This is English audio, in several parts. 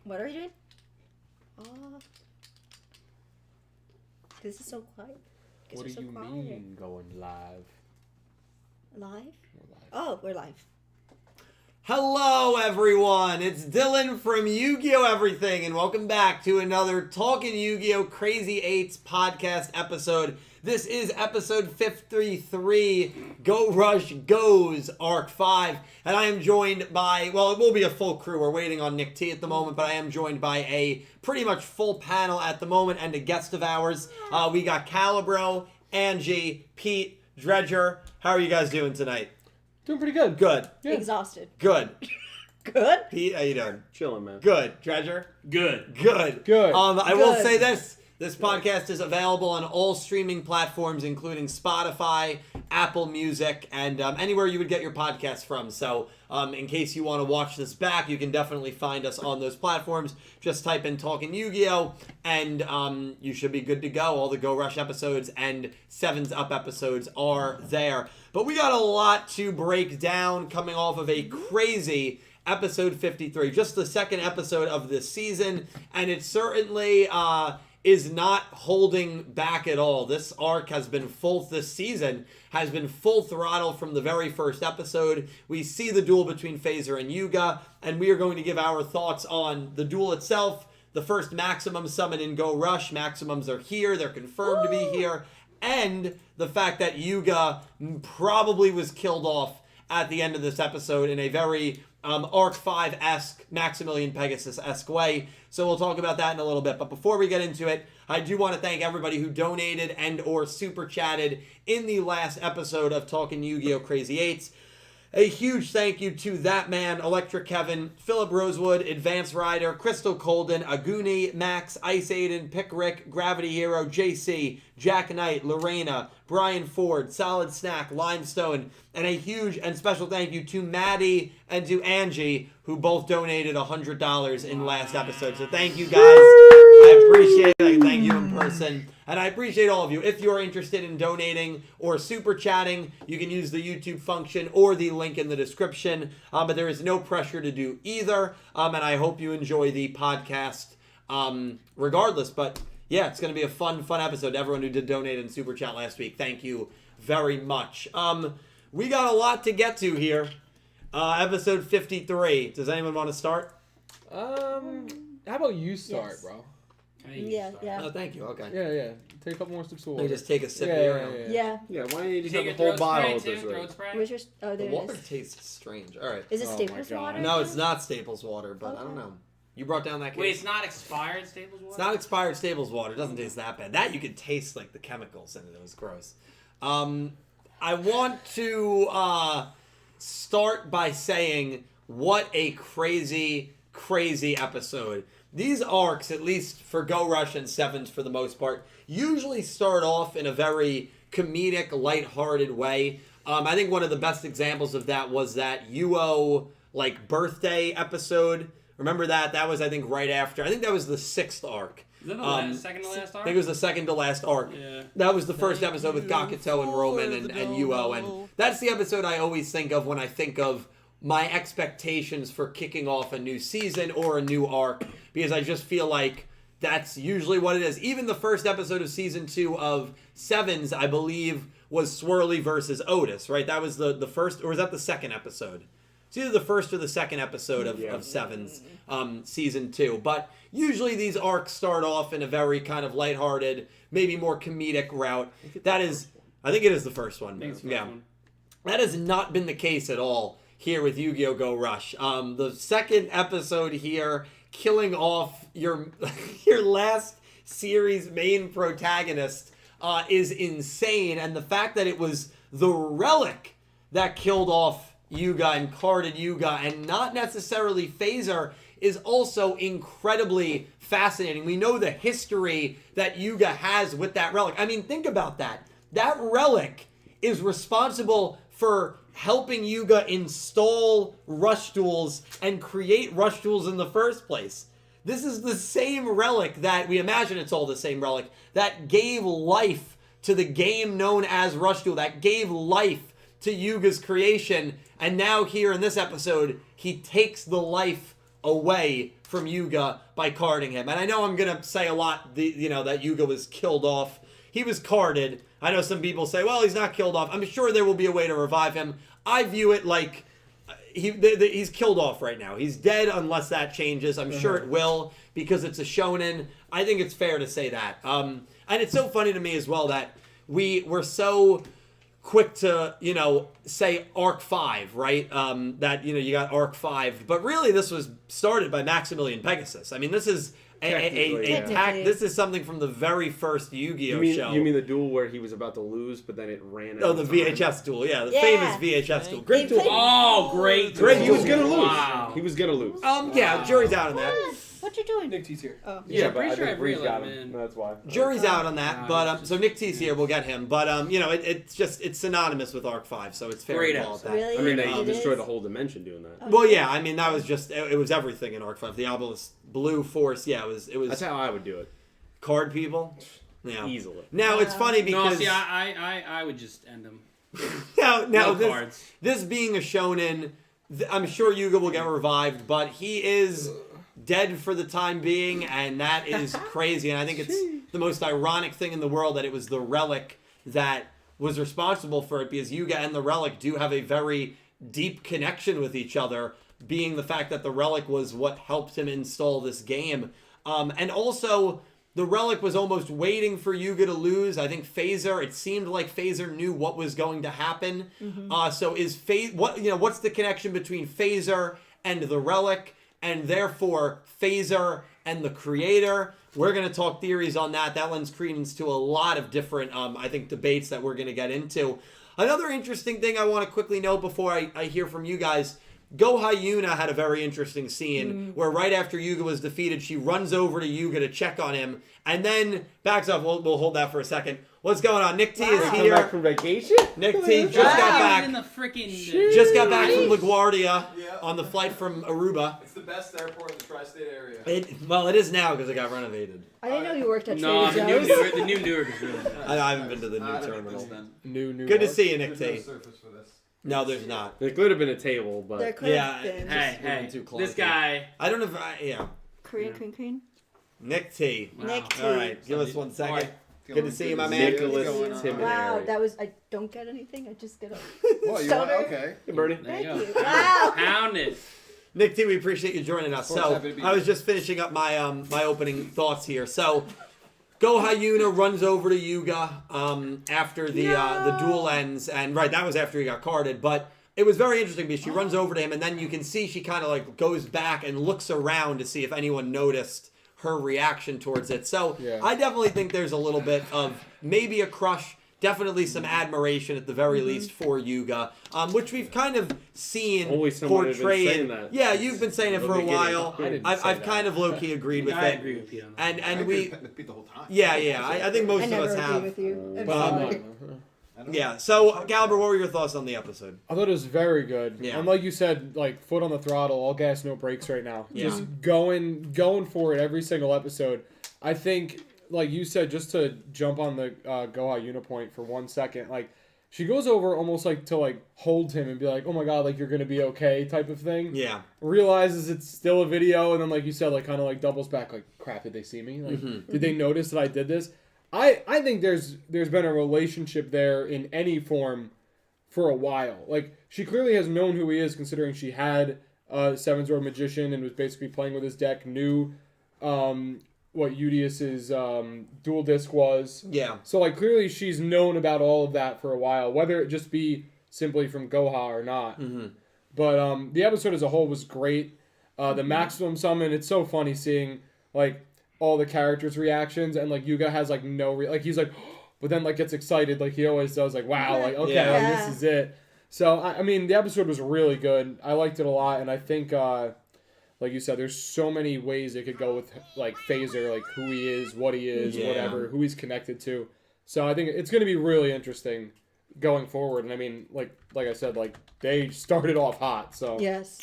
What are you doing? Oh. This is so quiet. What do you mean going live? Live? We're live. Oh, we're live. Hello, everyone. It's Dylan from Yugioh Everything, and welcome back to another Talking Yugioh Crazy 8's podcast episode. This is episode 53, Go Rush Goes, Arc 5, and I am joined by, well, it will be a full crew. We're waiting on Nick T at the moment, but I am joined by a pretty much full panel at the moment and a guest of ours. We got Calibro, Angie, Pete, Dredger. How are you guys doing tonight? Doing pretty good. Good. Yeah. Exhausted. Good. Good? Pete, how you doing? Chilling, man. Good. Dredger? Good. Good. Good. I will say this. This podcast is available on all streaming platforms, including Spotify, Apple Music, and anywhere you would get your podcasts from. So in case you want to watch this back, you can definitely find us on those platforms. Just type in Talking Yu-Gi-Oh! And you should be good to go. All the Go Rush episodes and 7's Up episodes are there. But we got a lot to break down coming off of a crazy episode 53. Just the second episode of this season, and it certainly is not holding back at all. This arc has been this season has been full throttle from the very first episode. We see the duel between Phaser and Yugioh, and we are going to give our thoughts on the duel itself, the first maximum summon in Go Rush. Maximums are here, they're confirmed to be here, and the fact that Yugioh probably was killed off at the end of this episode in a very Arc 5-esque, Maximilian Pegasus-esque way. So we'll talk about that in a little bit. But before we get into it, I do want to thank everybody who donated and or super chatted in the last episode of Talking Yu-Gi-Oh! Crazy 8's. A huge thank you to That Man, Electric Kevin, Philip Rosewood, Advanced Rider, Crystal Colden, Aguni, Max, Ice Aiden, Pick Rick, Gravity Hero, JC, Jack Knight, Lorena, Brian Ford, Solid Snack, Limestone, and a huge and special thank you to Maddie and to Angie, who both donated $100 in last episode. So thank you guys. I appreciate it. I thank you in person. And I appreciate all of you. If you're interested in donating or super chatting, you can use the YouTube function or the link in the description. But there is no pressure to do either. And I hope you enjoy the podcast regardless. But yeah, it's going to be a fun episode. Everyone who did donate and super chat last week, thank you very much. We got a lot to get to here. Episode 53. Does anyone want to start? How about you start, Yes. bro? Yeah. Oh, thank you. Okay. Yeah. Take a couple more sips of Let water. me just take a sip here. Yeah. Yeah, why don't you just Take have a a whole throat bottle spray of too. this? Throat spray. Where's your... Oh, The there it water is. tastes strange. All right. Is it Oh my Staples God. water? No, it's not Staples water, but I don't know. You brought down that case? Wait, it's not expired Staples water? It's not expired Staples water. It doesn't taste that bad. That you could taste like the chemicals in it. It was gross. I want to start by saying what a crazy episode. These arcs, at least for Go Rush and 7's for the most part, usually start off in a very comedic, lighthearted way. I think one of the best examples of that was that Yugioh birthday episode. Remember that? That was, I think, right after. I think that was the 6th arc. Is that the second to last arc? I think it was the second to last arc. Yeah. That was the first episode with Gakuto and Roman and Yugioh. And that's the episode I always think of when I think of my expectations for kicking off a new season or a new arc. Because I just feel like that's usually what it is. Even the first episode of season 2 of 7's, I believe, was Swirly versus Otis, right? That was the first, or was that the second episode? It's either the first or the second episode of 7's season 2. But usually these arcs start off in a very kind of lighthearted, maybe more comedic route. I think it is the first one. I think it's the first one. That has not been the case at all here with Yu-Gi-Oh! Go Rush. The second episode here, killing off your last series main protagonist is insane. And the fact that it was the Relic that killed off Yugioh and carded Yugioh and not necessarily Phaser is also incredibly fascinating. We know the history that Yugioh has with that Relic. I mean, think about that. That Relic is responsible for helping Yugioh install rush duels and create rush duels in the first place. This is the same Relic that, we imagine it's all the same Relic, that gave life to the game known as Rush Duel, that gave life to Yugioh's creation, and now here in this episode, he takes the life away from Yuga by carding him. And I know I'm gonna say a lot, that Yuga was killed off. He was carded. I know some people say, well, he's not killed off. I'm sure there will be a way to revive him. I view it like he's killed off right now. He's dead unless that changes. I'm sure it will because it's a shonen. I think it's fair to say that. And it's so funny to me as well that we're so quick to, say Arc 5, right? That, you got Arc 5. But really, this was started by Maximilian Pegasus. I mean, this is this is something from the very first Yu-Gi-Oh show. You mean the duel where he was about to lose, but then it ran out? Oh, the VHS duel. Yeah, the famous VHS duel. Great duel. Oh, great. Great He was duel. going to lose. Wow. He was going to lose. Yeah, jury's out on that. What you doing? Nick T's here. Oh. Yeah, I'm but pretty I sure think I Bree's got realized, him. man. That's why. Jury's out on that, Wow. but so Nick T's here. We'll get him, but it's synonymous with Arc 5, so it's fair Great to call it that. Really? I mean, It they destroyed is? the whole dimension doing that. Well, yeah, I mean that was just it was everything in Arc 5. The obelisk, blue force, yeah, it was That's how I would do it. card people. Yeah. Easily. Now it's funny No, because see, I would just end him. now No this, cards. this being a shonen, I'm sure Yuga will get revived, but he is dead for the time being, and that is crazy. And I think it's the most ironic thing in the world that it was the relic that was responsible for it, because Yuga and the relic do have a very deep connection with each other, being the fact that the relic was what helped him install this game. And also, the relic was almost waiting for Yuga to lose. I think it seemed like Phaser knew what was going to happen. So is what's the connection between Phaser and the relic, and therefore Phaser and the creator? We're going to talk theories on that. That lends credence to a lot of different, I think, debates that we're going to get into. Another interesting thing I want to quickly note before I hear from you guys, Goha Yuna had a very interesting scene where right after Yuga was defeated, she runs over to Yuga to check on him and then backs off. We'll hold that for a second. What's going on? Nick T is Come here. back from vacation? Nick T just got back. In the freaking Just got back from LaGuardia on the flight from Aruba. It's the best airport in the tri-state area. It is now because it got renovated. I didn't know you worked at No, Trader the Joe's. new Newark is really nice. I haven't been to the new I don't terminal. think then. New. Good to see you, Nick There's T. no surface for this. No, there's not. There could have been a table, but... There could Yeah, have been. Hey, too clunky. this guy. I don't know if yeah. Korean. Nick T. Wow. Nick T. All right, give us 1 second. Alright. Good to see you, my man. Nicholas What's going on? Tim. Wow, that was. I don't get anything. I just get a. Well, you Stoner. want, okay. Hey, Bernie. There you Thank go. you. Wow. Pound it. Nick T, we appreciate you joining us. Of course, So happy to be I was here. just finishing up my my opening thoughts here. So Goha Yuna runs over to Yuga after the duel ends, and right, that was after he got carded, but it was very interesting because she runs over to him, and then you can see she kind of like goes back and looks around to see if anyone noticed her reaction towards it. So Yeah. I definitely think there's a little bit of maybe a crush, definitely some admiration at the very least for Yuga, which we've kind of seen Always someone had been portrayed. saying that. Yeah, you've been saying it From for the a beginning. while. I didn't I've say I've that. kind of low-key agreed with I it. agree with you on that. And I we, beat the whole time. yeah, I think most I of never us agree have. with you. I'm Well, sorry. I don't Yeah, so Galiber, what were your thoughts on the episode? I thought it was very good. Yeah. And like you said, like foot on the throttle, all gas, no brakes right now. Yeah. Just going for it every single episode. I think, like you said, just to jump on the Goha Unipoint for 1 second, like she goes over almost like to like hold him and be like, "Oh my god, like you're gonna be okay," type of thing. Yeah. Realizes it's still a video, and then like you said, like kind of like doubles back, like, "Crap, did they see me? Like, did they notice that I did this?" I think there's been a relationship there in any form for a while. Like she clearly has known who he is, considering she had Seven Sword Magician and was basically playing with his deck. Knew what Udius's dual disc was. Yeah. So like clearly she's known about all of that for a while, whether it just be simply from Goha or not. But the episode as a whole was great. The maximum summon, it's so funny seeing like all the characters' reactions, and like Yuga has like like he's like, but then like gets excited like he always does, like wow, like okay, Yeah. like, this is it. So I mean the episode was really good. I liked it a lot, and I think like you said, there's so many ways it could go with like Phaser, like who he is, what he is, Yeah. whatever, who he's connected to. So I think it's going to be really interesting going forward. And I mean, like I said, like they started off hot. So Yes.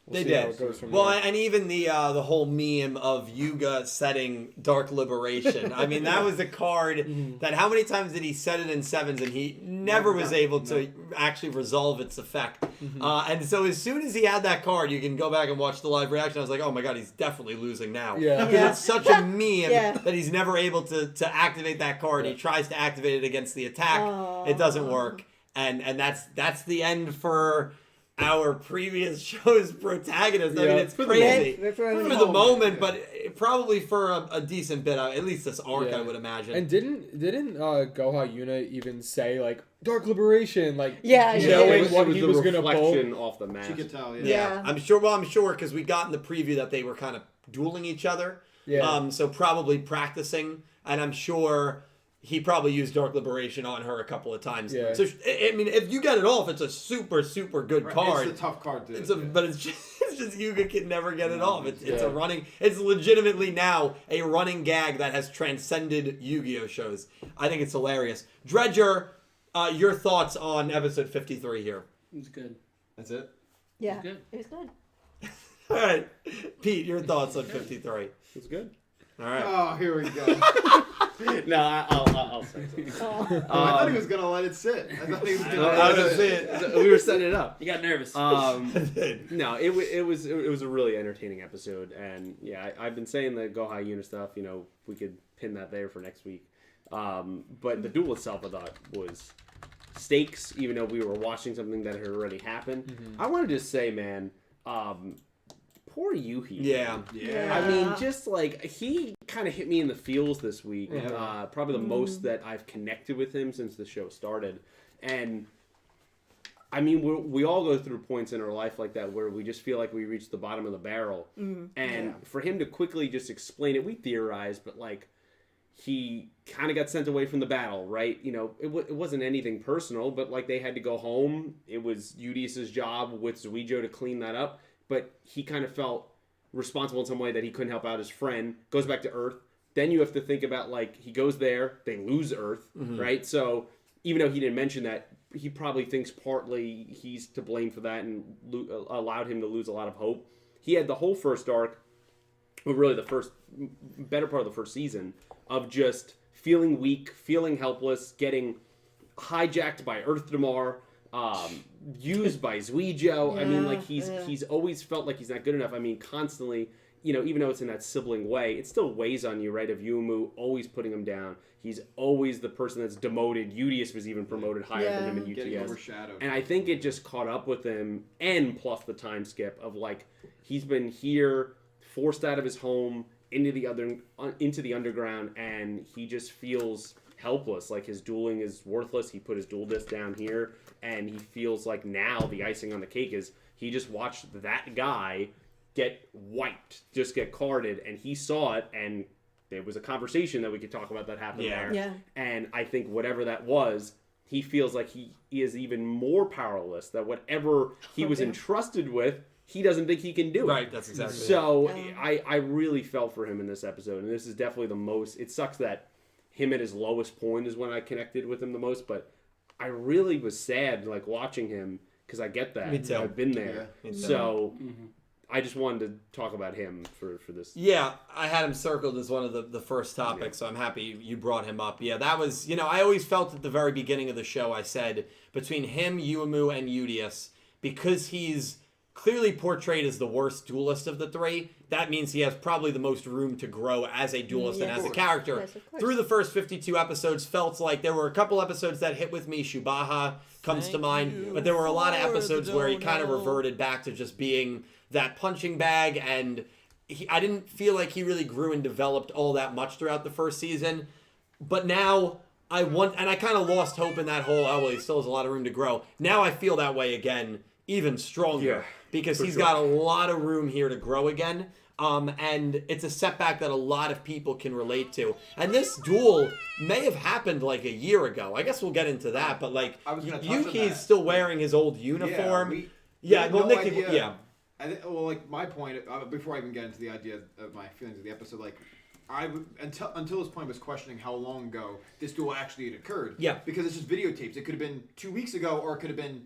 They see how did. it goes from Well, there. and even the whole meme of Yuga setting Dark Liberation. I mean, that was a card that how many times did he set it in sevens and he never was able to actually resolve its effect. And so as soon as he had that card, you can go back and watch the live reaction. I was like, oh my god, he's definitely losing now. Yeah. Because it's such a meme Yeah. that he's never able to activate that card. He tries to activate it against the attack. It doesn't work. And that's the end for our previous show's protagonist. I mean, it's for the crazy. For For the moment, but probably for a decent bit, at least this arc, Yeah. I would imagine. And didn't Goha Yuna even say like Dark Liberation, like Yeah, Yeah, knowing it what was he the was gonna pull? reflection off the mask. She could tell, yeah. yeah. I'm sure because we got in the preview that they were kind of dueling each other. Yeah. So probably practicing, and I'm sure he probably used Dark Liberation on her a couple of times. Yeah. So I mean, if you get it off, it's a super good Right, card. It's a tough card, too. But it's just Yuga can never get it off. It's Yeah. a running. It's legitimately now a running gag that has transcended Yu-Gi-Oh shows. I think it's hilarious. Dredger, your thoughts on episode 53 here? It was good. That's it? Yeah, Good. it was good. All right, Pete, your thoughts on 53? It's good. All right. Oh, here we go. No, I'll say something. Oh. I thought he was going to let it sit. I thought he was going to I let was it gonna sit. say it. We were setting it up. You got nervous. No, it was a really entertaining episode, and yeah, I've been saying the Gohai Yuna stuff. You know, we could pin that there for next week. But the duel itself, I thought, was stakes, even though we were watching something that had already happened. I wanted to say, man, poor Yuhi. Yeah. Yeah. I mean, just like he kind of hit me in the feels this week. Yeah. Probably the most that I've connected with him since the show started. And I mean, we all go through points in our life like that where we just feel like we reached the bottom of the barrel. And for him to quickly just explain it, we theorized, but like he kind of got sent away from the battle, right? You know, it wasn't anything personal, but like they had to go home. It was Udius's job with Yugioh to clean that up. But he kind of felt responsible in some way that he couldn't help out his friend, goes back to Earth. Then you have to think about, like, he goes there, they lose Earth, right? So even though he didn't mention that, he probably thinks partly he's to blame for that and allowed him to lose a lot of hope. He had the whole first arc, well, really the better part of the first season, of just feeling weak, feeling helpless, getting hijacked by Earth Damar, used by Yugioh. I mean, like he's always felt like he's not good enough. I mean, constantly, you know, even though it's in that sibling way, it still weighs on you, right? Of Yuumu always putting him down. He's always the person that's demoted. Udius was even promoted higher than him in UTS. Getting overshadowed. And I think it just caught up with him, and plus the time skip of like he's been here, forced out of his home into the underground, and he just feels helpless. Like his dueling is worthless. He put his duel disc down here, and he feels like now the icing on the cake is he just watched that guy get wiped, just get carded, and he saw it, and there was a conversation that we could talk about that happened there. Yeah. And I think whatever that was, he feels like he is even more powerless, that whatever he was entrusted with, he doesn't think he can do it. Right, that's exactly it. So I really felt for him in this episode, and this is definitely the most. It sucks that him at his lowest point is when I connected with him the most, but I really was sad like watching him because I get that. Me too. I've been there. Yeah, me too. So I just wanted to talk about him for this. Yeah, I had him circled as one of the first topics, so I'm happy you brought him up. Yeah, that was, you know, I always felt at the very beginning of the show, I said, between him, Yuumu, and Udius, because he's clearly portrayed as the worst duelist of the three, that means he has probably the most room to grow as a duelist and as a character. Yes, of course. Through the first 52 episodes, felt like there were a couple episodes that hit with me. Shubaha comes to mind, but there were a lot of episodes where he kind of reverted back to just being that punching bag, and I didn't feel like he really grew and developed all that much throughout the first season. But now I kind of lost hope in that whole, oh, well, he still has a lot of room to grow. Now I feel that way again, even stronger, because he's got a lot of room here to grow again. And it's a setback that a lot of people can relate to. And this duel may have happened like a year ago. I guess we'll get into that, but like I was gonna touch on Yuki's that. still wearing his old uniform. we Yeah, had well, no Nick, idea. yeah. Well, like my point, before I even get into the idea of my feelings of the episode, like until this point was questioning how long ago this duel actually had occurred. Yeah. Because it's just videotapes. It could have been 2 weeks ago, or it could have been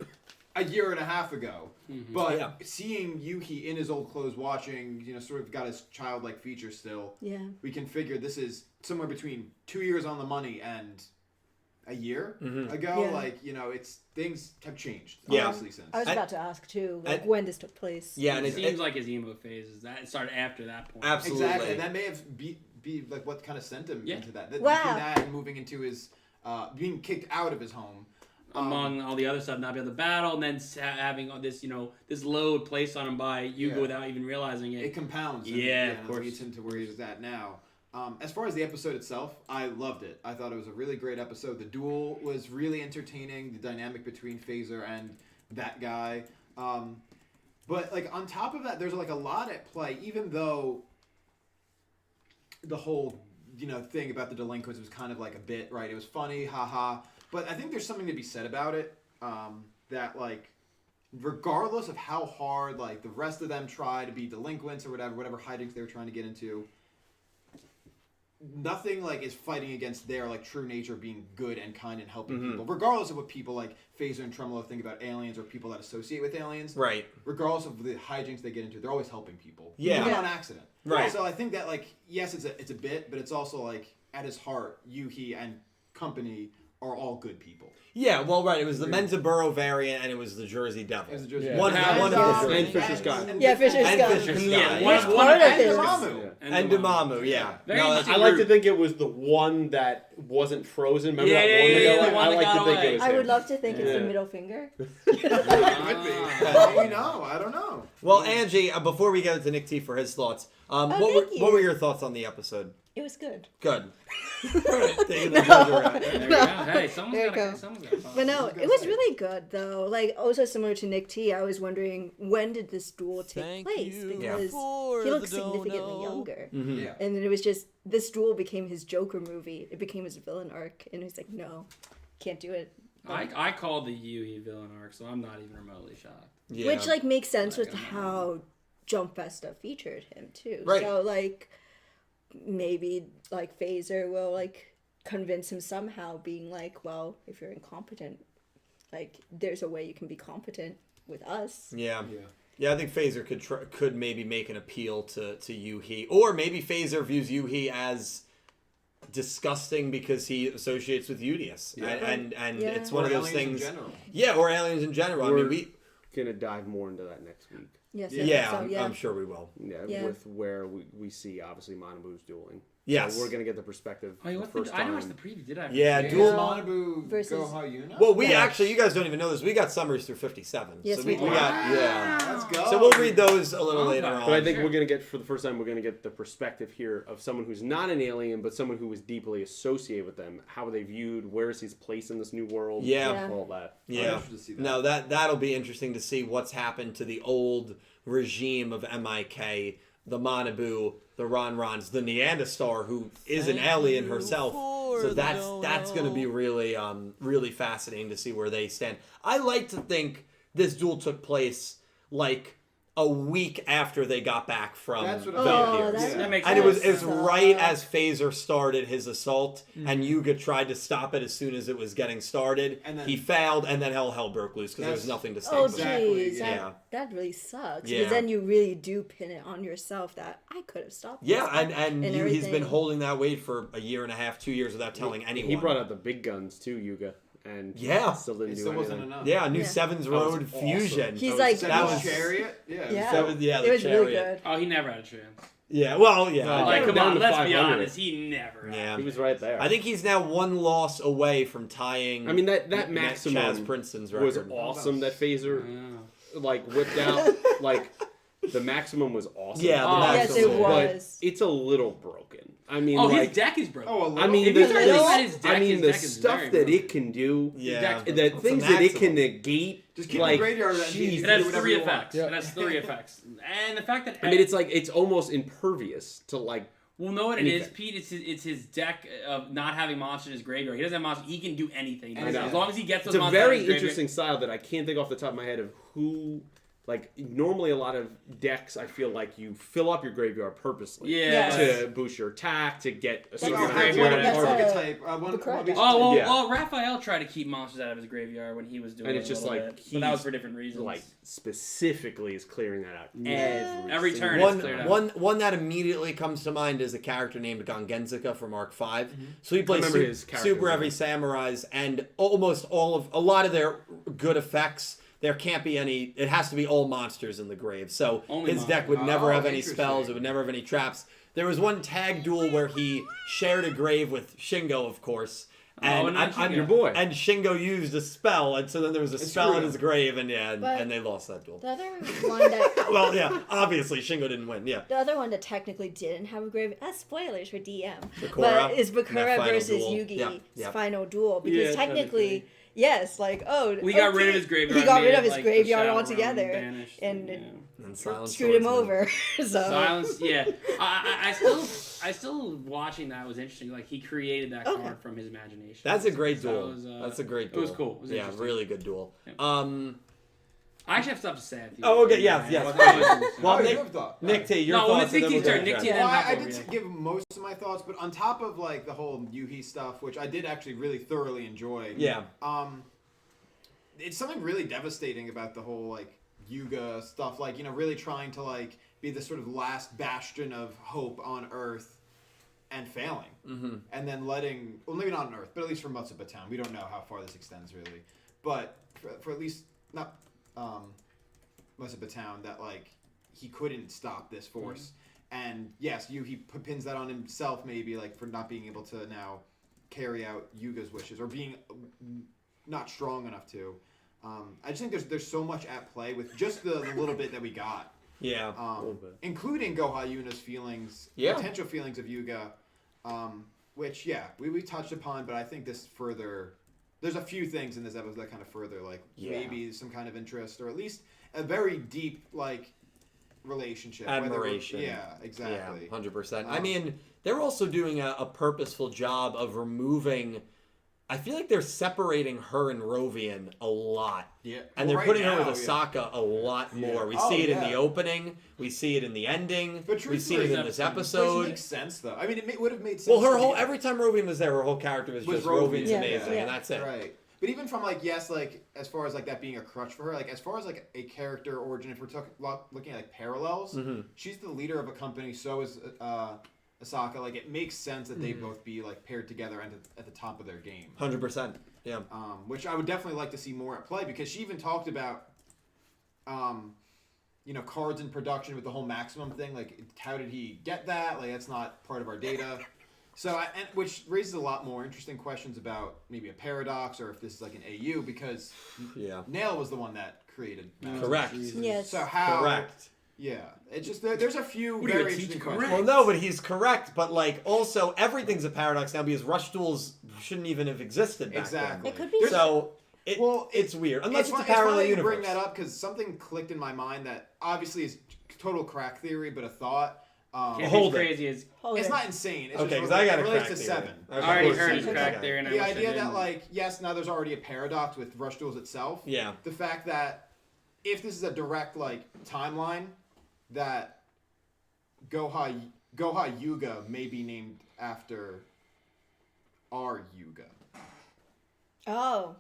a year and a half ago. But Yeah. seeing Yuhi in his old clothes watching, sort of got his childlike features still, Yeah. we can figure this is somewhere between 2 years on the money and a year ago. Yeah. Like, it's things have changed, Yeah. obviously, since. I was about to ask too, like when this took place. Yeah, and It seems like his emo phase is that it started after that point. Absolutely. Exactly, and that may have be like what kind of sent him Yeah. into that. Wow. Between that and moving into his, being kicked out of his home. Among all the other stuff, not be able to battle, and then having all this, this load placed on him by Yugioh Yeah. without even realizing it. It compounds. And, Yeah, of course. leads him to where he's at now. As far as the episode itself, I loved it. I thought it was a really great episode. The duel was really entertaining. The dynamic between Phaser and that guy. But like on top of that, there's like a lot at play. Even though the whole thing about the delinquents was kind of like a bit, right? It was funny, haha. But I think there's something to be said about it. That like, regardless of how hard like the rest of them try to be delinquents or whatever hijinks they were trying to get into, nothing like is fighting against their like true nature being good and kind and helping people, regardless of what people like Phaser and Tremolo think about aliens or people that associate with aliens. Right. Regardless of the hijinks they get into, they're always helping people. Yeah. Even Yeah. on accident. Right. So I think that like, yes, it's a bit, but it's also like at his heart, Yuhi and company are all good people. Yeah, well, right. It was the Menzaburo variant, and it was the Jersey Devil. It was a Jersey Yeah. One Devil. of And Fisher Scott. Yeah, Fisher And Scott. Fisher Scott. Yeah, Yeah. one part of And his- Dormammu. And Dormammu, yeah. Very No, interesting. I like to think it was the one that wasn't frozen. Remember Yeah, that yeah, one? yeah, that the got- one I that like got to think away. it was I would him. love to think it's the Yeah. middle finger. Could be. I don't know. Well, Angie, before we get into Nick T for his thoughts, thank what you. were your thoughts on the episode? It was good. Good. Taking the judge around. There you go. Hey, someone's There you got go. to someone's got to But no, Good it was fight. really good though. Like also similar to Nick T, I was wondering when did this duel take Thank place you because for he looks the significantly dono. younger. Yeah. And then it was just this duel became his Joker movie. It became his villain arc, and he's like, no, can't do it. I called the Yuhi villain arc, so I'm not even remotely shocked. Yeah. Which like makes sense Like, with how Jump Festa featured him too. Right. So like maybe like Phaser will like convince him somehow, being like, well, if you're incompetent, like there's a way you can be competent with us. Yeah. Yeah. Yeah, I think Phaser could maybe make an appeal to Yuhi. Or maybe Phaser views Yuhi as disgusting because he associates with Udius. Yeah. And Yeah. it's one of those aliens in things. general. Yeah, or aliens in general. I We're- mean, we Gonna dive more into that next week. Yes. yeah, So, I'm sure we will. Yeah, Yeah. with where we see obviously Manabu's dueling. Yes. So we're gonna get the perspective. Oh, you the watched the, first I didn't watch time. the preview, did I? Yeah, Does duel. Manabu versus- go Hayuna? Well, we Yeah. actually, you guys don't even know this. We got summaries through 57. Yes, so we we did. got, yeah. Let's go. So we'll read those a little Okay. later on. But I think Sure. we're gonna get for the first time we're gonna get the perspective here of someone who's not an alien, but someone who was deeply associated with them. How are they viewed? Where is his place in this new world? Yeah. Yeah. all that. I'm Yeah. interested to see that. No, that'll be interesting to see what's happened to the old regime of MIK, the Manabu, the Ronrons, the Neanderthal, who is an Thank alien you herself. for So the that's going to be really really fascinating to see where they stand. I like to think this duel took place like a week after they got back from That's what Oh, Valkyries. that's Yeah. That makes And it was sense. right as Phaser started his assault, and Yuga tried to stop it as soon as it was getting started. And then- he failed, and then hell broke loose because there was That's- nothing to stop Oh him. Exactly, jeez, yeah. that really sucks. Yeah. Because then you really do pin it on yourself that I could have stopped. Yeah, this and he's been everything. holding that weight for a year and a half, 2 years without telling anyone. He brought out the big guns too, Yuga, and Yeah. still didn't It do still anything. wasn't enough. Yeah, New Yeah. Sevens That was Road awesome. Fusion. He's That like, was that that was- chariot. Yeah. Yeah. Seven- yeah, the it was really chariot. good. Oh, he never had a chance. Yeah, well, yeah. No, Like, Yeah. come Down on, to let's be 500. honest. He never had. Yeah. He was right there. I think he's now one loss away from tying. I mean that Chaz maximum Princeton's was record. awesome. That Phaser Yeah. like whipped out. Like the maximum was awesome. Yeah, the Oh, Yes, maximum. it was. But it's a little broken. I mean, Oh, like his deck is broken. Oh, a little. I mean, If you the, start the- looking at his deck, I mean his the deck is stuff very that broken. it can do. Yeah. The That's things the that it can maximum. negate. Just keep like, the graveyard and jeez. It has do whatever three you want. effects. Yeah. It has three effects. And the fact that I mean, it's like it's almost impervious to like. well, know what it is, anything. Pete. It's his deck of not having monsters in his graveyard. He doesn't have monsters. He can do anything. I know. As long as he gets those It's a monsters out of very his graveyard. interesting style that I can't think off the top of my head of who like normally a lot of decks, I feel like you fill up your graveyard purposely. Yeah. To boost your attack, to get a certain your That's graveyard one out. archetype. Well, Raphael tried to keep monsters out of his graveyard when he was doing And it it's just a little like bit, but that was for different reasons. like specifically is clearing that out Every single turn time. it's cleared out. One that immediately comes to mind is a character named Gongenzika from Arc 5. So he plays remember his character super heavy design. samurais, and almost a lot of their good effects. There can't be any. It has to be all monsters in the grave. So Only his deck would never have any interesting. spells. It would never have any traps. There was one tag duel where he shared a grave with Shingo, of course. And your boy. And Shingo used a spell, and so then there was a spell in screwed his grave, and But- and they lost that duel. The other one that Well, yeah, obviously Shingo didn't win. Yeah, the other one that technically didn't have a grave. Spoilers for DM. Bakura, But is in that Bakura final versus duel. Yugi's Yeah, yeah. final duel Yeah, because technically, yes, like We got rid of his graveyard. He got made rid it, of his like, the graveyard Shadow altogether, Realm banished, and yeah. And Silent screwed him Swordsman. over. So Silence, yeah. I still watching that was interesting. Like he created that Okay. card from his imagination. That's a great So duel. that was, That's a great It duel. was cool. It was yeah, interesting. really good duel. Yeah. I actually have stuff to say. At the Oh, end. okay, yes, yes. Well, Well, Oh, Nick- you have thought. Nick T, your No, well, thoughts. it's and then Nick T's we'll turn. go Nick to T, Jack. then Well, I Huckle, did yeah. give most of my thoughts, but on top of like the whole Yuhi stuff, which I did actually really thoroughly enjoy. Yeah. It's something really devastating about the whole like Yuga stuff, like really trying to like be the sort of last bastion of hope on Earth and failing, and then letting maybe not on Earth, but at least for Mutsuba Town, we don't know how far this extends really, but for at least not Mutsuba Town, that like he couldn't stop this force. And yes, he pins that on himself, maybe like for not being able to now carry out Yuga's wishes or being not strong enough to. I just think there's so much at play with just the little bit that we got, Yeah. including Goha Yuna's feelings, potential feelings of Yuga, which we touched upon, but I think this further. There's a few things in this episode that kind of further maybe some kind of interest or at least a very deep relationship, Admiration. Exactly. Yeah, 100%. I mean, they're also doing a purposeful job of removing. I feel like they're separating her and Rovian a lot. Yeah. And they're putting her with Asaka a lot more. We see it in the opening. We see it in the ending. But we see it in this episode. Which makes sense, though. I mean, it would have made sense. Well, her whole every time Rovian was there, her whole character was just Rovian's Yeah. amazing, Yeah. and that's it. Right. But even from as far as that being a crutch for her, as far as a character origin, if we're looking at parallels, she's the leader of a company. So is Asaka. It makes sense that they both be paired together and at the top of their game. 100%. Yeah. Which I would definitely like to see more at play because she even talked about, cards in production with the whole maximum thing. How did he get that? That's not part of our data. So, which raises a lot more interesting questions about maybe a paradox or if this is an AU because Nail was the one that created maximum. Correct. yes. So how? Correct. Yeah, it's just there's a few What are you, very a teacher? interesting Correct. questions. Well, no, but he's correct. But also everything's a paradox now because rush duels shouldn't even have existed back Exactly. It could be. then. So Well, it's weird unless it's a funny parallel you universe. bring that up because something clicked in my mind that obviously is total crack theory, but a thought. Can't be Hold as it. crazy as Hold It's it. not insane. It's Okay, just because I got it a relates crack to theory. 7. I already heard his his crack there, and I The wish I idea didn't. that yes, now there's already a paradox with rush duels itself. Yeah. The fact that if this is a direct timeline, that Goha Yuga may be named after our Yuga Oh.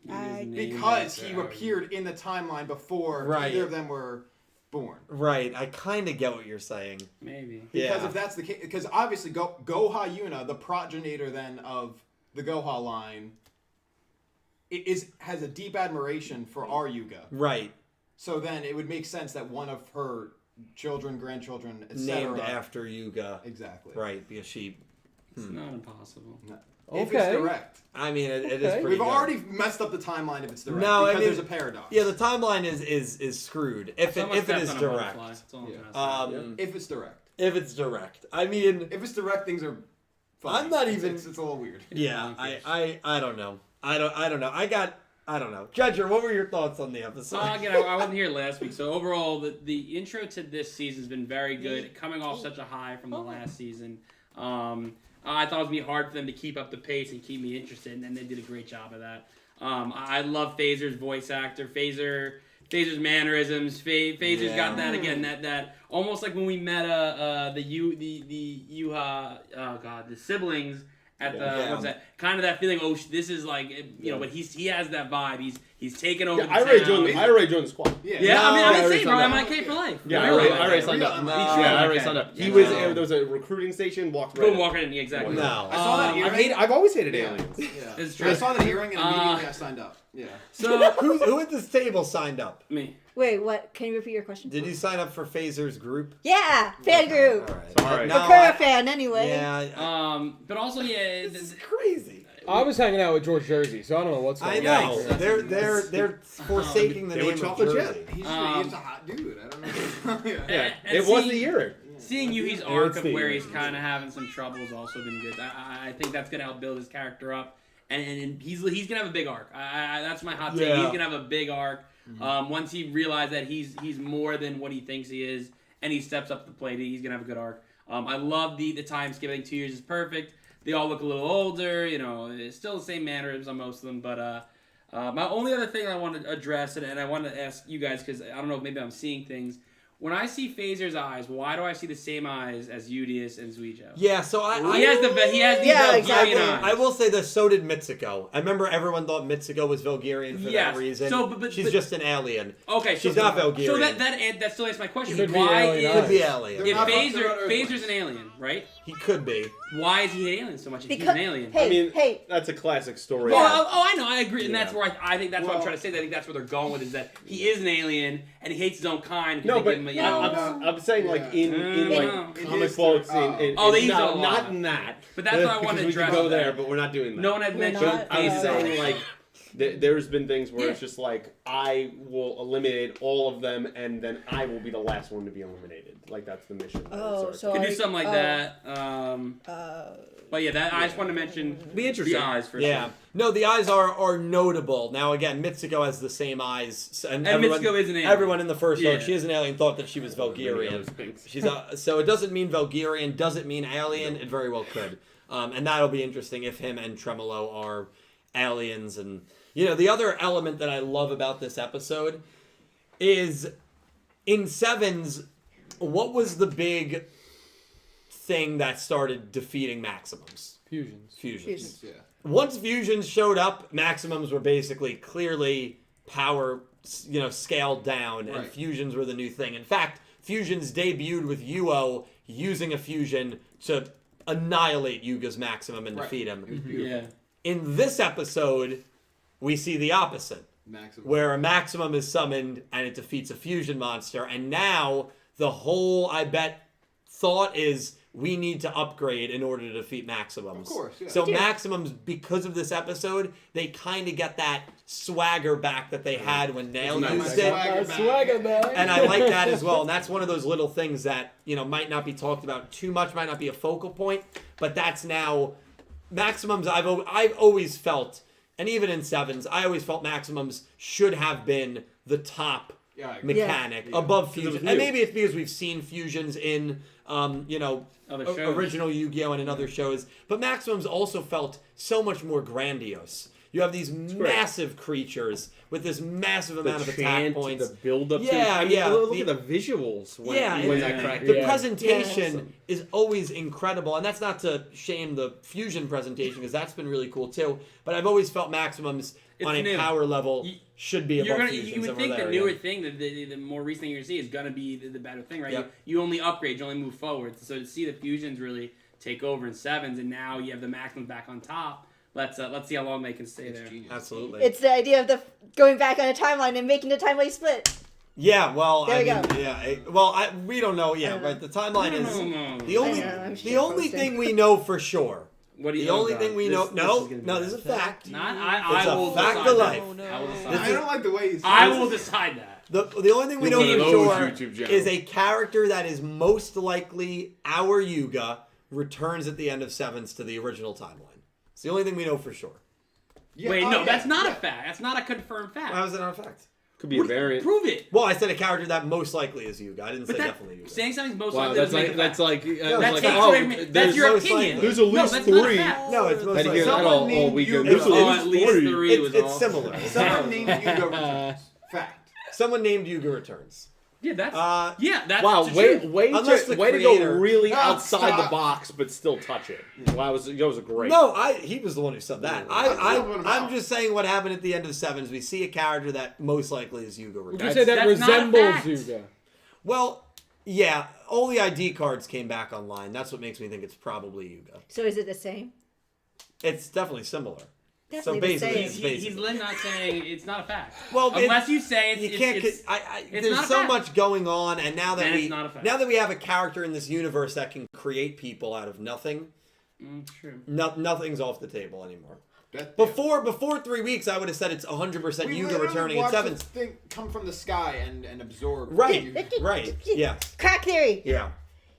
because he appeared in the timeline before Right. either of them were born. Right. I kind of get what you're saying. Maybe. Because Yeah. if that's the case, because obviously Goha Yuna, the progenitor then of the Goha line, has a deep admiration for our Yuga. Right. So then it would make sense that one of her children, grandchildren, etc. Named after Yuga. Exactly. Right. Because she. It's not impossible. If it's Okay. direct. I mean, it is Okay. pretty. We've good. already messed up the timeline if it's direct. No, I because mean- there's a paradox. Yeah, the timeline is screwed if Someone it stepped is on a direct. butterfly. That's all I'm trying to say. If it's direct. If it's direct. I mean, If it's direct, things are funny. I'm not even- It's a little weird. yeah. I don't know. I don't know. I don't know. Judger, what were your thoughts on the episode? Again, I wasn't here last week, so overall, the intro to this season has been very good, coming off such a high from the last season. I thought it would be hard for them to keep up the pace and keep me interested, and they did a great job of that. I love Phaser's voice actor. Phaser Phaser's mannerisms. Phaser's got that again. That almost like when we met the Yuha, the siblings at the what's that? Kind of that feeling. Oh, this is like but he has that vibe. He's taken over. I already joined the squad. I'm insane, bro. I'm IK for life. Yeah, I already signed up. I already signed up. He was there was a recruiting station. Walked right. Walk in. Exactly. No. I saw that earring. I've always hated aliens. Yeah. It's true. I saw that earring and immediately I signed up. Yeah. So who at this table signed up? Me. Wait, what? Can you repeat your question? Did you sign up for Phaser's group? Yeah, fan group. All right. The Kura fan, anyway. Yeah. But also, This is crazy. I was hanging out with George Jersey, so I don't know what's going on. I know. They're forsaking the name of chocolate Jersey. chip. He's a hot dude. I don't know. Yeah, and it was the year. Seeing Yuhi's arc of where he's kind of having some trouble has also been good. I think that's gonna help build his character up, and he's gonna have a big arc. That's my hot take. Yeah. He's gonna have a big arc once he realizes that he's more than what he thinks he is, and he steps up to the plate. He's gonna have a good arc. I love the time skip. I think 2 years is perfect. They all look a little older, it's still the same mannerisms on most of them. But my only other thing I want to address, and I want to ask you guys, because I don't know if maybe I'm seeing things. When I see Phaser's eyes, why do I see the same eyes as Yugioh and Yugioh? Yeah, so He has the Valkyrian exactly. eyes. I will say this, so did Mitsuko. I remember everyone thought Mitsuko was Valkyrian for that reason. So, but she's just an alien. Okay, She's not Valkyrian. So that still answers my question. Could be Why alien Could is be alien. if They're not Phaser's Earthlings. an alien, right? He could be. Why is he an alien so much if he's Because an alien? hey, That's a classic story. Well, I know, I agree, and Yeah. that's where I think that's what I'm trying to say. I think that's where they're going with is that he is an alien and he hates his own kind. No, but give him, I'm saying like in Yeah. like In comic his- books. oh. In Oh, they use it a not, lot. not in that. But that's what I Because wanted to we could address go with there, that. but we're not doing that. No one had We're mentioned not. I'm Phaser's saying eyes. like there's been things where it's Yeah. just like I will eliminate all of them and then I will be the last one to be eliminated. Like that's the mission. Oh, so Could do something like oh. that. But yeah, I just want to mention Be interesting. the eyes for Yeah. sure. No, the eyes are notable. Now again, Mitsuko has the same eyes, and everyone, Mitsuko is an alien. everyone in the first arc, Yeah. she is an alien, thought that she was Many Valkyrian. other things. She's so it doesn't mean Valkyrian, doesn't mean alien. It very well could, and that'll be interesting if him and Tremolo are aliens. And the other element that I love about this episode is in Sevens. What was the big thing that started defeating Maximums? Fusions. Yeah. Once fusions showed up, maximums were basically clearly power, scaled down, and Right. fusions were the new thing. In fact, fusions debuted with Yugioh using a fusion to annihilate Yuga's maximum and Right. defeat him. It was beautiful. Yeah. In this episode, we see the opposite, Maximum. where a maximum is summoned and it defeats a fusion monster, and now the whole, I bet, thought is we need to upgrade in order to defeat maximums. Of course, yeah. So Yeah. maximums, because of this episode, they kind of get that swagger back that they had when Nail Nice. used it. Swagger back. And I like that as well. And that's one of those little things that, might not be talked about too much, might not be a focal point, but that's now maximums I've always felt, and even in Sevens, I always felt maximums should have been the top Yeah, I agree. mechanic Yeah. above Because it was fusion. And new. maybe it's because we've seen fusions in Other shows. original Yu-Gi-Oh! And in other shows. But Maximums also felt so much more grandiose. You have these massive creatures with this massive amount of attack points. the build up. Yeah, I mean, yeah. Look at the visuals when, Yeah, when yeah. that cracked. The Yeah. presentation Awesome. is always incredible, and that's not to shame the fusion presentation because that's been really cool too. But I've always felt Maximums It's on a new. power level You- should be above fusions. You would and think we're the there newer again. thing, the more recent thing you're gonna see is gonna be the better thing, right? Yep. You only upgrade, you only move forward. So to see the fusions really take over in Sevens, and now you have the Maxims back on top. Let's see how long they can stay there. Genius. Absolutely. It's the idea of the going back on a timeline and making the timeline split. Yeah, well, There I we mean, go. yeah. We don't know. Yeah, I don't know. but the timeline is No. the only I know, I'm the only shitposting. thing we know for sure. What do you The know, only God? thing we This- know. this is No, gonna be no, bad. this is a fact. Not, It's I a will fact decide of that. life. I will decide This I that. don't like the way he's. I will decide that. The only thing we It's know one of for those sure YouTube channels. is a character that is most likely our Yuga returns at the end of Sevens to the original timeline. It's the only thing we know for sure. Yeah, Wait, oh, no, yeah, that's not yeah. a fact. That's not a confirmed fact. How is that not a fact? Could be a variant. Prove it. Well, I said a character that most likely is Yuga. I didn't But say that, definitely Yuga. saying something's most Wow, likely that's doesn't make like a that's fact. like that like takes oh, away from- that's there's your most opinion. likely- There's at No, least that's not a three. fact. No, it's most That likely. hear that Someone all named weekend. Yuga. There's Oh, at at least least three. three was It's all. similar. Someone named Yuga returns. Fact. Someone named Yugioh returns. Yeah, that's Wow, the way truth. Unless the to go creator- really Oh, outside the stop. box, but still touch it. Wow, that was great. No, he was the one who said that. helping him I'm out. just saying what happened at the end of Sevens. We see a character that most likely is Yugioh Would returns. you say that That's not a resembles fact. Yugioh? Well, yeah, all the ID cards came back online. That's what makes me think it's probably Yugioh. So is it the same? It's definitely similar. Definitely basically, the same. He's not saying it's not a fact. Well, unless you say it's, you can't. it's There's not a so fact. much going on, and now that Then it's not a fact. now that we have a character in this universe that can create people out of nothing, true. nothing's off the table anymore. That- Before 3 weeks, I would have said it's 100% We Yugioh literally returning at watched Sevens. this thing come from the sky and absorb. Right, Yugioh. right, yeah, Crack theory. yeah.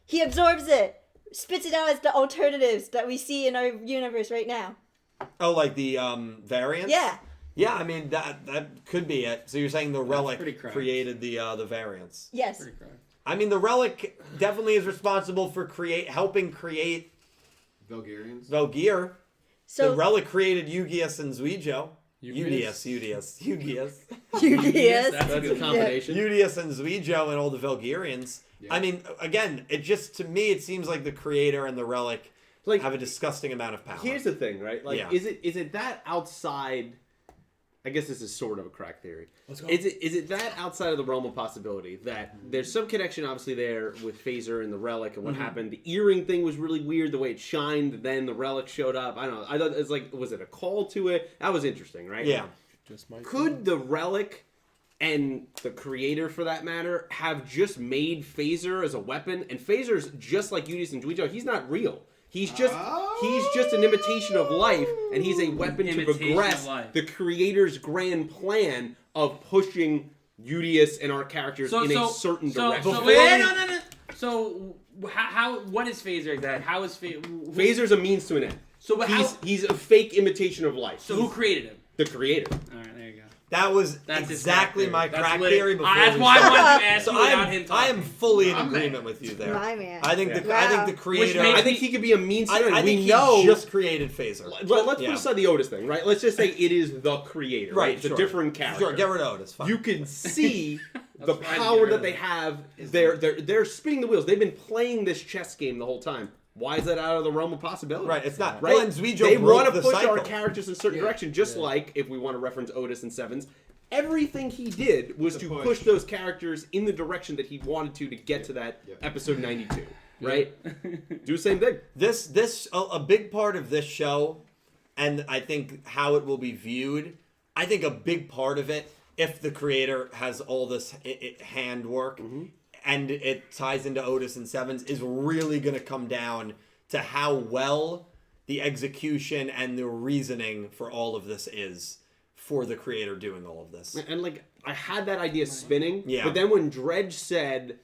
He absorbs it, spits it out as the alternatives that we see in our universe right now. Oh, like the variants? Yeah. Yeah, I mean that could be it. So you're saying the relic pretty correct. created the variants? Yes. Pretty correct. I mean the relic definitely is responsible for helping create Vulgarians. Velgear. So The relic created Yugioh and Zuijo. Yugius? Yugioh. yes. That's That's a combination. Yugioh and Zuijo and all the Velgarians. Yeah. I mean, again, to me, it seems like the creator and the relic Like, have a disgusting amount of power. here's the thing, right? Like, Yeah. is it that outside? I guess this is sort of a crack theory. Let's go. Is it that outside of the realm of possibility that there's some connection, obviously, there with Phaser and the relic and what happened? The earring thing was really weird, the way it shined. Then the relic showed up. I don't know. I thought it's like, was it a call to it? That was interesting, right? Yeah. Just might Could the relic and the creator, for that matter, have just made Phaser as a weapon? And Phaser's just like Otis and Yugioh. He's not real. He's just an imitation of life, and he's a weapon to Imitation progress of life. the creator's grand plan of pushing Udius and our characters in a certain direction. So wait, no. So how? What is Phaser exactly? How is Phaser's a means to an end. So He's a fake imitation of life. So who created him? The creator. All right, there you go. That was That's his exactly crack my theory. crack That's theory. Before that's we why I started. wanted to ask So you without him I am talking. fully in My agreement man. with you there. My man. I think Yeah. I think the Wow. creator. Which I think he could be a means to an end. I think We he know. just created Phaser. Let's put Yeah. aside the Otis thing, right? Let's just say it is the creator, right? It's sure. a different character. Sure, get rid of Otis. Fine. You can see the That's right, power get rid that of they it. have. They're spinning the wheels. They've been playing this chess game the whole time. Why is that out of the realm of possibility? Right, it's not. Right? Well, and Zuijo They broke want to the push cycle. our characters in a certain direction, just like if we want to reference Otis and Sevens. Everything he did was to push those characters in the direction that he wanted to get to that episode 92. Right? Do the same thing. A big part of this show, and I think how it will be viewed. I think a big part of it, if the creator has all this handwork, and it ties into Otis and Sevens, is really going to come down to how well the execution and the reasoning for all of this is for the creator doing all of this. And like, I had that idea spinning, Yeah. but then when Dredge said,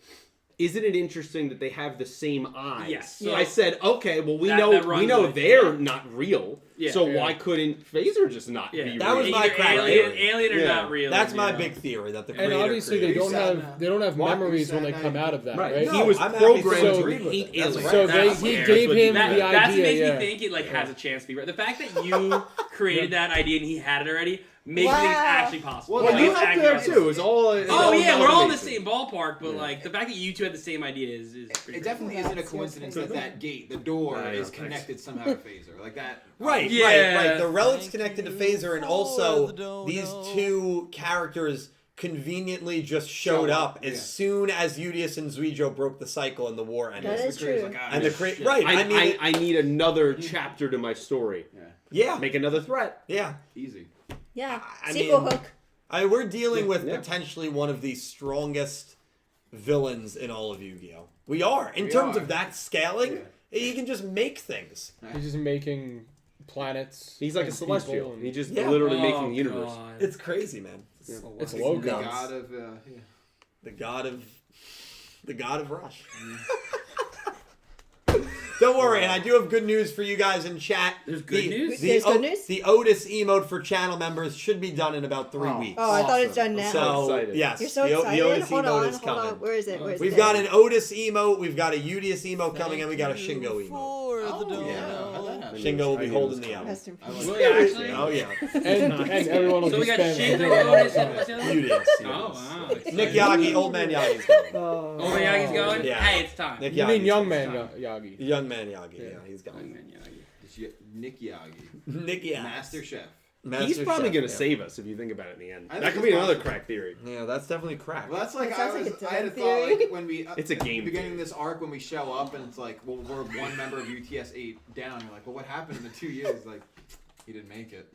"Isn't it interesting that they have the same eyes?" Yes. So I said, "Okay, well we That know runs they're with- not real. Yeah. so Yeah. why couldn't Phaser just not be That real?" was my Either crack alien, theory. alien or Yeah. not real. That's you my know? big theory that the And creator obviously they created. don't have Why? memories when they Sad come now. out of that, Right. right? He was I'm happy programmed so- to agreed with hate it. That's aliens. So That's he fair. gave him That, the that's what idea. makes Yeah. me think it has a chance to be right. The fact that you created that idea and he had it already makes me think it's Wow. actually possible. Well, Well, Like, you it's helped accurate. there too. It's all. It's Oh yeah, we're all in the amalgamation. same ballpark, but like the fact that you two had the same idea is pretty It crazy. definitely isn't a coincidence that that gate, the door, I know, is thanks. connected somehow to Phaser. Like that. Right, Yeah. right. The relic's connected to Phaser, and also these two characters conveniently just showed Show up up, as yeah. soon as Udius and Zuijo broke the cycle and the war ended. That is The creator's true. like, And the shit. right, I mean, I need another chapter to my story. yeah, Make another threat. yeah. Easy. Yeah. I Sequel mean- hook. We're dealing with Yeah. potentially one of the strongest villains in all of Yu-Gi-Oh. We are in We terms are. of that scaling. He can just make things. He's just making planets. He's like a and celestial. people and- He's just Yeah. literally Oh, making the universe. God. It's crazy, man. It's The Logos. god of The god of Rush. Don't worry, and I do have good news for you guys in chat. There's good news? There's good news? The Otis emote for channel members should be done in about 3 weeks. Oh, I thought it's done now. So excited. yes, You're so the excited. Otis Hold emote on, is hold coming. on. Where is it? Where is We've it? got an Otis emote, we've got a Udius emote coming, and we got a Shingo emote. Oh, yeah. How'd that happen? Yeah. Shingo will be I knew holding it was the L. Rest in I peace. like Will that. he actually? Oh yeah. And everyone will So we be got spamming. Shingo, Otis, and what's the other one? Yuhi. Oh, wow. Nick Yagi, old man Yagi's going. Oh, Oh, Yagi's going? Yeah. Hey, it's time. Nick You mean Yagi's young going. man Yagi? Young man Yagi, yeah, Yeah. he's Young going. man Yagi. It's Nick Yagi, Nick Yagi. Master Chef. He's probably Chef, going to yeah. save us if you think about it in the end. I That think could be it's another possible. crack theory. Yeah, that's definitely crack. Well, that's like That I sounds was. like a I had a dumb thought theory. like when we. It's a game Beginning theory. this arc when we show up and it's like, well, we're one member of UTS 8 down. You're like, well, what happened in the 2 years? Like, he didn't make it.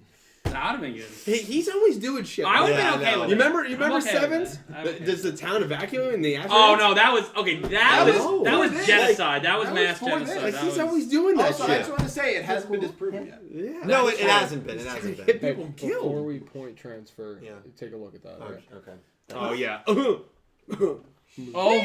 That would have been good. He's always doing shit. I would Yeah, have been I okay know. with You it. remember I'm okay with Sevens? that. I'm okay Does the town evacuate in the Oh aftermath? no, that was okay. That was genocide. That was that mass was for genocide. this. Like That he's was- alwait doing that Also, I shit. just want to say it hasn't been disproven yet. Yeah. No, it hasn't been. It hasn't Hit been. Hey, people before killed. we point transfer, Yeah. take a look at that. Okay. Oh yeah. Oh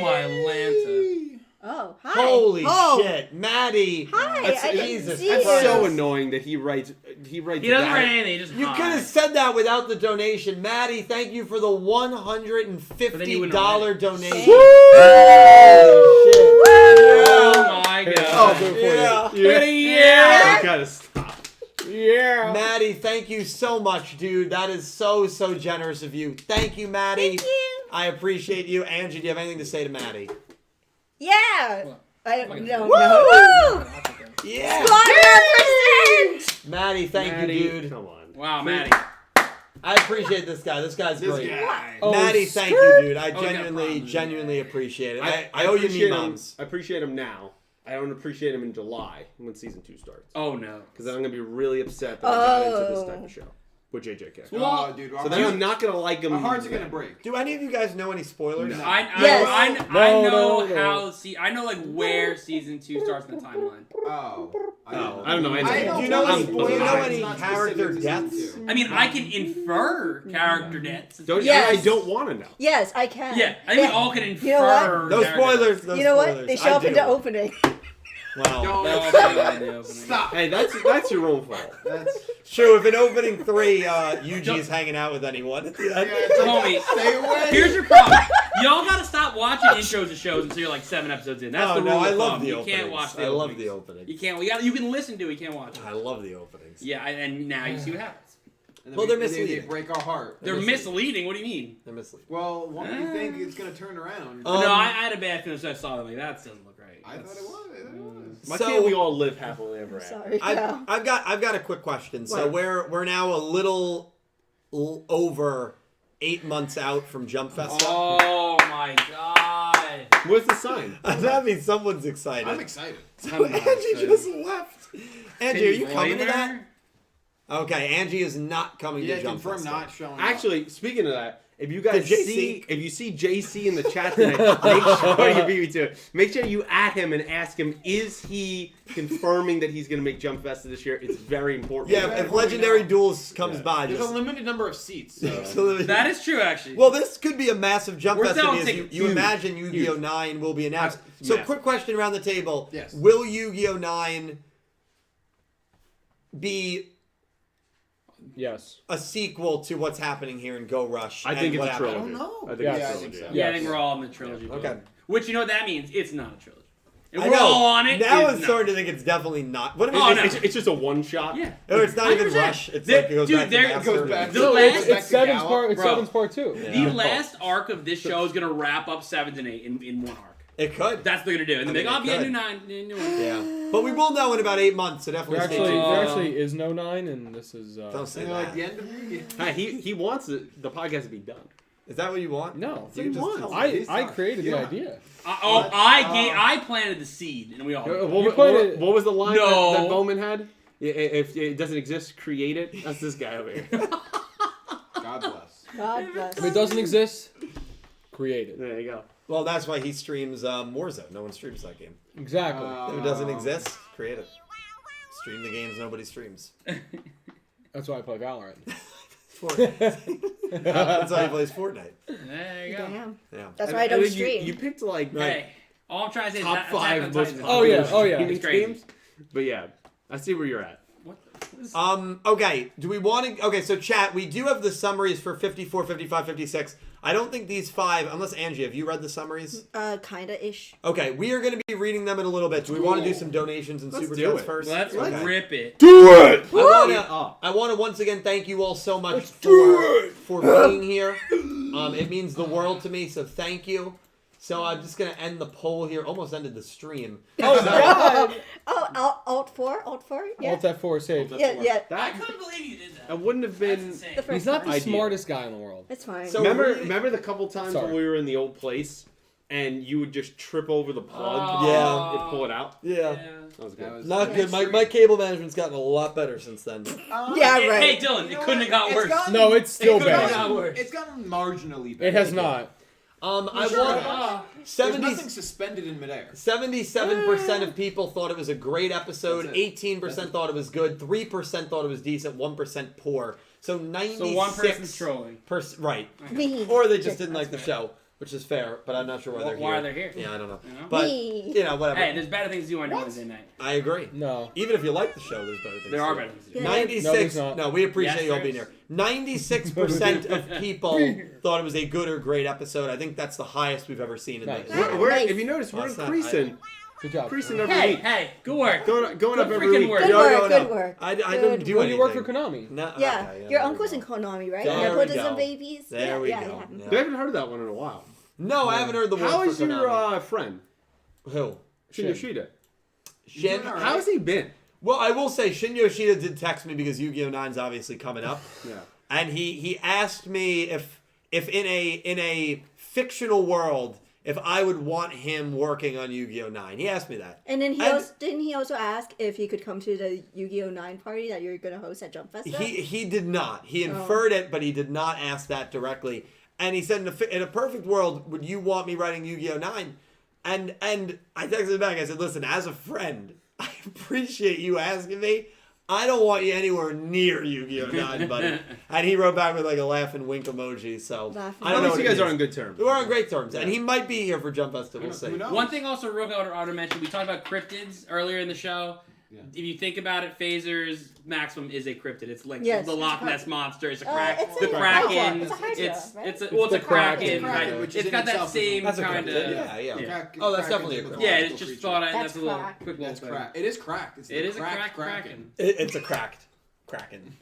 my Lanta. Oh, hi. Holy oh. shit, Maddie! Hi, That's- I didn't Jesus see That's Christ. so annoying that he writes. He writes. He doesn't that. write anything. He just You hi. could have said that without the donation, Maddie. Thank you for the $150 donation. Holy shit! Oh my god. Oh, good for Yeah. you. Yeah. You gotta stop. Yeah. Maddie, thank you so much, dude. That is so generous of you. Thank you, Maddie. Thank you. I appreciate you. Angie, do you have anything to say to Maddie? Yeah. What? I don't know. Woo! Yeah. 100%. Maddie, thank Maddie, you, dude. Come on. Wow, Maddie. I appreciate this guy. This guy's This great. guy. Oh, Maddie, thank you, skirt. dude. I Oh, we got problems. genuinely appreciate it. I I owe you appreciate me him. moms. I appreciate him now. I don't appreciate him in July when season 2 starts. Oh no. Because then I'm gonna be really upset that I got into this Oh. type of show with JJK. Oh, dude. So then I'm not gonna like him. Our hearts are gonna break. Do any of you guys know any spoilers? No. Yes. I know No. how. I know like where season 2 starts in the timeline. Oh. Oh, I don't know. Do you know I'm any, do you know blind. any It's not character specific to deaths? season I mean, I can infer character deaths. Don't, Yes. I don't want to know. Yes, I can. Yeah, I think we all can infer. You know what? No character spoilers. No You know spoilers. what? They show I up in do. the opening. Wow. deaths. No, okay, I do. Stop. Hey, that's your own fault. That's. True, if in opening 3, Yuji's hanging out with anyone at the end. Yeah, it's like, Homie, stay away. here's your problem. Y'all gotta stop watching intros to shows until you're like 7 episodes in. That's Oh, the rule no, I of love thumb. the You openings. can't watch the I love openings. the openings. You can't. You can listen to it. You can't watch it. I love the openings. Yeah, and now you see what happens. And then Well, they're they misleading. break our heart. They're misleading. What do you mean? They're misleading. Well, what do you think it's gonna turn around? Um, No, I had a bad feeling. So I saw them like that doesn't look right. I thought it was. I thought it was. Why So- can't we all live happily ever after? Sorry. Yeah. I've got a quick question. So What? we're now a little over 8 months out from Jump Festa. Oh my god. What's the sign? That means someone's excited. I'm excited. So I'm not Angie excited. just left. Angie, are you Can coming to blame that? her? Okay, Angie is not coming Yeah, to Jump confirm Festa. not showing. Actually, speaking of that, if you guys Did JC see, if you see JC in the chat tonight, make sure you beat me to it. Make sure you at him and ask him, is he confirming that he's going to make Jump Festa this year? It's very important. Yeah, if Legendary Duels comes Yeah. by, There's just... a limited number of seats. So. So- That is true, actually. Well, this could be a massive Jump We're Festa selling because tickets. you Huge. imagine Yu-Gi-Oh! Huge. 9 will be announced. It's So, massive. quick question around the table. Yes. Will Yu-Gi-Oh! 9 be Yes. a sequel to what's happening here in Go Rush? I think and it's what a happened? trilogy. I don't know. I think Yeah, it's I a think trilogy. so. yeah, I Yes. think we're all in the trilogy. Okay. boat. Which you know what that means? It's not a trilogy. If I we're know. all on it. Now it's I'm not. starting to think it's definitely not. What Oh, about no. It's just a one shot. Yeah. Or it's not even 100%. Rush. It's There- like it goes dude, back to there- Master. it goes back The to- last- goes back It's to seven's Gallop. part. It's Bro. seven's part 2. Yeah. The last arc of this show is gonna wrap up 7 and 8 in one arc. It could. That's what they're gonna do, and then I mean, they're like, it "Oh, yeah, could. new 9, new one." Yeah. But we will know in about 8 months, so There definitely stay actually, tuned. there actually is no 9, and this is. Don't say And they're like that. the end of Yu-Gi. Hey, he wants the podcast to be done. Is that what you want? No. You just want. tell I created the Yeah. idea. I planted the seed, and we all. What was the line No. that Bowman had? If it doesn't exist, create it. That's this guy over here. God bless. God bless. If it doesn't exist, create it. There you go. Well, that's why he streams Warzone. No one streams that game. Exactly. If it doesn't exist, create it. Stream the games nobody streams. That's why I play Valorant. Fortnite. That's why he plays Fortnite. There you go. Damn. Yeah. That's why I don't think stream. You picked like Hey, all I'm trying to say top is 5 Attack on most Titan is Oh, yeah, popular oh, yeah. streaming It's crazy. games. But yeah, I see where you're at. What is- Okay, do we want to... Okay, so chat, we do have the summaries for 54, 55, 56 I don't think these 5, unless Angie, have you read the summaries? Kinda ish. Okay, we are going to be reading them in a little bit. Do we want to do some donations and super chats first? Let's Okay. rip it. Do it! I want to once again thank you all so much for being here. It means the world to me, so thank you. So I'm just going to end the poll here. Almost ended the stream. Oh, God! Oh, Alt 4? Yeah. Alt F4 saved. Yeah. I couldn't believe you did that. That wouldn't have That's been. insane. The first He's not the Idea. smartest guy in the world. It's fine. So- Remember the couple times Sorry. when we were in the old place and you would just trip over the plug? Oh. Yeah. It'd pull it out. Yeah. That was good. That was- Not Yeah, good. My cable management's gotten a lot better since then. Yeah, Hey, right. hey, Dylan, You it know couldn't what? have got It's worse. gotten- No, it's still could've bad. got worse. It's gotten marginally better. It has not. I Sure. want Ah. There's 70. nothing suspended in midair. 77% of people thought it was a great episode. That's it. 18% thought it was good. 3% thought it was decent. 1% poor. So 96. So one person's trolling. Right. Me. Or they just didn't like the show, which is fair. But I'm not sure why they're here. Why are they here? Yeah, I don't know. You know? But Me. whatever. Hey, there's better things to do on Wednesday night. I agree. No. Even if you like the show, there's better things. There to are do. better things to do. Yeah. 96. No, there's not. We appreciate Yes, you all there being is. here. 96% of people thought it was a good or great episode. I think that's the highest we've ever seen in Nice. this. Nice. If you notice, we're Well, it's not- increasing. Good job. Increasing every Hey, week. hey, good work. Going up Good every freaking week. work. Good No, work, no, no. good work. I Good didn't do Well, anything. you work for Konami. No, Yeah, okay, your there uncle's we in go. Konami, right? There we Nepotism go. babies. There we yeah, go. Yeah. Yeah. We haven't heard that one in a while. No, I haven't heard the word How for is your Konami. friend? Who? Shin Yoshida. Shin. doing all right. How's he been? Well, I will say Shin Yoshida did text me because Yu-Gi-Oh! 9's obviously coming up, Yeah. and he asked me if in a fictional world if I would want him working on Yu-Gi-Oh! 9. He asked me that. And then And- didn't he also ask if he could come to the Yu-Gi-Oh! 9 party that you're gonna host at Jump Festa? He did not. He inferred it, but he did not ask that directly. And he said, in a perfect world, would you want me writing Yu-Gi-Oh! 9? And I texted him back. I said, listen, as a friend, I appreciate you asking me. I don't want you anywhere near Yu-Gi-Oh! 9, buddy. And he wrote back with like a laugh and wink emoji. So Laughing. I don't At know. least what you it guys are means. on good terms. We're on great terms, and he might be here for Jump Festa. We'll see. Who knows? One thing also real quick I ought to mention, we talked about cryptids earlier in the show. Yeah. If you think about it, Phaser's maximum is a cryptid. It's like Yes. the Loch Ness monster. It's a it's the a Kraken. Hydra. It's a Hydra, It's right? it's a It's the Kraken. Kraken, Right? which It's in got that itself is same That's a kind cryptid, of. yeah. Yeah. Oh, that's definitely a Kraken's cryptid. Yeah, mythological it's just creature. thought That's that's a little cracked. quick little That's thing. cracked. It is cracked. It's It the is a cracked cracked Kraken. It's a cracked Kraken.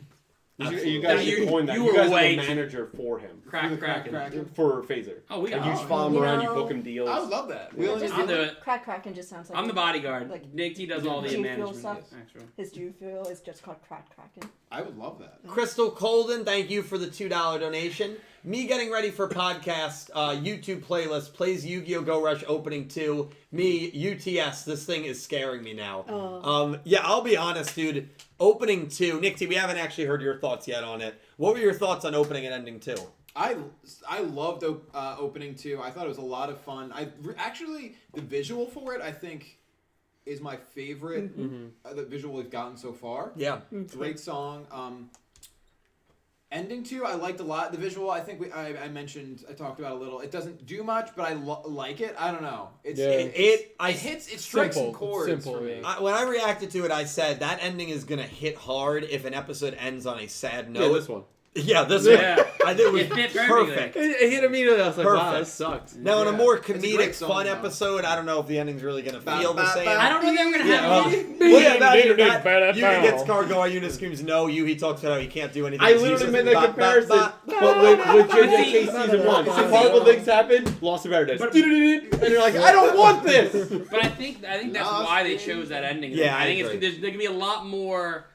You guys You- should coin that. you You were guys are way the too- manager for him. Crack Kraken. For Phaser. Oh, we Like, you got. just follow him You around, you know, book him deals. I would love that. Yeah. We'll just I'll do it. Kraken just sounds like I'm the bodyguard. like Nick T does all the G fuel management. stuff. Actually. His Jew fuel is just called Crack Kraken. I would love that. Crystal Colden, thank you for the $2 donation. Me getting ready for podcast YouTube playlist plays Yu-Gi-Oh! Go Rush Opening 2. Me, UTS, this thing is scaring me now. Yeah, I'll be honest, dude. Opening 2, Nick T, we haven't actually heard your thoughts yet on it. What were your thoughts on opening and ending 2? I loved opening 2. I thought it was a lot of fun. Actually, the visual for it, I think, is my favorite. The visual we've gotten so far. Yeah. Great song. Ending 2, I liked a lot. The visual, I think I talked about a little. It doesn't do much, but I like it. I don't know. It's, Yeah. it strikes Simple. some chords Simple, for me. yeah. When I reacted to it, I said that ending is going to hit hard if an episode ends on a sad note. Yeah, this one. Yeah, this Yeah. one. I think it was It fit perfectly. perfect. It hit immediately. I was like, wow, Perfect. that sucked. Now, in a Yeah. more It's a comedic, great song, fun though. episode, I don't know if the ending's really going to Ba, feel the ba, same. ba. I don't know if I'm gonna Yeah, have. well, yeah, imagine that. Yuhi gets cargo, Ayuna screams no, Yuhi talks about how he can't do anything. I So he literally says, made that ba, comparison. ba, But with JJK But season 1, but some horrible things happened, Lost of Paradise. But- And you're like, I don't want this! But I think that's why they chose that ending. Yeah, I think I agree. there can be a lot more,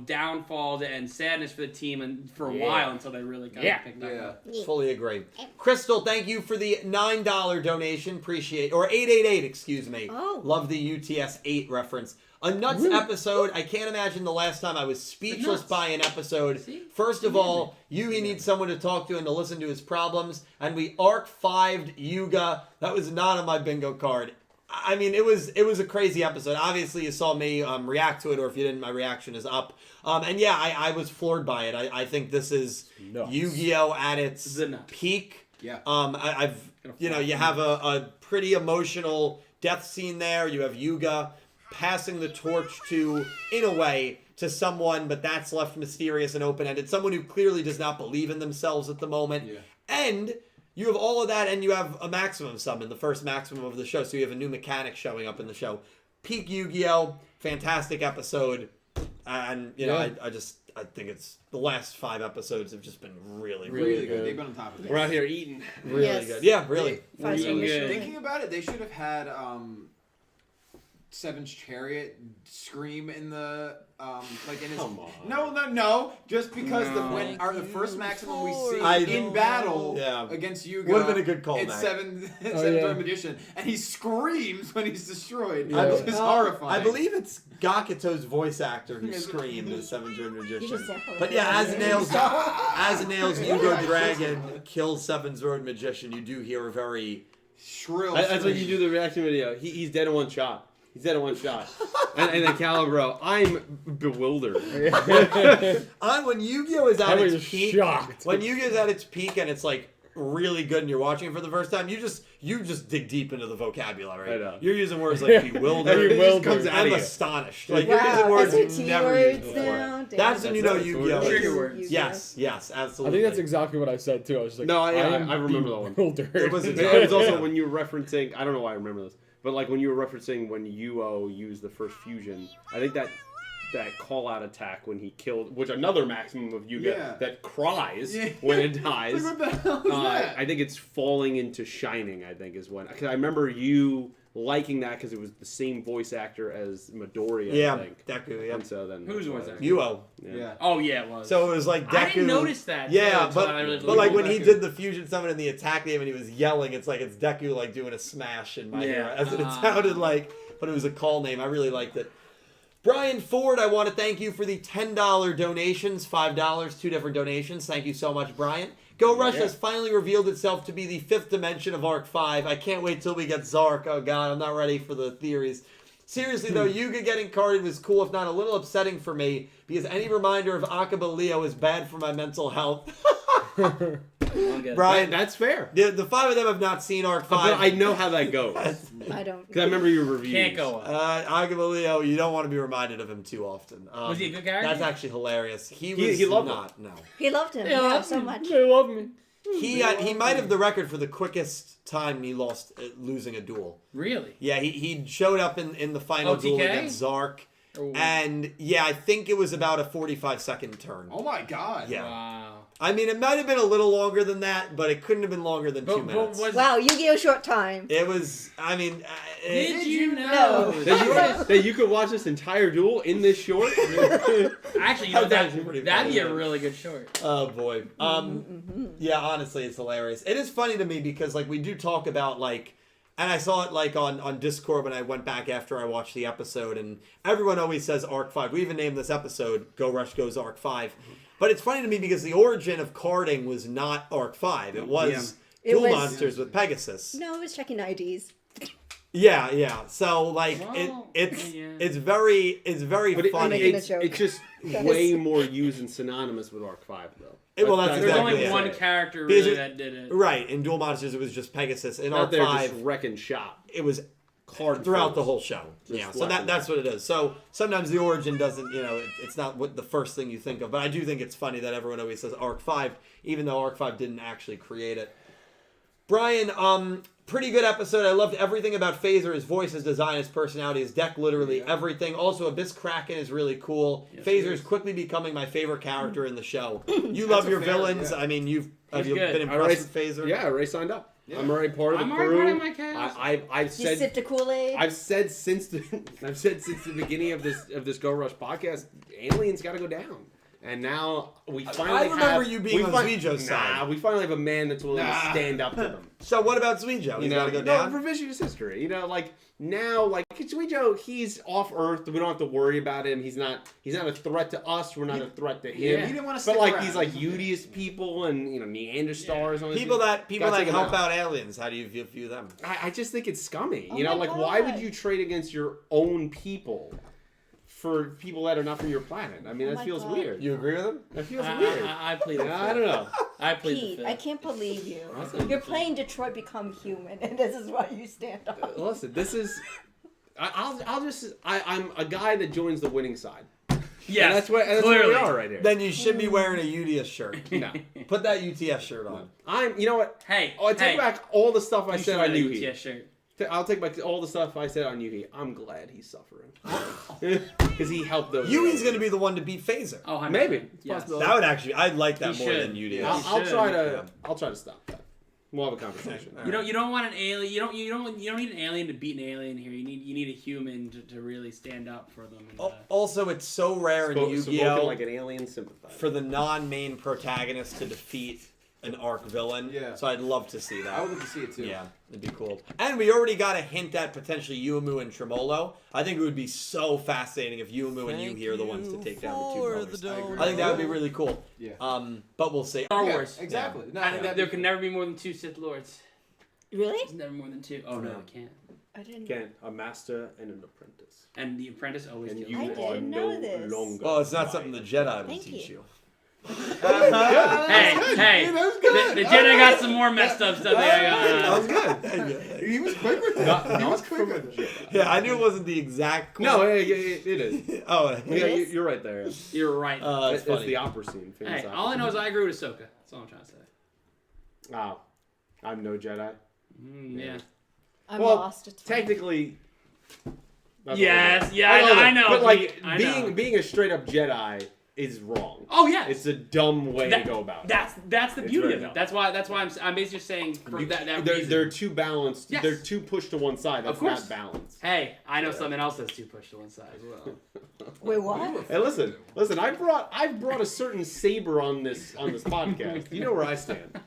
downfalls and sadness for the team and for a while until they really kind of pick that up. Fully agree. Crystal, thank you for the $9 donation. Appreciate, or 888, excuse me. Oh. Love the UTS 8 reference. A nuts episode. I can't imagine the last time I was speechless nuts. by an episode. See? First of all, Yuhi needs someone to talk to and to listen to his problems. And we arc 5'd Yuga. That was not on my bingo card. I mean, it was a crazy episode. Obviously, you saw me react to it, or if you didn't, my reaction is up. And yeah, I was floored by it. I think this is Nuts. Yu-Gi-Oh! At its The nuts. peak. Yeah. You have a pretty emotional death scene there. You have Yuga passing the torch in a way, to someone, but that's left mysterious and open-ended. Someone who clearly does not believe in themselves at the moment. Yeah. And you have all of that, and you have a maximum summon, the first maximum of the show. So you have a new mechanic showing up in the show. Peak Yu-Gi-Oh! Fantastic episode. And, you know, I think it's the last 5 episodes have just been really good. They've been on top of it. We're out here eating. Really good. Yeah, really. Thinking about it, they should have had Seven's Chariot scream in the like in his. Come on. No. Just because the first maximum we see in battle against Yugioh would have been a good call. It's Mac. Seven's Magician, and he screams when he's destroyed. Yeah. Which is horrifying. I believe it's Gakuto's voice actor who screamed as Seven's Road Magician. But yeah, as Nails Yugioh Dragon kills Seven's Road Magician, you do hear a very shrill. That's when you do the reaction video. He's dead in one shot. He's dead in one shot. and then Calibro, I'm bewildered. When Yu-Gi-Oh is at its peak, shocked. when Yu-Gi-Oh is at its peak and it's like really good and you're watching it for the first time, you just dig deep into the vocabulary. I know. You're using words like bewildered, It just comes out I'm of you. astonished. Like you're using words SAT you've never words used before. now. That's when you know Yu-Gi-Oh. is- Trigger words. Yes, I absolutely. think that's exactly what I said too. I was like, No, I am remember that one. bewildered. It was It was also when you were referencing, I don't know why I remember this, but like when you were referencing when Yuo used the first fusion, I think that call out attack when he killed, which another maximum of Yuga that cries when it dies. Like, what the hell is that? I think it's falling into shining. I think is when, because I remember you liking that because it was the same voice actor as Midori. I think. Deku. Yeah. And so then Whose voice actor? Yuo. Yeah. Oh yeah, it was. So it was like Deku. I didn't notice that. Yeah, until but I really like looked when at he Deku. did the fusion summon in the attack game and he was yelling, it's like it's Deku like doing a smash in my hero. That's what it sounded like, but it was a call name. I really liked it. Brian Ford, I want to thank you for the $10 donations, $5, 2 different donations. Thank you so much, Brian. Go Rush has finally revealed itself to be the 5th dimension of Arc 5. I can't wait till we get Zark. Oh god, I'm not ready for the theories. Seriously though, Yuga getting carded was cool, if not a little upsetting for me, because any reminder of Akaba Leo is bad for my mental health. Brian, that's fair. The 5 of them have not seen Arc 5. But I know how that goes. I don't. Because I remember your reviews. Can't go up. Akaba Leo, you don't want to be reminded of him too often. Was he a good character? That's actually hilarious. He loved not. No. He loved him. Yeah, Yeah, so much. They love me. He might have the record for the quickest time he lost losing a duel. Really? Yeah, he showed up in the final duel OTK? against Zark. Oh. And yeah, I think it was about a 45-second turn. Oh my god. Yeah. Wow. I mean, it might have been a little longer than that, but it couldn't have been longer than 2 minutes. Wow, Yu-Gi-Oh! Short time. It was, I mean... Did you know? That you could watch this entire duel in this short? Actually, you know, That's actually pretty that'd be funny. a really good short. Oh boy. Yeah, honestly, it's hilarious. It is funny to me because like we do talk about like, and I saw it like on Discord when I went back after I watched the episode, and everyone always says Arc 5. We even named this episode Go Rush Goes Arc 5. But it's funny to me because the origin of carding was not Arc 5. It was Duel Monsters with Pegasus. No, I was checking IDs. Yeah. So like Well, it's very But funny. making a joke. it's just way more used and synonymous with Arc 5, though. Well, that's There's exactly only it. one character Because really it- that did it. Right, in Duel Monsters it was just Pegasus. In Out Arc there 5 just wrecking shop. it was Card throughout fills. the whole show. Just Yeah, so weapons. that's what it is. So sometimes the origin doesn't, it's not what the first thing you think of. But I do think it's funny that everyone always says Arc 5, even though Arc 5 didn't actually create it. Brian, pretty good episode. I loved everything about Phaser, his voice, his design, his personality, his deck, literally everything. Also, Abyss Kraken is really cool. Yes, Phaser he is is. quickly becoming my favorite character in the show. You love a your fair- villains. yeah. I mean, have He's you good. been I already- impressed with Phaser? Yeah, I already signed up. Yeah. I'm already part of the I'm crew. already part of my cast. I've You said sipped a Kool-Aid. I've said since the beginning of this Go Rush podcast, aliens got to go down. And now we finally remember have, you being we on Zuijo's side. we finally have a man that's willing to stand up to them. So what about Zuijoh? He's got to go down? Revisionist history. Like now, like Yugioh, he's off Earth. We don't have to worry about him. He's not a threat to us. We're not a threat to him. Yeah. He didn't want to But stick like around. these like Udius people and Neanderthals. and People that Gotta take 'em help out. out aliens. How do you view them? I just think it's scummy. Oh You know, my like why would God. you trade against your own people for people that are not from your planet? I mean, Oh that my feels God. weird. You agree with him? That feels weird. I plead the fifth. I don't know. I plead the Pete, fifth. I can't believe you. Awesome. You're playing Detroit Become Human, and this is why you stand up. Listen, this is. I'm a guy that joins the winning side. Yes, And that's where we clearly. are right here. Then you should be wearing a UDS shirt. No. Put that UTS shirt on. You know what? Hey, Oh, I take back all the stuff I you said should on wear a Yuhi. UTS shirt. I'll take back all the stuff I said on Yuhi. I'm glad he's suffering. Because he helped those. Yuhi's going to be the one to beat Phaser. Oh, 100%. Maybe. Yes. Possibility. That would actually, I'd like that He more should. than Yeah. UDS. I'll should. try to. Yeah. I'll try to stop that. We'll have a conversation. You don't want an alien. You don't need an alien to beat an alien here. You need a human to really stand up for them. And, Also, it's so rare in Yu-Gi-Oh! Like an alien sympathizer. For the non-main protagonist to defeat an arc villain. Yeah. So I'd love to see that. I would like to see it too. Yeah, it'd be cool. And we already got a hint at potentially Yuumu and Tremolo. I think it would be so fascinating if Yuumu and Yuhi are the ones to take down the two brothers. I think that would be really cool. Yeah. But we'll see. Star Yeah, Wars. exactly. No, And yeah. there can never be more than 2 Sith Lords. Really? There's never more than 2. Oh no, it can't. I didn't. Again, a master and an apprentice. And the apprentice always And kills. you I him. are didn't no know this. longer. Well, it's not something the Jedi will Thank teach you. you. Hey, the Jedi got some more messed up stuff. That was There. good. He was quick with that. He was quick with it. Yeah, I knew it wasn't the exact quote. No, it is. Oh, Yeah, is? you're right there. You're right. it's It's funny. the opera scene. famous Hey, opera all I know scene. is I agree with Ahsoka. That's all I'm trying to say. Wow. I'm no Jedi. Yeah. I'm Well, lost. It's fine. technically. that's Yes, all yeah, I know. But like I know. being a straight up Jedi is wrong. Oh yeah. It's a dumb way That- to go about it. That's the It's beauty very of it. dumb. That's why I'm basically just saying for that reason. They're too balanced. Yes. They're too pushed to one side. That's Of course. not balanced. Hey, I know something else that's too pushed to one side as well. Wait, what? Hey, listen. I've brought a certain saber on this podcast. You know where I stand.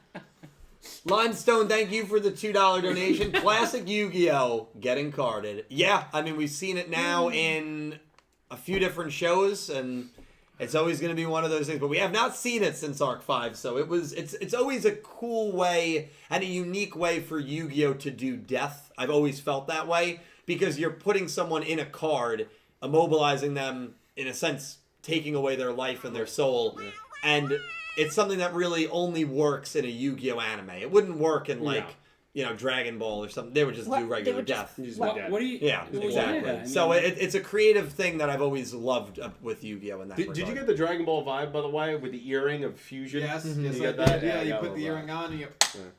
Limestone, thank you for the $2 donation. Classic Yu-Gi-Oh! Getting carded. Yeah, I mean, we've seen it now in a few different shows, and it's always going to be one of those things. But we have not seen it since Arc 5, so it's always a cool way and a unique way for Yu-Gi-Oh! To do death. I've always felt that way, because you're putting someone in a card, immobilizing them, in a sense, taking away their life and their soul, and it's something that really only works in a Yu-Gi-Oh! Anime. It wouldn't work in, like, Dragon Ball or something. They would just What? do They regular would just- death. You just What- be dead. What do you? Yeah, well, exactly. yeah, I mean- So it's a creative thing that I've always loved with Yu-Gi-Oh! In that Did regard. you get the Dragon Ball vibe, by the way, with the earring of fusion? Yes, Mm-hmm. yes, You I got that? did. Yeah, I you got put the all earring that. on and you...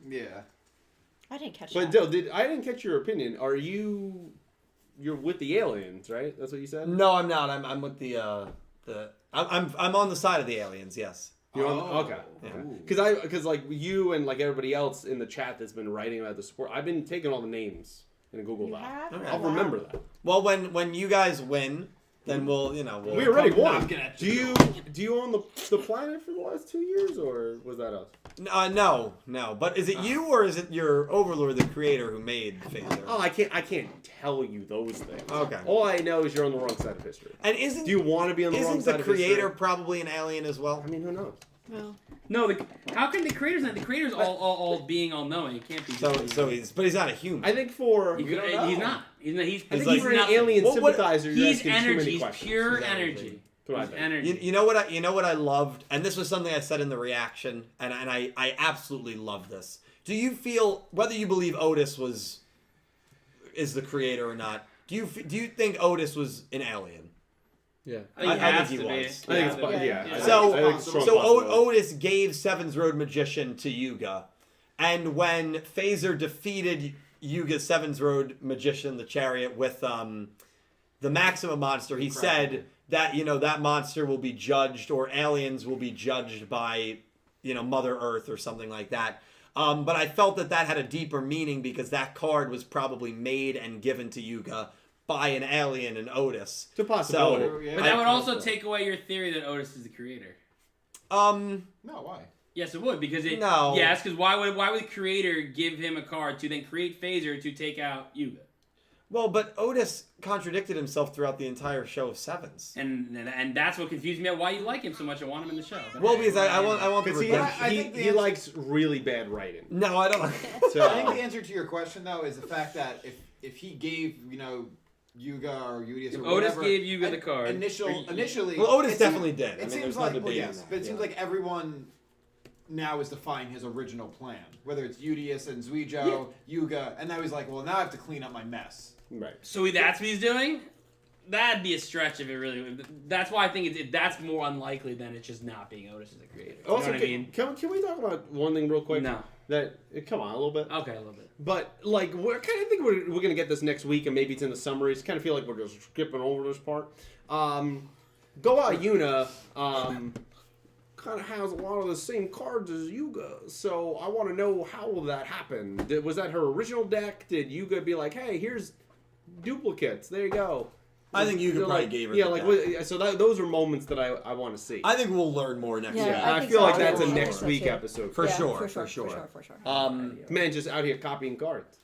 Yeah. I didn't catch But that. Dill, I didn't catch your opinion. You're with the aliens, right? That's what you said? No, I'm not. I'm with I'm on the side of the aliens. Yes. You're Oh. on, okay. Yeah. Because like you and like everybody else in the chat that's been writing about the sport, I've been taking all the names in a Google You Doc. have? Okay. I'll Wow. remember that. Well, when you guys win, then we'll We already come won. knocking at Do your you do you own the planet for the last 2 years, or was that us? No. But is it you or is it your overlord, the creator, who made Phaser? Oh, I can't tell you those things. Okay. All I know is you're on the wrong side of history. And isn't Do you want to be on the wrong isn't side the of history? creator probably an alien as well? I mean, who knows? Well, No, how can the creators not? The creators all being all knowing. It can't be. So he's not a human. I think for He We could, don't know. he's not. He's I he's think like- for an nothing. alien What- sympathizer, you're He's asking too many energy. He's questions. pure He's energy. That's what I He's think. energy. You know what I loved, and this was something I said in the reaction, and I absolutely love this. Do you feel, whether you believe Otis is the creator or not, do you think Otis was an alien? Yeah. I think, I has think he to be. was. I think it's Yeah. yeah. Yeah. I So think it's strong so possibility. Otis gave Seven's Road Magician to Yuga, and when Phaser defeated Yuga's Seven's Road Magician, the Chariot, with the Maxima monster, he said that that monster will be judged, or aliens will be judged by Mother Earth or something like that. But I felt that had a deeper meaning, because that card was probably made and given to Yuga by an alien in Otis. It's a possibility. So, Yeah. But that would also take away your theory that Otis is the creator. No, why? Yes, it would, because No. Yes, because why would the creator give him a card to then create Phaser to take out Yuga? Well, but Otis contradicted himself throughout the entire show of Sevens. And that's what confused me about why you like him so much and want him in the show. But Well, hey, because I want the Because redemption. I think the he answer- likes really bad writing. No, I don't. So I think the answer to your question, though, is the fact that if he gave, Yuga or Udius or Otis whatever, gave Yuga the card. Initially, Well, Otis it definitely seems- did. I It mean, seems there's no like, debating yes, that. but it seems like everyone now is defying his original plan. Whether it's Udius and Yugioh, Yuga, and now he's like, well, now I have to clean up my mess. right. So that's what he's doing? that'd be a stretch if it really. That's why I think that's more unlikely than it just not being Otis as a creator. You Also, know what I mean? can we talk about one thing real quick? No. Come on, a little bit. Okay, a little bit. But like, we're kind of think we're gonna get this next week, and maybe it's in the summaries. Kind of feel like we're just skipping over this part. Goa Yuna kind of has a lot of the same cards as Yuga, so I want to know how will that happen. Was that her original deck? Did Yuga be like, hey, here's duplicates? There you go. I think Yuga probably gave her. Yeah, the deck. so those are moments that I want to see. I think we'll learn more next Yeah, week. I think feel so. like that's a Yeah, next so week too. episode. For Yeah, sure. For sure. Man, just out here copying cards.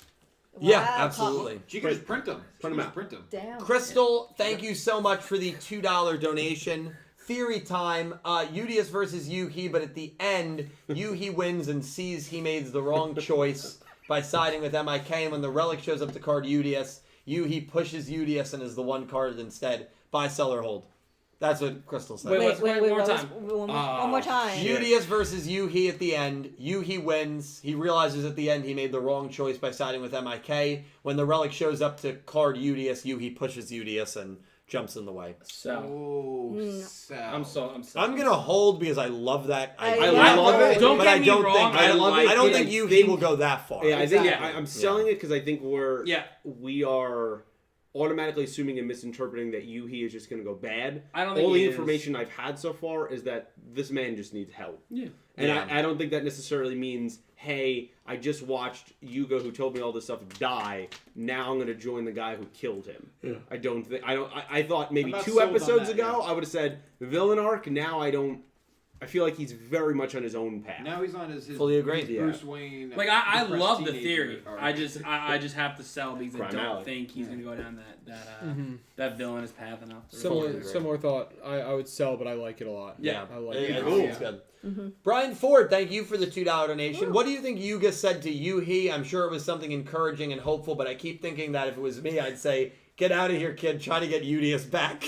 Yeah, Wow, absolutely. She could just print them. Print 'em out. Print them. Damn. Crystal, thank you so much for the $2 donation. Theory time, Udius versus Yuhi, but at the end, Yuhi wins and sees he made the wrong choice by siding with MIK, and when the relic shows up to card Udius, Yuhi pushes Udius and is the one carded instead. Buy, sell, or hold. That's what Crystal said. Wait, Wait, one more what was- time. One more time. Udius versus Yuhi at the end. Yuhi wins. He realizes at the end he made the wrong choice by siding with MIK. When the relic shows up to card Udius, Yuhi pushes Udius and jumps in the way. So Oh, Sal. I'm so. I'm gonna hold because I love that. I love it. Don't but get I me don't wrong. think I love it. I don't Yeah, think I Yuhi think- will go that far. Yeah, I think Exactly. I'm selling it because I think Yeah. we are automatically assuming and misinterpreting that Yuhi is just going to go bad. I don't think all the he is. information I've had so far is that this man just needs help. Yeah. And Yeah. I don't think that necessarily means, hey, I just watched Yugioh, who told me all this stuff, die. Now I'm going to join the guy who killed him. Yeah. I thought maybe I'm not 2 sold on episodes that, ago yeah. I would have said villain arc. Now I feel like he's very much on his own path. Now he's on his Fully agree. his Yeah. Bruce Wayne. Like I depressed love the teenager theory. arc. I just have to sell because I Crime don't Alley. think he's gonna go down that villainous path enough. to Similar, really- similar thought. I would sell, but I like it a lot. Yeah. I like Yeah, it. cool. Yeah. It's good. Brian Ford, thank you for the $2 donation. What do you think Yuga said to Yuhi? I'm sure it was something encouraging and hopeful, but I keep thinking that if it was me, I'd say, "Get out of here, kid! Try to get Udius back."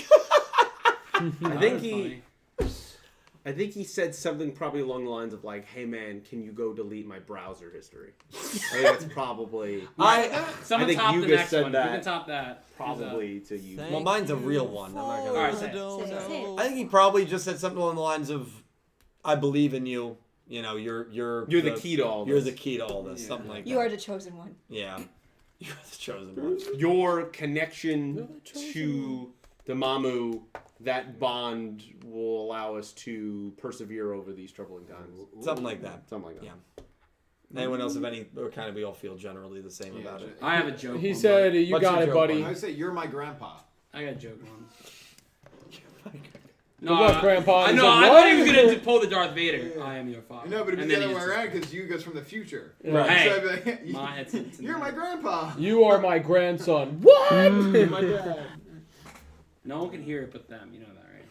I think he said something probably along the lines of like, "Hey man, can you go delete my browser history?" I think that's probably Someone I think top the Yuga next said one. that. You can top that. probably to you. Well, mine's a real one. I'm not gonna. All right, say it. Say it. I think he probably just said something along the lines of, "I believe in you. You know, you're You're the key to all You're this. the key to all this." Yeah. Something like that. You are the chosen one. Yeah. You're the chosen one. Your connection to the Mamu, that bond will allow us to persevere over these troubling times. Something like that. Something like that. Yeah. Anyone else have any, or kind of we all feel generally the same about it? I have a joke. He one, said, "You What's got your it, joke buddy." I would say you're my grandpa. but I got a joke one. Good luck, Grandpa. I He's know. like, I "What?" thought he was gonna pull the Darth Vader. I am your father. No, but it'd be And the then other he way just- around because you goes from the future. Right. Hey. So I'd be like, it's you're my grandpa. You are my grandson. What? My dad. No one can hear it but them. You know that, right?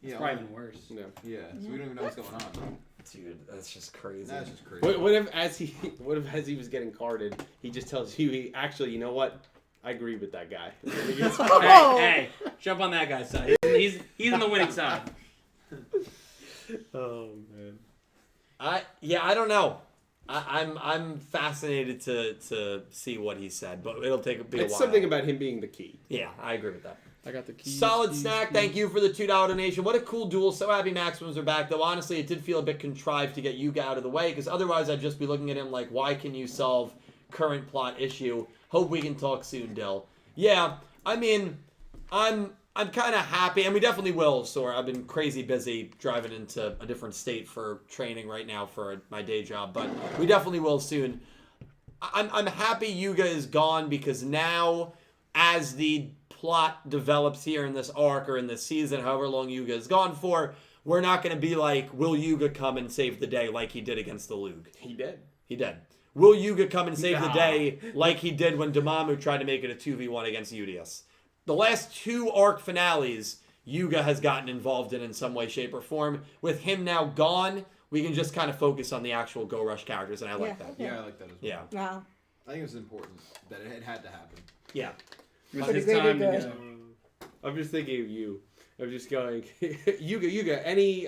It's Yeah, probably even worse. Yeah. yeah. So we don't even know what's going on. Dude, that's just crazy. That's just crazy. What if as he was getting carded, he just tells you, actually, you know what? I agree with that guy. Hey, jump on that guy's side. He's on the winning side. Oh man. I don't know. I'm fascinated to see what he said, but it'll take a bit. It's something about him being the key. Yeah, I agree with that. I got the keys. Solid Snack, thank you for the $2 donation. What a cool duel. So happy Maximums are back, though honestly it did feel a bit contrived to get Yuga out of the way, because otherwise I'd just be looking at him like, why can you solve current plot issue? Hope we can talk soon, Dill. Yeah, I mean, I'm kind of happy, and we definitely will, Sora. I've been crazy busy driving into a different state for training right now for my day job, but we definitely will soon. I'm happy Yuga is gone, because now, as the plot develops here in this arc or in this season, however long Yuga is gone for, we're not going to be like, will Yuga come and save the day like he did against the Lug? He did. He did. Will Yuga come and save the day like he did when Dormammu tried to make it a 2v1 against Udius? The last 2 arc finales, Yuga has gotten involved in some way, shape, or form. With him now gone, we can just kind of focus on the actual Go Rush characters, and I like Yeah. that. Yeah, I like that as well. Yeah. Wow. I think it was important that it had to happen. Yeah. It's Pretty his good, time to good. go. I'm just thinking of you. I'm just going, Yuga, any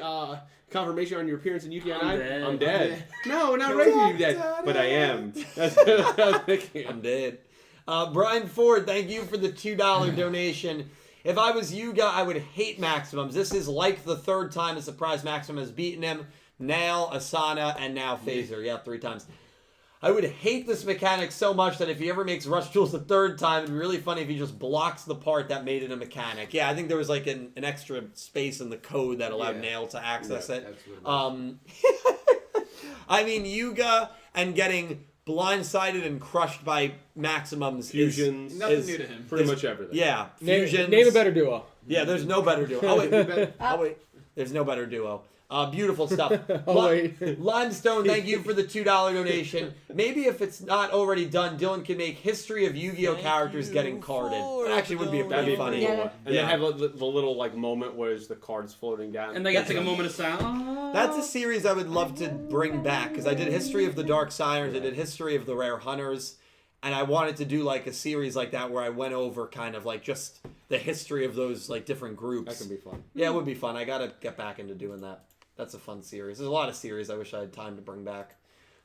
confirmation on your appearance in Yuki I'm dead. I'm dead. No, not right for you dead. But I am. That's what I was thinking. I'm dead. Brian Ford, thank you for the $2 donation. If I was Yugioh, I would hate Maximums. This is like the third time a surprise Maximum has beaten him. Nail, Asana, and now Phaser. Yeah, 3 times. I would hate this mechanic so much that if he ever makes Rush Duels the third time, it'd be really funny if he just blocks the part that made it a mechanic. Yeah, I think there was like an extra space in the code that allowed Nail to access it. I mean, Yugioh and getting blindsided and crushed by Maximums Fusions. Nothing new to him. Pretty much everything. Yeah, Fusions. Name a better duo. Yeah, there's no better duo. Oh, wait. Oh, wait. There's no better duo. Beautiful stuff. Oh, wait. Limestone, thank you for the $2 donation. Maybe if it's not already done, Dylan can make history of Yu-Gi-Oh characters getting carded. It actually would be pretty funny. Yeah. And then have the little like moment where the cards floating down. And they got to take a moment of silence. That's a series I would love to bring back because I did History of the Dark Sirens, I did History of the Rare Hunters, and I wanted to do like a series like that where I went over kind of like just the history of those like different groups. That could be fun. Yeah, it would be fun. I gotta get back into doing that. That's a fun series. There's a lot of series I wish I had time to bring back.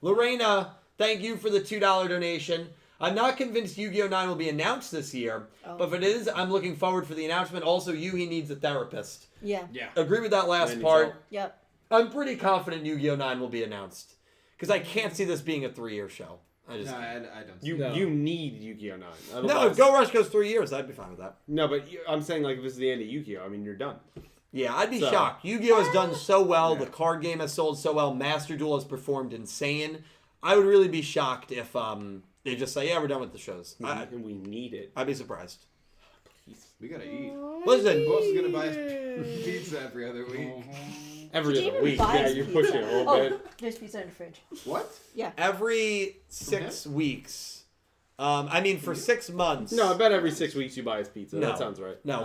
Lorena, thank you for the $2 donation. I'm not convinced Yu-Gi-Oh! 9 will be announced this year, but if it is, I'm looking forward for the announcement. Also, Yuhi needs a therapist. Yeah. Yeah. Agree with that last And part. Yep. I'm pretty confident Yu-Gi-Oh! 9 will be announced. Because I can't see this being a 3-year show. I No, I don't. You need Yu-Gi-Oh! 9. No, Otherwise- if Go Rush goes 3 years, I'd be fine with that. No, but I'm saying like if this is the end of Yu-Gi-Oh! I mean, you're done. Yeah, I'd be So- shocked. Yu-Gi-Oh! has done so well. Yeah. The card game has sold so well. Master Duel has performed insane. I would really be shocked if they just say, yeah, we're done with the shows. And we need it. I'd be surprised. We gotta eat. Listen, Who else is gonna buy us pizza every other week? Every Did you other even week. buy Yeah, us you're pizza? pushing it a little Oh, bit. there's pizza in the fridge. What? every 6 weeks. I mean, for 6 months. No, I bet every 6 weeks you buy us pizza. No. That sounds right. No,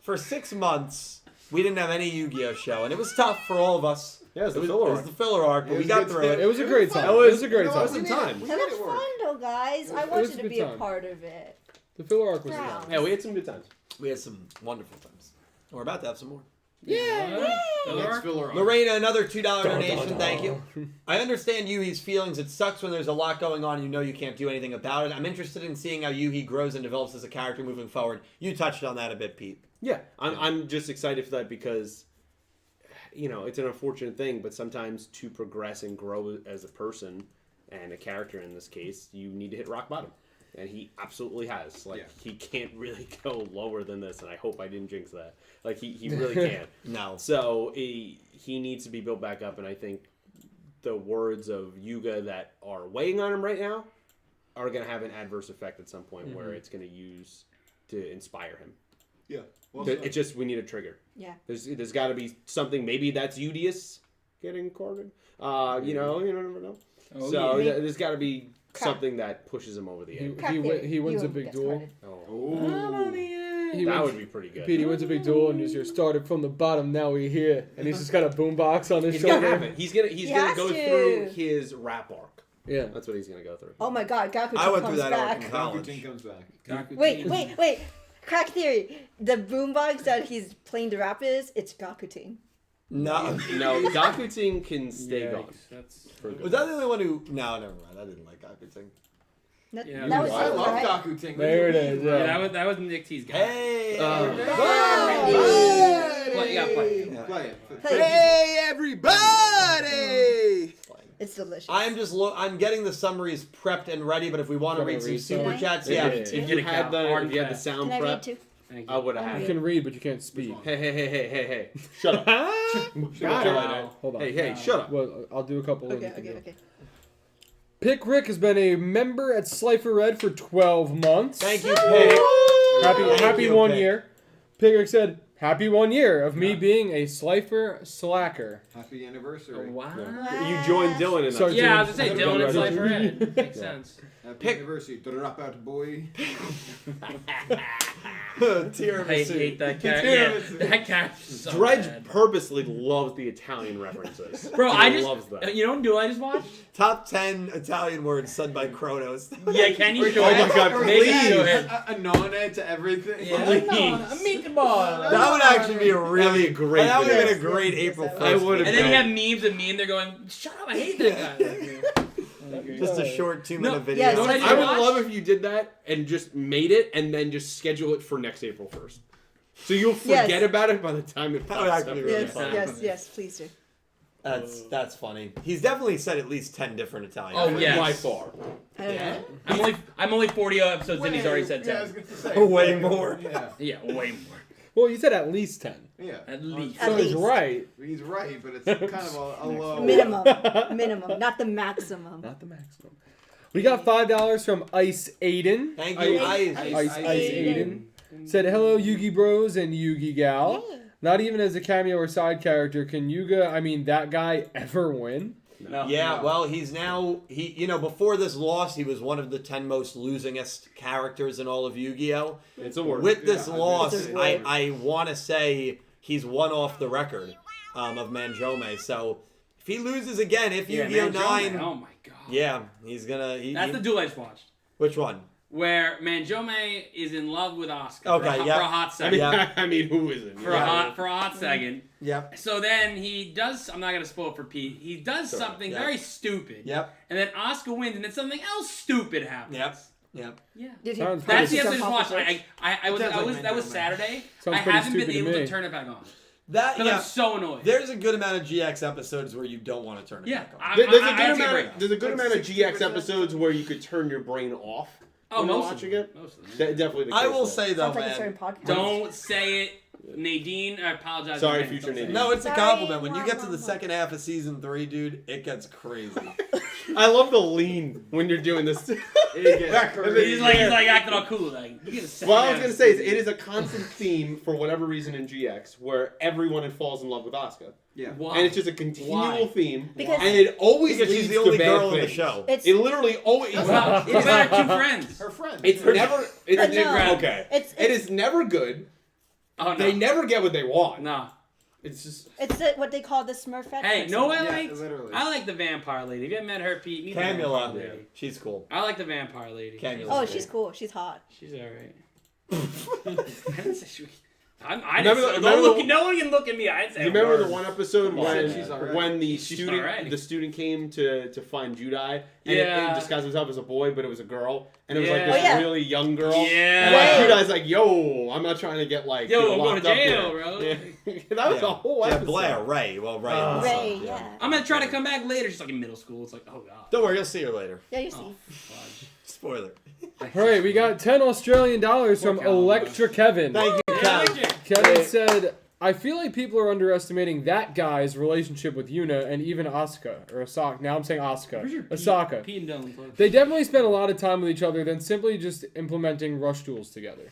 for 6 months, we didn't have any Yu-Gi-Oh! Show, and it was tough for all of us. Yeah, it was the It filler was arc. the filler arc, but It we was got good through too. it. It was a great time. That It was a great No, time. it was Some We time. made That it was work. fun though, guys. I was wanted a to good be a time. part of it. The filler arc was Wow. fun. Yeah, we had some good times. We had some wonderful times. We're about to have some more. Let's fill her up. Lorena, another $2 donation. Thank you. I understand Yuhi's feelings. It sucks when there's a lot going on and you know you can't do anything about it. I'm interested in seeing how Yuhi grows and develops as a character moving forward. You touched on that a bit, Pete. Yeah, I'm just excited for that because, you know, it's an unfortunate thing, but sometimes to progress and grow as a person and a character in this case, you need to hit rock bottom. And he absolutely has. Like, he can't really go lower than this, and I hope I didn't jinx that. Like, he really can't. No. So, he needs to be built back up, and I think the words of Yugioh that are weighing on him right now are going to have an adverse effect at some point where it's going to use to inspire him. Yeah. Well, It's just, we need a trigger. Yeah. There's got to be something. Maybe that's Udius getting carded. You never know. Oh, So yeah. there's got to be something that pushes him over the edge. He wins a big gets duel. carded. He That wins, would be pretty good. Pete, he wins a big duel and he's started from the bottom. Now we're here, and he's just got a boombox on his He's shoulder. gonna have it. He's gonna has go to. through his rap arc. Yeah. That's what he's gonna go through. Oh my God, Gakutin I went comes through that arc back. in college. Gakutin comes back. Wait. Crack theory. The boombox that he's playing the rap it's Gakutin. No. No, Gakutin can stay gone. That's for good. Was that the only one who... No, never mind. I didn't like Gakutin. Yeah, that was I it, love right? Gakutin. There it is. yeah, Yeah. that was Nick T's guy. Hey! Play- yeah, play it. Play it. Hey, everybody! it's delicious. I'm getting the summaries prepped and ready, but if we want to read some super some? chats, Yeah. yeah. If Get you a had count. the Hard if you had the fact. sound Can I read prep, too? Thank I you. would have had You it. can read, but you can't speak. Hey! Shut up. Wow. Hold on. Hey! Shut up. Well, I'll do a couple. and you can Okay. go. Pick Rick has been a member at Slifer Red for 12 months. Thank you, Pig. Happy you, 1 Pig. year. Pig Rick said, happy 1 year of me being a Slifer slacker. Happy anniversary. Wow. You joined Dylan in that. Sorry, Yeah, I was gonna say Dylan. Dylan and Dylan. Slifer Ed. Makes sense. Happy anniversary. Drop out, boy. I Tiramisu. hate that character. Yeah, Tiramisu. that character's so Dredge bad. purposely loves the Italian references. Bro, He I just loves that. you know what duel I just watched? Top 10 Italian words said by Kronos. Yeah, can you show Oh it? my God, Make it please. show it. A nonna to everything. Yeah. That would actually be a really great That would have been a video. great Yes, April yes, 1st. I would've And then been. you have memes of me and they're going, shut up, I hate that guy. Just a short 2-minute No, video. yes, Know what let's I I did would watch? love if you did that and just made it and then just schedule it for next April 1st. So you'll forget Yes. about it by the time it That would pops actually up. be really Yes, funny. yes, please do. That's funny. He's definitely said at least 10 different Italian. Oh, phrases. yes. By far. I don't Yeah. know. I'm only 40 episodes in. He's already said 10. Yeah, I was gonna say. Way more. Yeah. Yeah, way more. Well, you said at least 10. Yeah. At least. At So he's least. right. He's right, but it's kind of a low. Minimum, not the maximum. Not the maximum. We got $5 from Ice Aiden. Thank you, Ice Ice. Aiden. Said, hello, Yugi Bros and Yugi Gal. Not even as a cameo or side character can that guy ever win? No. Yeah, well, he's now before this loss, he was one of the 10 most losingest characters in all of Yu-Gi-Oh. It's a word. With this Yeah, loss, it's a word. I want to say he's one off the record of Manjome. So if he loses again, if Yeah, Yu-Gi-Oh Manjome, 9, oh my god. yeah, he's gonna. That's the duel I just watched. Which one? Where Manjome is in love with Oscar. Okay, for, yeah. for a hot I second. mean, Yeah. I mean, who isn't? For a hot second. Yep. So then he does. I'm not gonna spoil it for Pete. He does something Yeah. very stupid. Yep. And then Oscar wins, and then something else stupid happens. Yep. Yep. Yeah. Did he? Sounds That's the pretty- episode I just watched. Sounds like That was Manjome. Saturday. Sounds I pretty haven't been stupid to able me. to turn it back on That because yeah. I'm so annoyed. There's a good amount of GX episodes where you don't want to turn it Yeah. back on. I There's a take good a amount. break. There's a good Like amount of 60%? GX episodes where you could turn your brain off. Oh, when you're most of watching them. it. Most of them. Definitely the I case will there. say though, Sounds like a certain man. podcast. Don't say it, Nadine. I apologize. Sorry, again. future Don't say Nadine. it. No, it's a Sorry, compliment. When you wah, get to wah, the wah. second half of season 3, dude, it gets crazy. I love the lean when you're doing this. He's like acting all cool. Like, you get a second Well, I was half gonna say is it is a constant theme for whatever reason in GX where everyone falls in love with Asuka, Yeah. Why? and it's just a continual Why? theme, Because- and it always Because leads she's the only to bad girl in the things. show. It's It literally always. Wow. What about her two friends? Her friend. It's never. It's No. okay. It's It is never good. Oh no. They never get what they want. No. It's just. what they call the Smurfette. Hey, person. no I Yeah, liked? literally. I like the vampire lady. Have you ever met her, Pete? Meet the vampire Camula. lady. She's cool. I like the vampire lady. Camula. Oh, she's cool. She's hot. She's alright. I didn't say she. I Remember didn't say, the- remember the- no one can look at me. I didn't say Do you a remember word. the one episode She's alright. when the She's student alright. the student came to find Judai and Yeah. it disguised himself as a boy, but it was a girl, and it was like Yeah. this Oh, yeah. really young girl. Yeah. And like Right. Judai's like, "Yo, I'm not trying to get like Yo, you know, I'm going locked to up jail, here." bro. Yeah. That was Yeah. a whole Yeah, episode. Blair, Ray. Well, Ray. Oh. in the Ray, sub, yeah. I'm gonna try to come back later. She's like in middle school. It's like, oh god. Don't worry, you'll see her later. Yeah, you see. Oh, fudge. Spoiler. All right, we got $10 Australian from Poor Callum, Electra Kevin. Thank you, Yeah, I Cal. like it. Kevin said, I feel like people are underestimating that guy's relationship with Yuna and even Asuka. Or Asaka. Now I'm saying Asuka. Where's your Asaka. Pete and Dylan close? They definitely spend a lot of time with each other than simply just implementing rush duels together.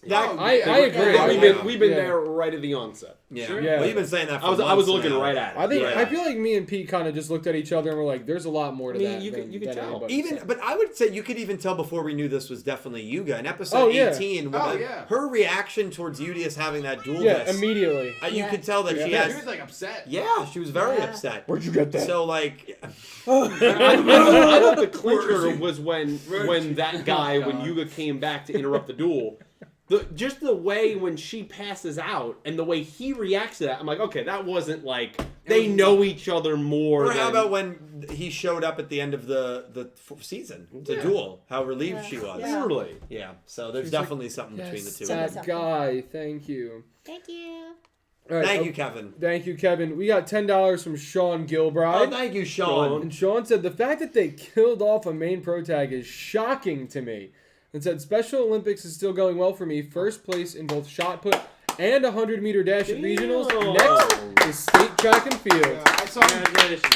That, I agree. Yeah. We've been Yeah. there right at the onset. yeah. Sure. Yeah. Well, you've been saying that for I was months looking now. right at it. I think Yeah. I feel like me and Pete kind of just looked at each other and were like, "There's a lot more to I mean, that." you could than tell. anybody Even, said. but I would say you could even tell before we knew this was definitely Yuga. In episode Oh, yeah. 18, Oh, when yeah. her reaction towards Udius having that duel yeah, disc, immediately. you Yeah. could tell that she She has. was like upset. Yeah, she was very Yeah. upset. Where'd you get that? So like, I thought the clincher was when that guy, when God. Yuga came back to interrupt the duel. Just the way when she passes out and the way he reacts to that, I'm like, okay, that wasn't like they know each other more. or how than, about when he showed up at the end of the season to duel? How relieved she was. Yeah. literally? Yeah. So there's She's like, definitely something between the Yes, two. that Something. guy. Thank you. Thank you. All right, Thank you, Kevin. Thank you, Kevin. We got $10 from Sean Gilbride. Oh, thank you, Sean. And Sean said, the fact that they killed off a main pro tag is shocking to me. And said, Special Olympics is still going well for me. First place in both shot put and 100-meter dash at regionals. Next is state track and field. Yeah, I saw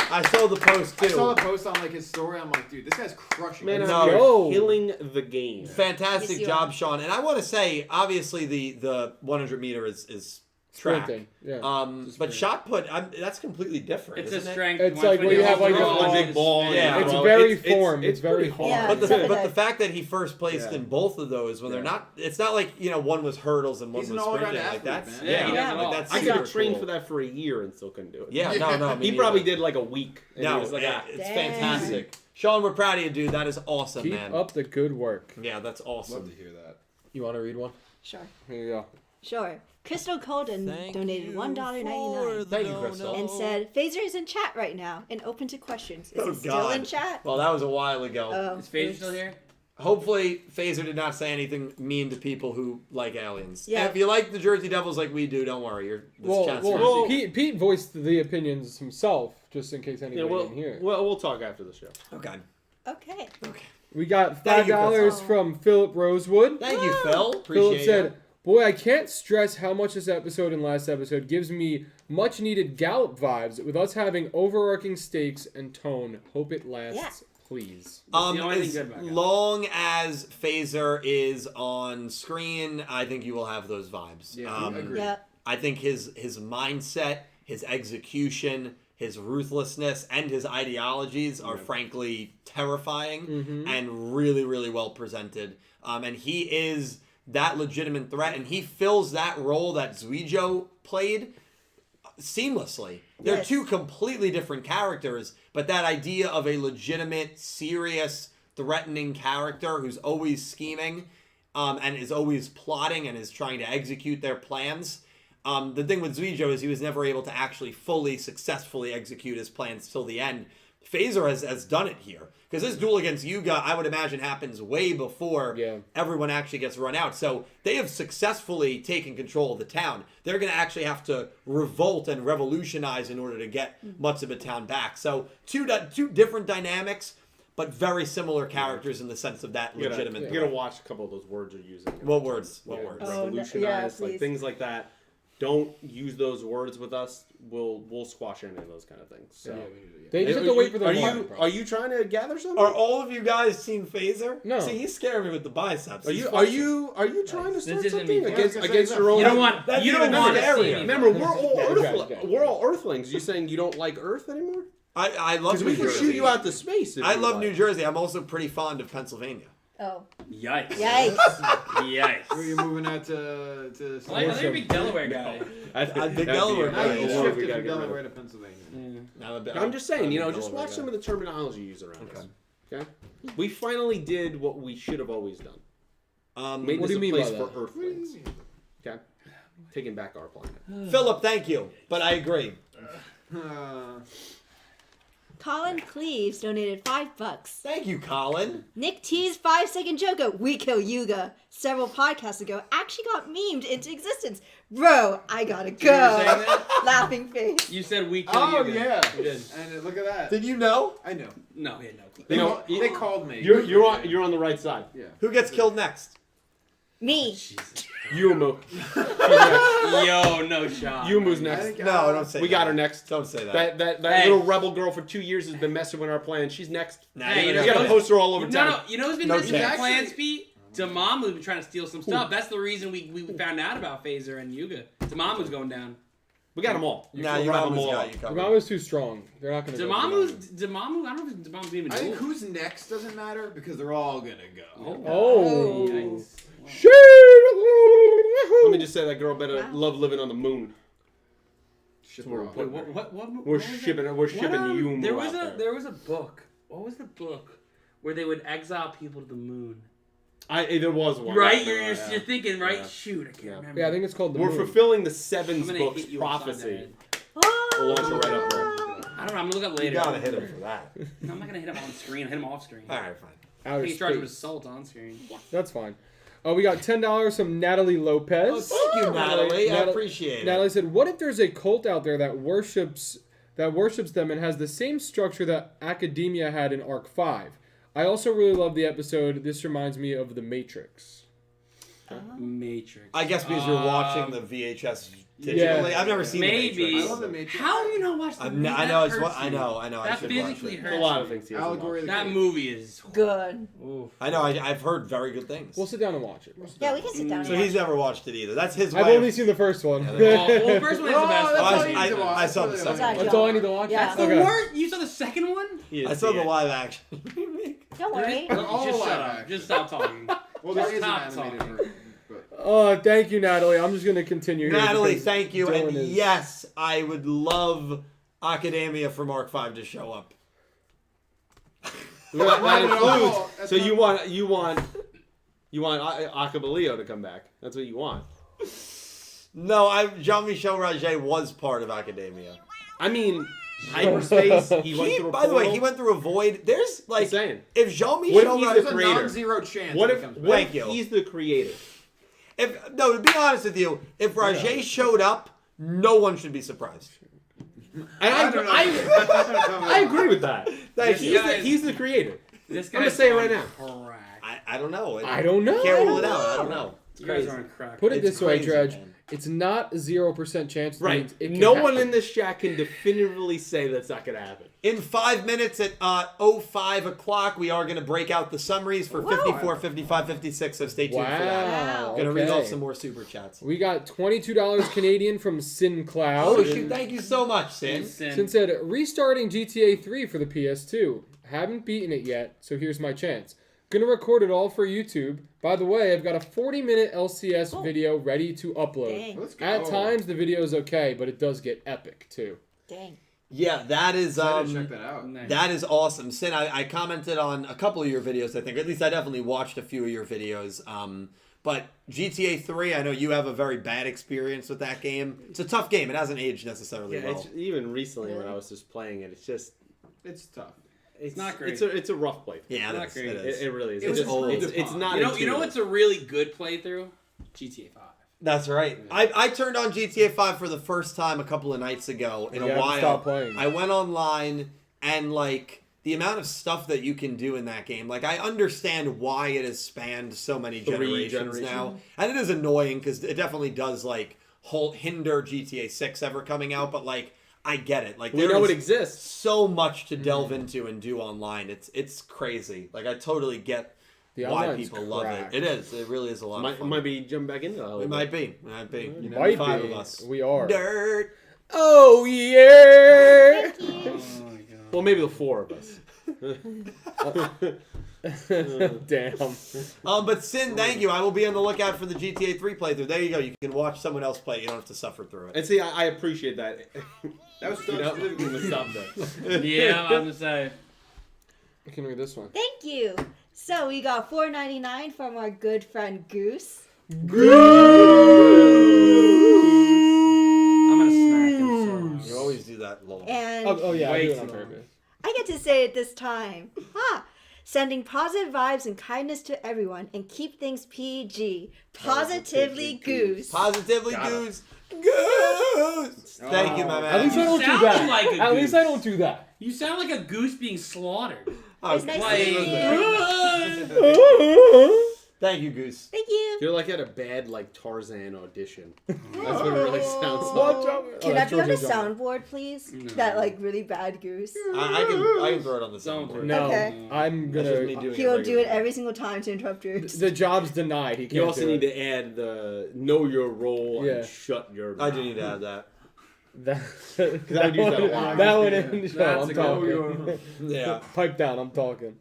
I saw the post too. I saw the post on like his story. I'm like, dude, this guy's crushing. Man, it. No. you're killing the game. Fantastic Yes, you job, are. Sean. And I want to say, obviously, the 100 meter is track. Sprinting. Yeah. But shot put, that's completely different. It's a isn't it? strength. It's once like when when you have, like, throw a it, big it's ball. spin. Yeah. It's Well, very it's- formed. It's very pretty hard. Yeah. But Except the for but the that- fact that he first placed Yeah. in both of those when they're Yeah. not, it's not like one was hurdles and one He's was an all-around sprinting. Like athlete, that's man. Yeah, he does it like all. that's I could super have trained cool. for that for a year and still couldn't do it. Yeah, no, me He probably neither. did like a week. And No, he was like, it's Dang. fantastic. Sean, we're proud of you, dude. That is awesome, Keep man. up the good work. Yeah, that's Love awesome. to hear that. You want to read one? Sure. Here you go. Sure. Crystal Colden donated $1.99 Thank you, Crystal. and said, Phaser is in chat right now and open to questions. Is Oh, he still God. in chat? Well, that was a while ago. Oh, Is Phaser oops. still here? Hopefully, Phaser did not say anything mean to people who like aliens. Yeah. And if you like the Jersey Devils like we do, don't worry. This chat's Well, yours. Pete voiced the opinions himself, just in case anybody didn't hear it. we'll talk after the show. Okay. Okay. We got Thank you, $5 Crystal. from Philip Rosewood. Thank you, Phil. Philip Appreciate said, it. "Boy, I can't stress how much this episode and last episode gives me much needed Gallup vibes with us having overarching stakes and tone. Hope it lasts, please." That's the only thing As good about it. long as Phaser is on screen, I think you will have those vibes. Yeah, agreed. Yeah. I think his mindset, his execution, his ruthlessness, and his ideologies are frankly terrifying and really, really well presented. And he is that legitimate threat, and he fills that role that Yugioh played seamlessly. They're Yes. two completely different characters, but that idea of a legitimate, serious, threatening character who's always scheming and is always plotting and is trying to execute their plans. The thing with Yugioh is he was never able to actually fully, successfully execute his plans till the end. Phaser has done it here. Because this duel against Yugioh, I would imagine, happens way before everyone actually gets run out. So they have successfully taken control of the town. They're going to actually have to revolt and revolutionize in order to get much of the town back. So two different dynamics, but very similar characters in the sense of that legitimate. You gotta watch a couple of those words you're using. What words? What words? Oh, no, Revolutionize, yeah, like please. things like that. Don't use those words with us. We'll squash any of those kind of things. So. They just have to wait for their moment. Are you trying to gather something? Are all of you guys seen Phaser? No. See, he's scaring me with the biceps. Are you trying to start isn't something me. against your own? You don't want. That's You don't even want to scarier. see me. Remember, we're all Yeah, we're all Earthlings. You saying you don't like Earth anymore? I love Because New we can Jersey. shoot you out to space. If I you love like. New Jersey. I'm also pretty fond of Pennsylvania. Oh. Yikes. Yikes. Yikes. Were you moving out to I think you're a big Delaware guy. I'm big Delaware Now guy. you Yeah. shifted from Delaware to Pennsylvania. I'm just saying, just watch some of the terminology used around us. Okay. We finally did what we should have always done. Made What this do you a mean place by for that? Earthlings. Okay. Taking back our planet. Philip, thank you, but I agree. Colin Cleves donated $5. Thank you, Colin. Nick T's 5-second joke of "We kill Yugioh" several podcasts ago actually got memed into existence. Bro, I gotta go. saying that? Laughing face. You said we kill Oh you. yeah, You did. and look at that. Did you know? I know. No, he had no clue. They, You know, they called me. You're on the right side. Yeah. Who gets killed next? Me. Yumu. Yo, no shot. Yumu's I next. think, No, don't say We that. got her next. Don't say that. That Hey. little rebel girl for 2 years has been messing with our plan. She's next. Nah, Hey, you you We know- got a poster all over No, town. no. You know who's been No missing chance. plans, Pete? Damamu's been trying to steal some stuff. That's the reason we found out about Phaser and Yugioh. Damamu's going down. We got them all. Nah, We'll your wrap mama's them all got up. you covered. Mama's too strong. They're not going to Damamu, I don't know if Damamu's even I think duel. who's next doesn't matter because they're all gonna go. Oh. Yikes. Shit. Let me just say that girl better Wow. love living on the moon. Shit, We're we're all putting Wait, good. what We're was that? shipping What, Yumu there was out there was a book. What was the book where they would exile people to the moon? There was one. Right? Yeah. You're thinking, right? Yeah. Shoot, I can't Yeah. remember. Yeah, I think it's called the We're Moon. fulfilling the I'm Sevens gonna books hit you upside the prophecy. head. We'll launch it right up there. I don't know. I'm gonna look up You later. gotta hit him for that. No, I'm not gonna hit him on screen. I hit him off screen. All right, fine. Outer I think charge him space. assault on screen. That's fine. We got $10 from Natalie Lopez. Oh, thank you, Natalie. I Natalie- appreciate it. Natalie said, "What if there's a cult out there that worships them and has the same structure that academia had in Arc 5? I also really love the episode. This reminds me of The Matrix." Matrix. I guess because you're watching the VHS digitally. Yeah. I've never seen Maybe. The I Matrix. love the Matrix. How have you not watched the movie? I know. That It's what hurts I me. know. I That should watch physically it. hurts A lot me. of things. he hasn't Allegory of watched. the That Cave. movie is. Good. Oof. I know. I've heard very good things. We'll sit down and watch it. Yeah, we can sit down. So and he's watch. never watched it either. That's his I've way. only seen the first one. Yeah, Well, the first one is the best. that's I- all you need to watch. I saw the That's second really one. That's all I need to watch? Yeah. That's the Okay. worst. You saw the second one? I saw the live action remake. Don't worry. They're all Just live shut up. action. Just stop talking. Well, there is an Stop animated talking. version. But Thank you, Natalie. I'm just going to continue here. Natalie, because thank you. Dylan And is- yes, I would love Academia from Arc 5 to show up. That includes. That's So not- you want Akabaleo to come back. That's what you want. No, Jean-Michel Rouget was part of academia. I mean, hyperspace. He went through a By the way, portal. he went through a void. There's like, I'm saying. if Jean-Michel What if he's Rouget, There's a creator. non-zero chance. What that if, he comes what back. Thank you. if he's the creator? no, to be honest with you, if Rouget showed up, no one should be surprised. I don't know. I agree with that. Thank you. He's the creator. This I'm gonna guy's say it right on now. Crack. I don't know. I don't know. Can't rule it out. I don't know. You guys are on crack. Put it It's this way, crazy, Dredge. man. It's not a 0% chance. That Right. means it can No happen. one in this chat can definitively say that's not gonna happen. In 5 minutes at 05 o'clock, we are going to break out the summaries for 54, 55, 56, so stay tuned for that. Wow. Going to read off okay. some more super chats. We got $22 Canadian from Sin Cloud. Oh, shoot. Thank you so much, Sin. Sin said, restarting GTA 3 for the PS2. Haven't beaten it yet, so here's my chance. Gonna record it all for YouTube. By the way, I've got a 40-minute LCS video ready to upload. Dang. Let's go. At times, the video is okay, but it does get epic, too. Dang. Yeah, that is Check that out. Nice. that is awesome. Sin, I commented on a couple of your videos, I think. Or at least I definitely watched a few of your videos. But GTA 3, I know you have a very bad experience with that game. It's a tough game. It hasn't aged necessarily Yeah, well. it's, even recently when I was just playing it, it's just It's tough. it's not great. It's a rough playthrough. Yeah, Not it is. great. It is. It really is. It was It's, old. it's not. You know intuitive. what's a really good playthrough? GTA 5. That's right. I turned on GTA 5 for the first time a couple of nights ago in You a haven't while. stopped playing. I went online and like the amount of stuff that you can do in that game. Like I understand why it has spanned so many generations now, and it is annoying because it definitely does like hinder GTA 6 ever coming out. But like I get it. Like we there know is it exists. so much to delve into and do online. It's crazy. Like I totally get The why online's people love cracked. it. It is. It really is a lot of fun. Might be jumping back into that. a little It bit. might be. It might be. You know, Might 5 be. of us. We are. Dirt. Oh, yeah! Thank you. Oh my god. Well, maybe the four of us. Damn. But Sin, thank you. I will be on the lookout for the GTA 3 playthrough. There you go. You can watch someone else play. You don't have to suffer through it. And see, I appreciate that. That was You know, specifically with the stuff there. Yeah, I'm gonna say. I can read this one. Thank you. So we got $4.99 from our good friend Goose. I'm gonna smack him You so always do that, lol. And Oh yeah, I Way do it on too long. purpose. I get to say it this time. Sending positive vibes and kindness to everyone and keep things PG. Positively Goose. Positively Got it. Goose. Goose. Thank you, my man. At least I don't do sounded that. like a At least I goose. don't do that. You sound like a goose being slaughtered. It's nice to Like- meet you. Thank you, Goose. Thank you. You're like at a bad like Tarzan audition. That's what it really sounds like. Can that be on a Georgia Jump. soundboard, please? No. That like really bad goose. I can throw it on the Don't soundboard. No, Okay. I'm That's just me gonna. doing He'll it do it regularly. every single time to interrupt yours. The job's denied. He can't You also do need it. to add the know your role Yeah. and shut your mouth. I do need to add that. That, I would use that a lot. That one. Yeah. No, That's I'm a talking. Yeah. Pipe down. I'm talking.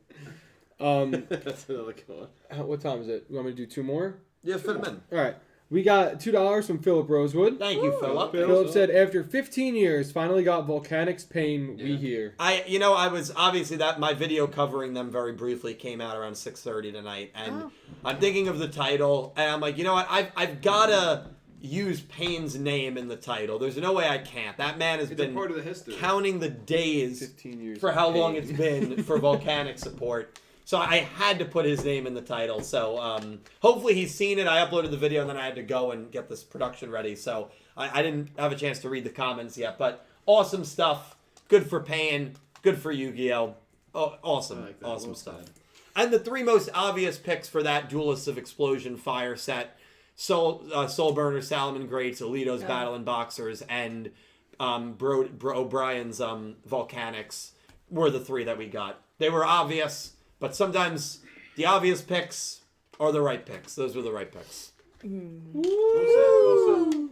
That's another good one. What time is it? You want me to do two more? Yeah, fit them in. All right. We got $2 from Philip Rosewood. Thank you, Philip. Philip said, after 15 years, finally got Volcanic's Pain. We hear. I was obviously that my video covering them very briefly came out around 6:30 tonight, and I'm thinking of the title, and I'm like, you know what, I've gotta use Payne's name in the title. There's no way I can't. That man has It's a been part of the history. counting the days 15 years. for of how long pain. it's been for Volcanic support. So I had to put his name in the title. So hopefully he's seen it. I uploaded the video and then I had to go and get this production ready. So I didn't have a chance to read the comments yet. But awesome stuff. Good for Payne. Good for Yugioh. Oh, awesome. I like that. Awesome Well stuff. said. And the three most obvious picks for that Duelists of Explosion Fire set, Soul Burner, Salomon Greats, Alito's Battle and Boxers, and Bro O'Brien's Volcanics were the three that we got. They were obvious, but sometimes the obvious picks are the right picks. Those were the right picks. Well said. Well said.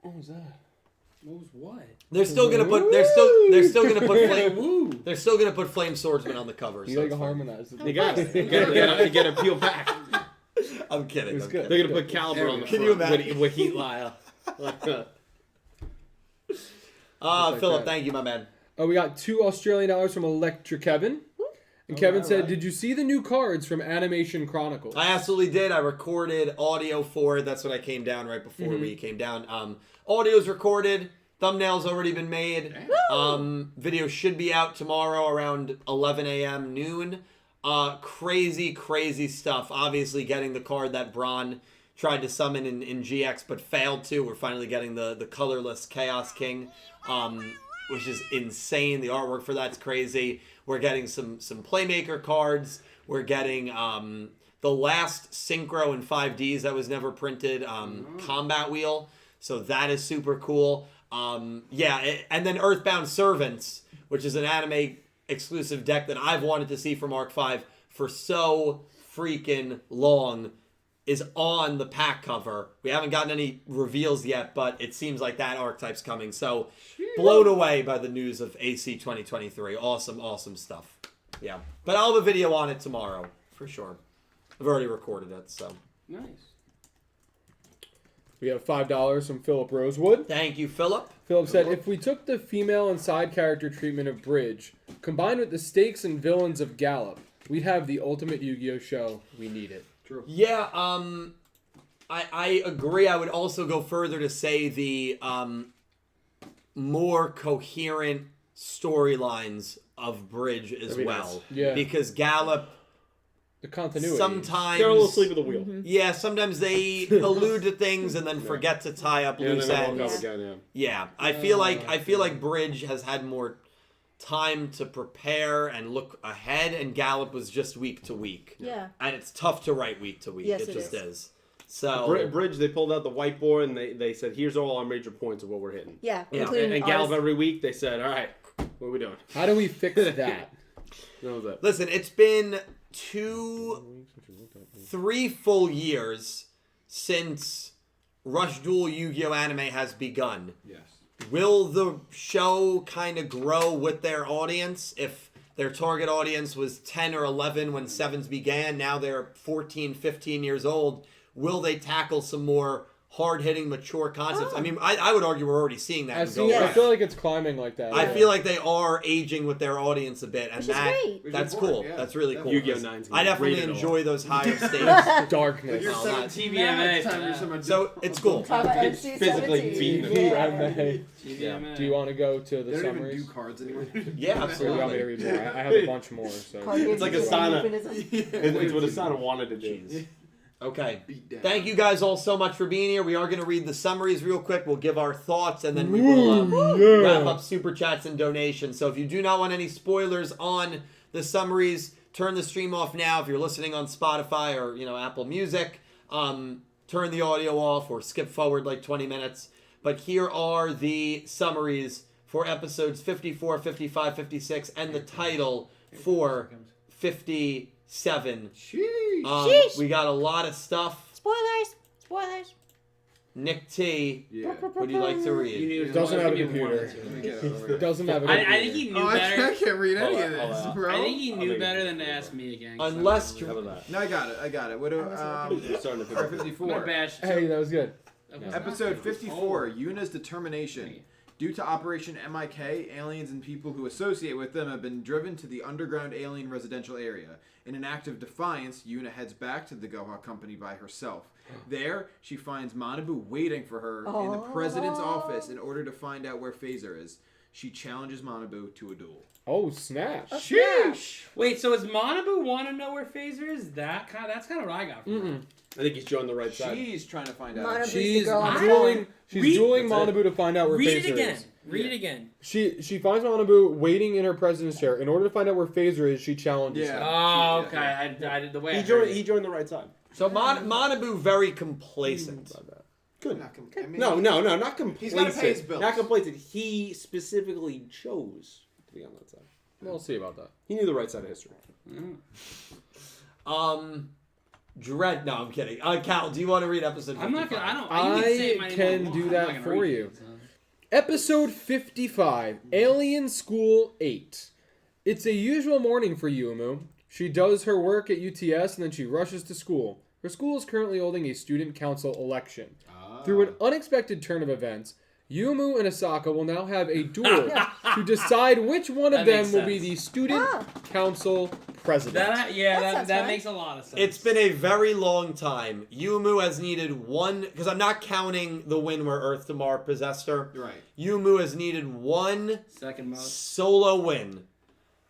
What was that? What was what? They're still gonna put. They're still gonna put. Woo! They're still gonna put Flame Swordsman on the cover. You So like it's to fine. harmonize it. You got it. You gotta peel back. I'm kidding. It was I'm good. kidding. They're gonna put Caliber on the Can you front imagine? with Heat Lyle. Philip, that. thank you, my man. We got $2 Australian from Electra Kevin. And Kevin said, "Did you see the new cards from Animation Chronicles?" I absolutely did. I recorded audio for it. That's what I came down right before we came down. Audio's recorded. Thumbnail's already been made. Video should be out tomorrow around 11 a.m. noon. Crazy stuff. Obviously getting the card that Braun tried to summon in GX but failed to. We're finally getting the colorless Chaos King, which is insane. The artwork for that's crazy. We're getting some Playmaker cards. We're getting the last Synchro in 5Ds that was never printed Combat Wheel. So that is super cool. And then Earthbound Servants, which is an anime exclusive deck that I've wanted to see from Arc 5 for so freaking long, is on the pack cover. We haven't gotten any reveals yet, but it seems like that archetype's coming. So blown away by the news of AC 2023. Awesome stuff. Yeah. But I'll have a video on it tomorrow, for sure. I've already recorded it, so. Nice. We have $5 from Philip Rosewood. Thank you, Philip. Philip said, "If we took the female and side character treatment of Bridge, combined with the stakes and villains of Gallop, we'd have the ultimate Yu-Gi-Oh show. We need it." True. Yeah, I agree. I would also go further to say the more coherent storylines of Bridge as well. Nice. Yeah. Because Gallop, The continuity. sometimes... They're a little asleep at the wheel. Yeah, sometimes they allude to things and then forget to tie up Yeah, and loose then they ends. walk up again, Yeah, I feel like Bridge has had more time to prepare and look ahead, and Gallop was just week to week. Yeah. And it's tough to write week to week. Yes, it it just is. is. So Bridge, they pulled out the whiteboard and they said, "Here's all our major points of what we're hitting." Yeah. Yeah. Including And Gallop every week, they said, "All right, what are we doing?" How do we fix that? That was it. listen, it's been 3 full years since Rush Duel Yu-Gi-Oh! Anime has begun. Yes. Will the show kind of grow with their audience? If their target audience was 10 or 11 when Sevens began, now they're 14, 15 years old. Will they tackle some more hard-hitting, mature concepts? I mean, I would argue we're already seeing that. I in Go I Rush. feel like it's climbing like that. I feel like they are aging with their audience a bit, and Which is great. Which is that's important, cool. yeah. That's really cool. Yu-Gi-Oh! 9's I definitely rated enjoy those higher stakes. darkness. You're Oh, 17 TVMA now, it's for time for that. some So it's cool. Talk about It's NC physically 17. beating Yeah. Do you want to go to the They don't even summaries? do cards anymore. Yeah, Or you want me to read more? I have a bunch more. So. It's like Asana. Euphemism. It's what Asana wanted to do. Okay. Beat down. Thank you guys all so much for being here. We are going to read the summaries real quick. We'll give our thoughts, and then we will wrap up super chats and donations. So if you do not want any spoilers on the summaries, turn the stream off now. If you're listening on Spotify or Apple Music, turn the audio off or skip forward like 20 minutes. But here are the summaries for episodes 54, 55, 56, and the title for 57. Sheesh. We got a lot of stuff. Spoilers. Nick T, Yeah. would you like to You read? knew Doesn't have a you computer. wanted Doesn't have a to. computer. I think he knew Oh, I better. can't read any of Hold this, on. bro. I think he I'll knew make better it than to easier. ask me again. Unless How about that? No, I got it. What do You're starting to R figure it out. 54. My bash. Hey, that was good. Episode 54, Yuna's Determination. Due to Operation MIK, aliens and people who associate with them have been driven to the underground alien residential area. In an act of defiance, Yuna heads back to the Goha Company by herself. There, she finds Manabu waiting for her in the president's office in order to find out where Phaser is. She challenges Manabu to a duel. Oh, snap. Sheesh! Wait, so does Manabu want to know where Phaser is? That's kind of what I got from that. I think he's joined the right side. She's trying to find out. Manabu's the She's girl on the dueling. phone. She's Read- dueling That's it. Manabu to find out where Read Phaser it again. is. Read it again. She finds Manabu waiting in her president's chair. In order to find out where Phaser is, she challenges Yeah. him. Oh, Yeah. okay. I did the way I He heard joined. it. He joined the right side. So Manabu very complacent. Good. I mean, No, not complacent. He's gotta pay his bills. Not complacent. He specifically chose to be on that side. We'll see about that. He knew the right side of history. Dread. No, I'm kidding. Cal, do you want to read episode 55? I'm not gonna. You can say my I name can all you do want. that I'm not gonna for read you. it, so. Episode 55, Alien School 8. It's a usual morning for Yuumu. She does her work at UTS and then she rushes to school. Her school is currently holding a student council election. Through an unexpected turn of events, Yuumu and Asaka will now have a duel to decide which one of That them makes will be sense. the student council president. That makes a lot of sense. It's been a very long time. Yumu has needed one, because I'm not counting the win where Earth Damar possessed her. Right. Yumu has needed one second most solo win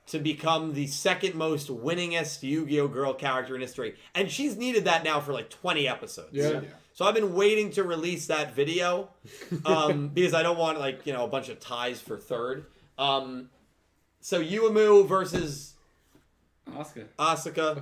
to become the second most winningest Yu-Gi-Oh girl character in history. And she's needed that now for like 20 episodes. Yeah. So I've been waiting to release that video because I don't want a bunch of ties for third. So Yumu versus Asaka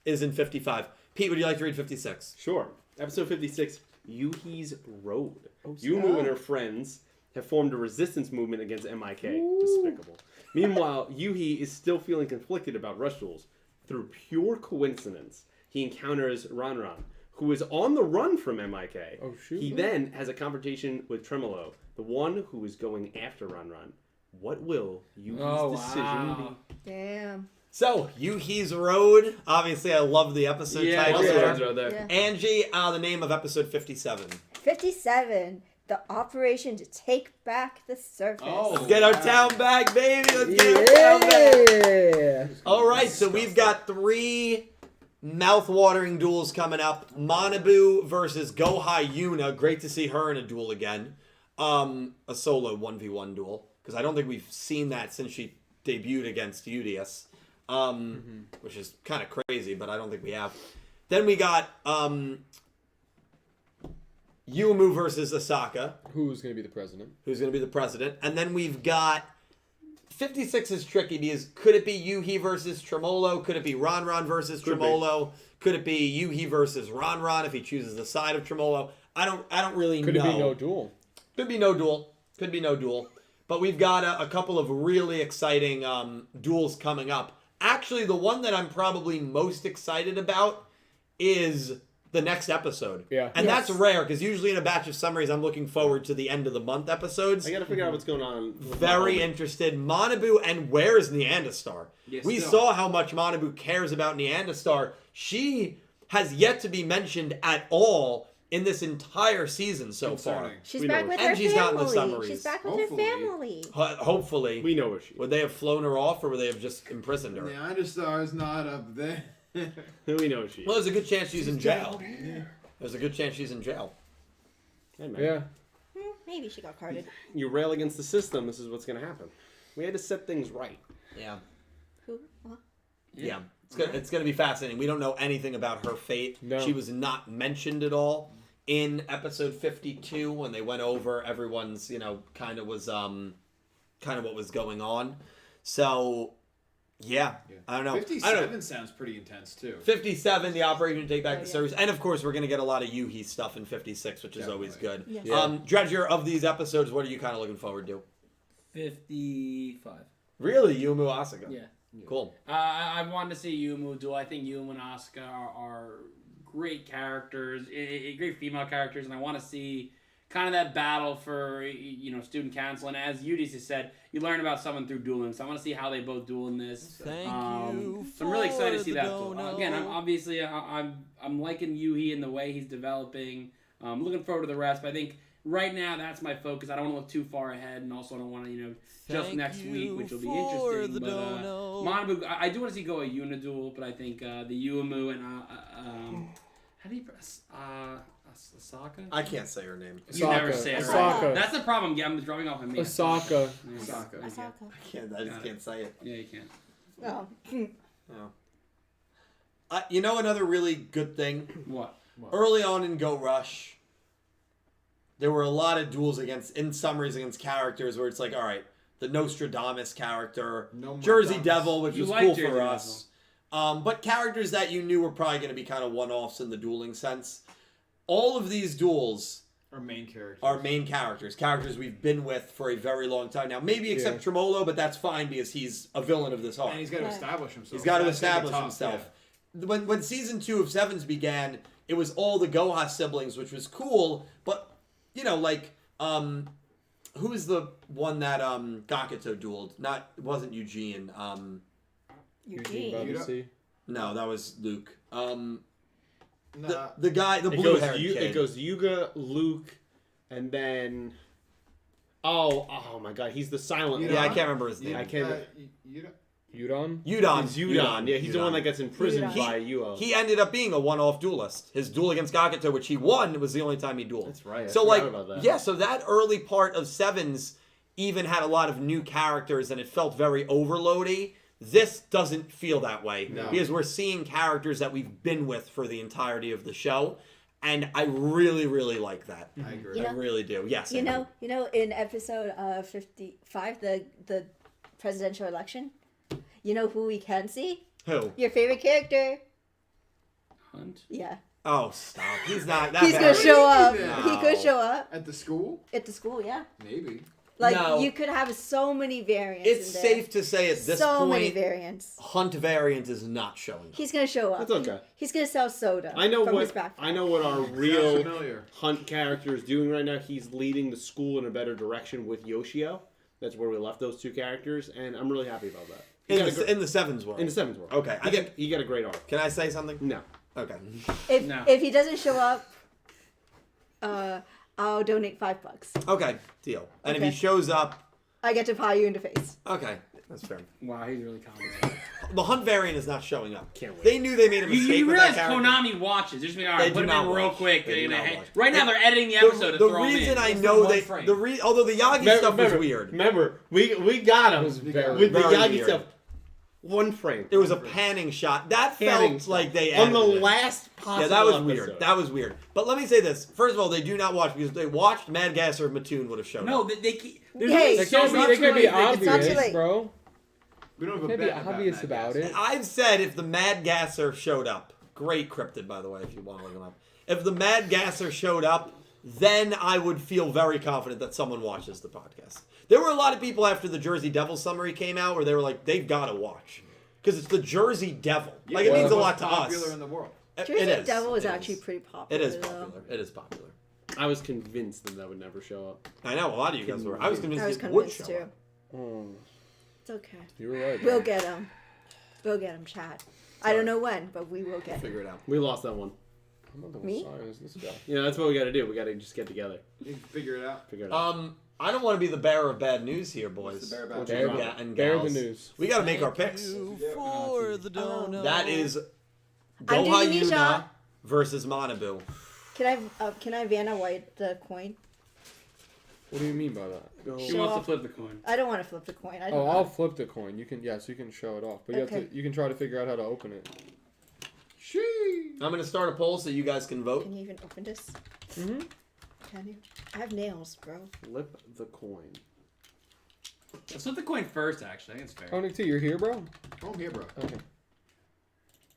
is in 55. Pete, would you like to read 56? Sure. Episode 56, Yuhi's Road. Yumu and her friends have formed a resistance movement against MIK. Despicable. Meanwhile, Yuhi is still feeling conflicted about rush duels. Through pure coincidence, he encounters Ranran, who is on the run from MIK. Oh, shoot. He then has a confrontation with Tremolo, the one who is going after Ranran. What will Yuhi's decision be? Damn. So, Yuhi's Road. Obviously, I love the episode title. Yeah. Angie, the name of episode 57. 57. The operation to take back the surface. Oh. Let's get our town back, baby. Let's get our town back. All right, so we've got 3 mouth-watering duels coming up. Manabu versus Gohai Yuna. Great to see her in a duel again. A solo 1v1 duel. Because I don't think we've seen that since she debuted against Udius. Which is kind of crazy, but I don't think we have. Then we got Yumu versus Asaka. Who's going to be the president? And then we've got 56 is tricky because could it be Yuhi versus Tremolo? Could it be Ranran versus Tremolo? Could it be Yuhi versus Ranran if he chooses the side of Tremolo? I don't really know. Could it be no duel? Could be no duel. But we've got a couple of really exciting duels coming up. Actually, the one that I'm probably most excited about is the next episode. Yeah. And that's rare, because usually in a batch of summaries, I'm looking forward to the end of the month episodes. I gotta figure out what's going on. Very interested. Manabu, and where's Neanderstar? Yes, We saw how much Manabu cares about Neanderstar. She has yet to be mentioned at all in this entire season so far. She's We back know with her. her And she's not in the family. summaries. She's back with Hopefully. her family. Hopefully. We know where she is. Would they have flown her off, or would they have just imprisoned her? Neanderstar's not up there. We know she is. Well, there's a good chance she's in jail. Yeah. There's a good chance she's in jail. Hey, man. Yeah. Maybe she got carded. You rail against the system, this is what's gonna happen. We had to set things right. Yeah. Who? What? Yeah. It's gonna be fascinating. We don't know anything about her fate. No. She was not mentioned at all in episode 52 when they went over everyone's, kind of what was going on. So, yeah. I don't know. 57 sounds pretty intense too. 57, the operation to take back the yeah. service. And of course, we're going to get a lot of Yuhi stuff in 56, which is always good. Yes. Yeah. Dredger, of these episodes, what are you kind of looking forward to? 55. Really? Yumu Asuka? Yeah. Cool. I wanted to see Yumu duel. I think Yumu and Asuka are great characters, great female characters, and I want to see kind of that battle for student council. And as Udis has said, you learn about someone through dueling. So I want to see how they both duel in this. So I'm really excited to see that duel. Again, I'm liking Yuhi in the way he's developing. I'm looking forward to the rest. But I think right now that's my focus. I don't want to look too far ahead, and also I don't want to just next week, which will be interesting. But Manabu, I do want to see go a Yuna duel, but I think the Yuumu and how do you press Asaka? I can't say her name. You never say it Asaka. right. That's the problem. I'm drumming off on me. Asaka. Asaka. Asaka. I just can't say it. Yeah, you can't. Oh. Oh. Another really good thing. What? Early on in Go Rush, there were a lot of duels in summaries against characters where it's like, all right, the Nostradamus character, Jersey Devil, which was cool for us. But characters that you knew were probably going to be kind of one-offs in the dueling sense. All of these duels are main characters. Characters we've been with for a very long time now. Maybe except Tremolo, but that's fine because he's a villain of this arc. And he's got to establish himself. He's got to establish himself. Yeah. When season 2 of Sevens began, it was all the Goha siblings, which was cool, but, who is the one that Gakuto dueled? It wasn't Eugene. Eugene. No, that was Luke. Nah. The guy, the blue-haired kid. It goes Yuga, Luke, and then Oh my God, he's the silent. Yeah, I can't remember his name. I can't. Yudon? Yudon. He's Yudon. Yeah, he's the one that gets imprisoned Yudon. by Yugioh. He ended up being a one-off duelist. His duel against Gakuto, which he won, was the only time he dueled. That's right. I So forgot about that. yeah, so that early part of Sevens even had a lot of new characters, and it felt very overloady. This doesn't feel that way No. because we're seeing characters that we've been with for the entirety of the show, and I really, really like that. I agree. You I know- really do. Yes. You Andrew. know, in episode 55, the presidential election, you know who we can see? Who? Your favorite character. Hunt. Yeah. Oh, stop. He's not that He's bad. gonna show up. No. He could show up At the school? at the school, yeah. Maybe. Like, No. you could have so many variants It's in there. safe to say at this so many point, variants. Hunt variant is not showing up. He's gonna show up. That's okay. He's gonna sell soda. I know from his what backpack. I know what our Sounds real familiar. Hunt character is doing right now. He's leading the school in a better direction with Yugioh. That's where we left those two characters, and I'm really happy about that. He got a In the Sevens world. in the Sevens world. Okay, I think. He got a great arc. Can I say something? No. Okay. No. If he doesn't show up, I'll donate $5. Okay. Deal. And if Okay. he shows up, I get to pie you in the face. okay, that's fair. Wow, he's really confident. The Hunt variant is not showing up. Can't wait. They knew they made a mistake You with realize that character. Konami watches. They're just being, all They right, do put him not in real watch. quick. They do They're not gonna watch. right now, they're editing the episode to The throw him reason in. I Just know for they, one frame. although the Yagi stuff was weird, Remember, we got him was very- with the very Yagi weird. stuff. One frame. it was a panning shot. That Panning felt like they on the edited it. last possible. Yeah, that was episode. weird. That was weird. But let me say this: first of all, they do not watch because if they watched, Mad Gasser and Mattoon would have shown No, up. they keep. There's Hey, only They so can't be, much they can't be really they- It's not too obvious, late. bro. We don't have a Can't be bet obvious Mad about Gasser. it. I've said if the Mad Gasser showed up, great cryptid by the way, if you want to look him up. If the Mad Gasser showed up, then I would feel very confident that someone watches the podcast. There were a lot of people after the Jersey Devil summary came out where they were like, they've got to watch because it's the Jersey Devil. Yeah, Like it one means of a the lot most to popular us. in the world. It Jersey is. Devil is It actually pretty popular. It is though. popular. It is popular. I was convinced that would never show up. I know a lot of you guys were. I was convinced I was it would convinced show too. up. Oh, It's okay. you were right. We'll bro. get him. We'll get him, Chad. I don't know when, but we will get him. Figure it out. We lost that one. I'm not the Me? science, this guy. Yeah, that's what we got to do. We got to just get together, You can figure it out. figure it out. I don't want to be the bearer of bad news here, boys. What's the bear about? What's Bear, your Yeah, and bear the gals. news. We got to make our picks. For the donut. That is I'm doing Goha Yuna Misha. versus Manabu. Can I Vanna White the coin? What do you mean by that? She Show wants to off. flip the coin. I don't want to flip the coin. I don't Oh, know. I'll flip the coin. You can, yes, you can show it off, but you have Okay. to. You can try to figure out how to open it. I'm going to start a poll so you guys can vote. Can you even open this? Mm-hmm. Can you? I have nails, bro. Flip the coin. Let's flip the coin first, actually. I think it's fair. Oh, Nick T, you're here, bro. Oh, I'm here, bro. Okay.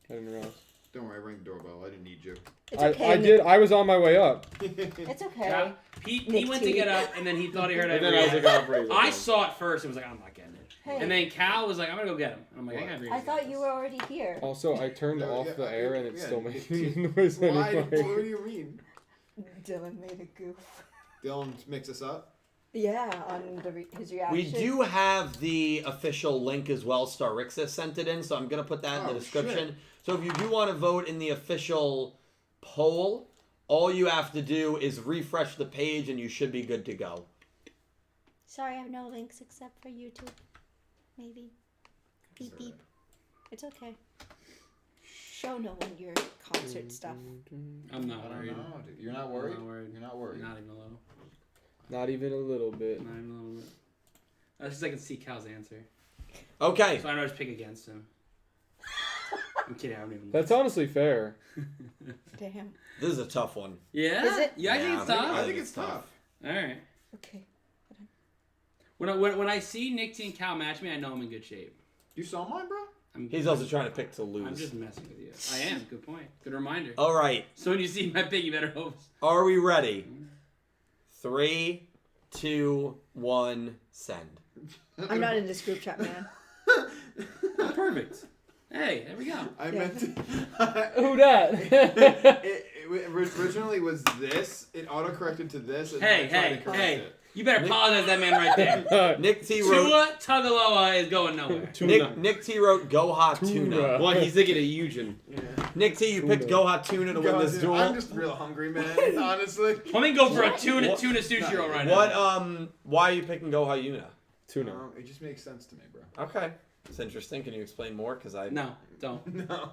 I didn't realize. Don't worry, I rang the doorbell. I didn't need you. It's I okay. did. I was on my way up. It's okay. Yeah. He Nick went T. to get up, and then he thought he heard And I then I was like, I'll raise it. I saw it first and was like, I'm not getting it. Hey. And then Cal was like, I'm going to go get him. And I'm like, I gotta I thought you were already here. Also, I turned Yeah, off yeah, the air and it's yeah, still yeah. making noise Why? anyway. What do you mean? Dylan made a goof. Dylan mix us up? Yeah, on his reaction. We do have the official link as well. Starrixis sent it in, so I'm going to put that in the Oh, description. shit. So if you do want to vote in the official poll, all you have to do is refresh the page and you should be good to go. Sorry, I have no links except for YouTube. Maybe. Beep beep. It's okay. Show no one your concert stuff. I'm I not don't worried. know, dude. You're not worried? I'm not worried. You're not worried. Not even a little. Not even a little bit. Not even a little bit. That's just I can see Cal's answer. Okay. So I know I just pick against him. I'm kidding, I don't even That's honestly fair. Damn. This is a tough one. Yeah? Is it? Yeah, I think it's Yeah, tough. I think it's tough. Alright. Okay. When I see Nick T and Cal match me, I know I'm in good shape. You saw mine, bro? He's also trying to pick to I'm lose. just messing with you. I am. Good point. Good reminder. All right. So when you see my pick, you better hope. Are we ready? 3, 2, 1, send. I'm not in this group chat, man. Perfect. Hey, there we go. I Yeah. meant to. Who that? it originally was this. It autocorrected to this. And Hey, I tried hey, to correct hey. it. You better apologize to that man right there. Nick T wrote. Tua Tagovailoa is going nowhere. Nick T wrote Goha Tuna. Tuna. Well, he's thinking of Eugen. Nick T, you picked Goha Tuna to win this duel. I'm just real hungry, man. Honestly. Let me go for a tuna sushi roll right now. Why are you picking Goha Yuna? Tuna. It just makes sense to me, bro. Okay. It's interesting. Can you explain more? Because No, don't.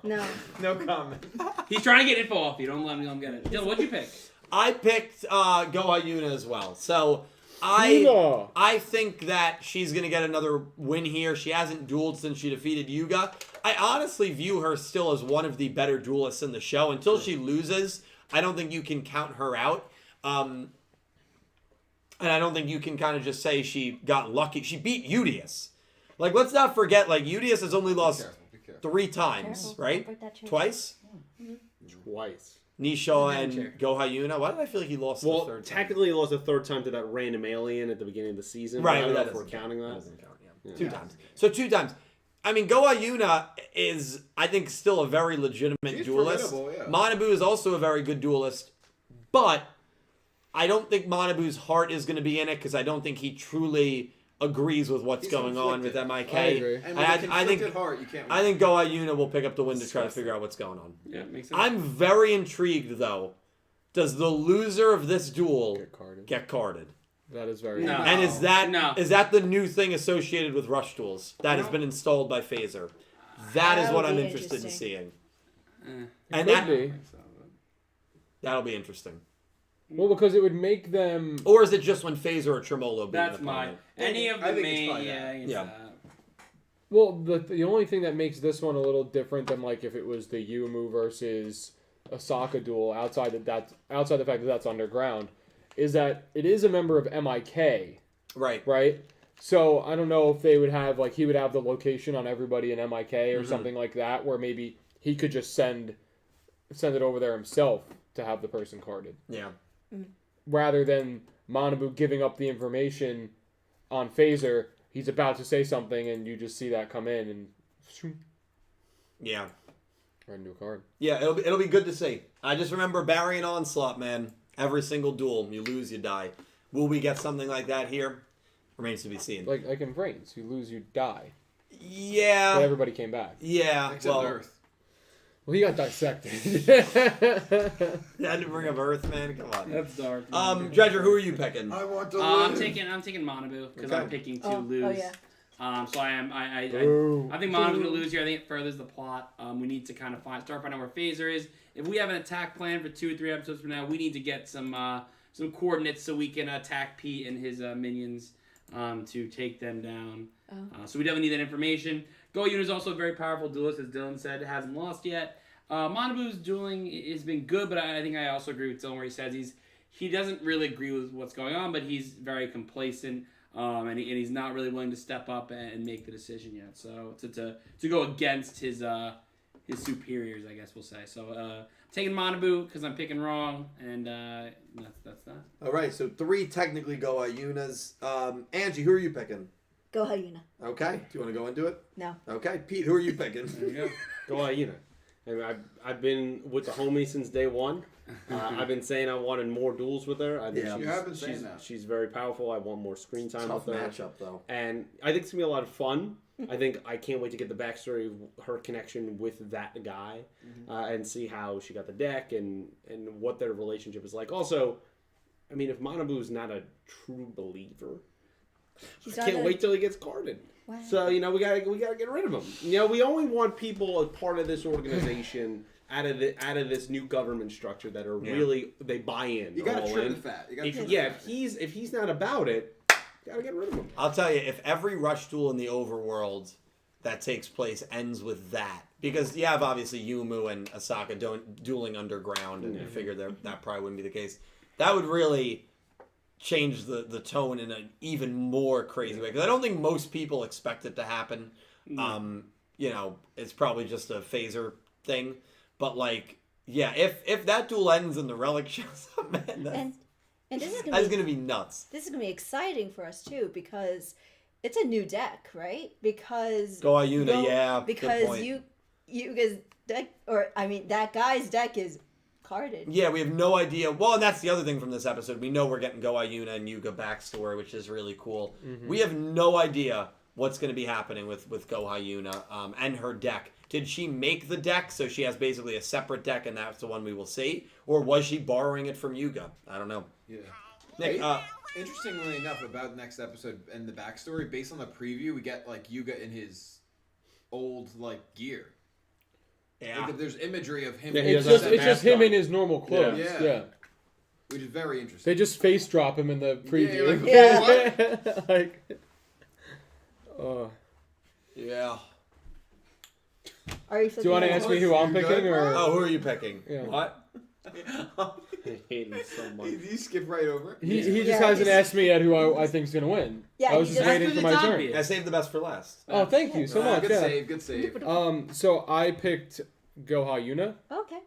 No comment. He's trying to get info off you. Don't let him get it. Dylan, what'd you pick? I picked Goha Yuna as well. So I think that she's going to get another win here. She hasn't dueled since she defeated Yuga. I honestly view her still as one of the better duelists in the show. Until she loses, I don't think you can count her out. And I don't think you can kind of just say she got lucky. She beat Yugioh. Like, let's not forget, like, Yugioh has only lost Be careful. 3 times, right? Twice? Twice. Nisha and Goha Yuna. Why did I feel like he lost the Well, third time? technically, he lost the third time to that random alien at the beginning of the season. Right, I don't but know that if we're doesn't counting that. doesn't count, yeah. 2 times. So 2 times. I mean, Goha Yuna is, I think, still a very legitimate She's duelist. formidable, yeah. Manabu is also a very good duelist, but I don't think Manabu's heart is going to be in it because I don't think he truly agrees with what's He's going on with conflicted. MIK. I agree. And with a conflicted heart, you can't win. I think Goha Yuna will pick up the win to try to figure out what's going on. Yeah, makes sense. I'm very intrigued, though. Does the loser of this duel get carded? That is very. No. And is that No. the new thing associated with rush duels that has been installed by Phaser? That is That what would I'm be interested in interesting. seeing. And And be. that'll be interesting. Well, because it would make them. Or is it just when Phaser or Tremolo beat That's an my opponent? any of I the think it's main. probably Yeah, that. it's Yeah. that. Well, the only thing that makes this one a little different than like if it was the Yumu versus Osaka duel outside the fact that that's underground, is that it is a member of MIK, Right. right? So I don't know if they would have like he would have the location on everybody in MIK or something like that, where maybe he could just send it over there himself to have the person carded, Yeah. rather than Manabu giving up the information on Phaser. He's about to say something, and you just see that come in and Yeah. write a new card. Yeah, it'll be good to see. I just remember Barry and Onslaught, man. Every single duel, you lose, you die. Will we get something like that here? Remains to be seen. Like in Brains, you lose, you die. Yeah. But everybody came back. Yeah. Except well, Earth. Well, he got dissected. You had to bring up Earth, man. Come on. That's dark. Dredger, who are you picking? I want to I'm live. taking Manabu because Okay. I'm picking to Oh, lose. oh yeah. So I Boo. think Manabu's gonna lose here. I think it furthers the plot. We need to kind of start finding out where Phaser is. If we have an attack plan for 2 or 3 episodes from now, we need to get some coordinates so we can attack Pete and his minions to take them down. So we definitely need that information. Goha Yuna is also a very powerful duelist, as Dylan said. Hasn't lost yet. Manabu's dueling has been good, but I think I also agree with Dylan where he says he doesn't really agree with what's going on, but he's very complacent. And he's not really willing to step up and make the decision yet. So to go against his superiors, I guess we'll say. So taking Manabu because I'm picking wrong, and that's that. All right, so 3 technically Goha Yunas. Angie, who are you picking? Go Hyena. Okay, do you want to go into it? No. Okay, Pete, who are you picking? There you go. Go Hyena. I mean, I've been with the homie since day one. I've been saying I wanted more duels with her. I think Yeah. You have been saying she's, that. she's very powerful. I want more screen time Tough with her. matchup, though. And I think it's going to be a lot of fun. I can't wait to get the backstory of her connection with that guy and see how she got the deck and what their relationship is like. Also, I mean, if Manabu's not a true believer, He's I can't wait till he gets carded. Wow. So, we gotta get rid of him. We only want people as part of this organization out of this new government structure that are really they buy in. You gotta all trim in. the fat. You gotta If, trim yeah, the fat. if he's not about it, gotta get rid of him. I'll tell you, if every rush duel in the overworld that takes place ends with that, because you have obviously Yumu and Osaka dueling underground, and you figure that probably wouldn't be the case. That would really change the tone in an even more crazy way, because I don't think most people expect it to happen. It's probably just a Phaser thing, but if that duel ends and the relic shows up, man, And this is that's gonna gonna be nuts. this is gonna be exciting for us too because it's a new deck, right? Because Goha Yuna, yeah, good because point. you guys deck, or I mean that guy's deck is carded. Yeah, we have no idea. Well, and that's the other thing from this episode. We know we're getting Goha Yuna and Yuga backstory, which is really cool. We have no idea what's going to be happening with Goha Yuna and her deck. Did she make the deck so she has basically a separate deck and that's the one we will see? Or was she borrowing it from Yugioh? I don't know. Yeah. Nick, Interestingly enough, about next episode and the backstory, based on the preview, we get like Yugioh in his old like gear. yeah. Like, there's imagery of him. Yeah, in it's his just mask him on, in his normal clothes. Yeah. Yeah. which is very interesting. They just face drop him in the preview. Yeah. Like, Yeah. Are you do you want to ask me who I'm picking, or Oh, who are you picking? Yeah. What? I hate him so much. You skip right over. he just Yeah, hasn't he's- asked me yet who I think is gonna win. Yeah, I was he just just- waiting for my That's turn. obvious. I saved the best for last. Oh, thank you so much. Good Yeah. save. Good save. So I picked Goha Yuna, Okay.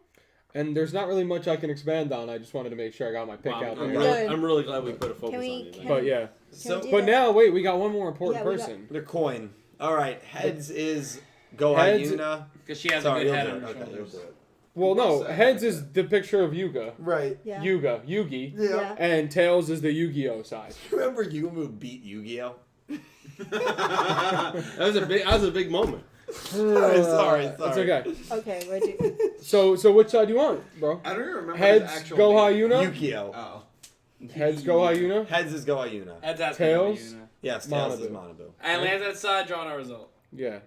and there's not really much I can expand on. I just wanted to make sure I got my pick Wow, out I'm, there. really, I'm really glad we put a focus Can we- on you. can- man. But yeah. So do But that? now, wait, we got one more important Yeah, we got- person. the coin. All right, heads is Goha Heads- Yuna. Because she has Sorry, a you'll good head do on it. her Okay, you'll shoulders. do it. Well, no, What's that? heads is the picture of Yuga, Right. Yeah. Yugi, Yeah. and tails is the Yu-Gi-Oh side. Remember Yumu beat Yu-Gi-Oh? That was a big moment. sorry. It's okay. Okay. Where'd you? So which side do you want, bro? I don't even remember Heads his actual Goha name. Yuna. Yu-Gi-Oh. Oh. Heads Goha Yuna. Heads is Goha Yuna. Heads has Tails? to be Yuna. Yes, tails is Manabu. Manabu. And lands on its side, drawing a result. Yeah.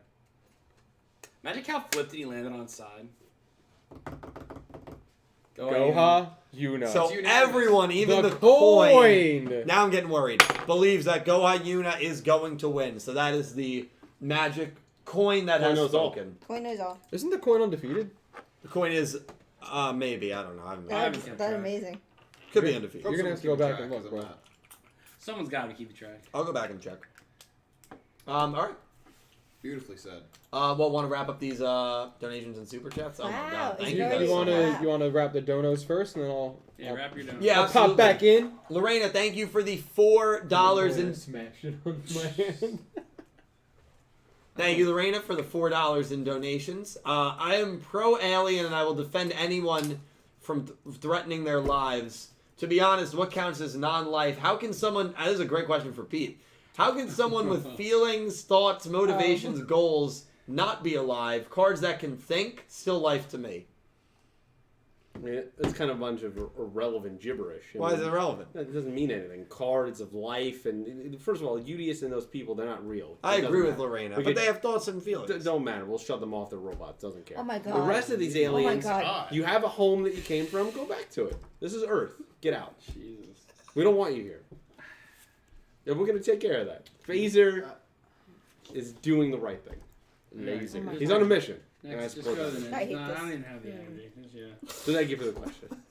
Magic how flipped he landed on its side. Goha Yuna. So It's unanimous. everyone, even the the coin, coin. now I'm getting worried, believes that Goha Yuna is going to win. So that is the magic coin that Coin has knows all. spoken. Coin knows all. Isn't the coin undefeated? The coin is, maybe, I don't know. I haven't haven't That's, kept that's track. amazing. Could be undefeated. You're gonna have to go back and look, bro. Someone's got to keep track. I'll go back and check. All right. Beautifully said. Well, want to wrap up these donations and super chats? Oh my Wow, god, it's thank You, you very guys so want much. Wow. to you want to wrap the donos first, and then I'll Wrap your donut. Yeah, I'll absolutely. pop back in. Lorena, thank you for the $4 in. Smash it on my hand. Thank you, Lorena, for the $4 in donations. I am pro-alien, and I will defend anyone from threatening their lives. To be honest, what counts as non-life? How can someone... This is a great question for Pete. How can someone with feelings, thoughts, motivations, goals not be alive? Cards that can think, still life to me. I mean, it's kind of a bunch of irrelevant gibberish. I Why is mean, it relevant? It doesn't mean anything. Cards of life, and first of all, Udius and those people, they're not real. I It agree doesn't with matter. Lorena, We but could- they have thoughts and feelings. Don't matter. We'll shut them off. They're robots. Doesn't care. Oh my The god. rest of these Oh my aliens, god. you have a home that you came from. Go back to it. This is Earth. Get out. Jesus. We don't want you here. And we're gonna take care of that. Phaser is doing the right thing. Amazing. Oh my He's God. on a mission. And I Next, just support go to that. the I next. hate No, I this. don't even have the Yeah. energy. Yeah. So thank you for the question.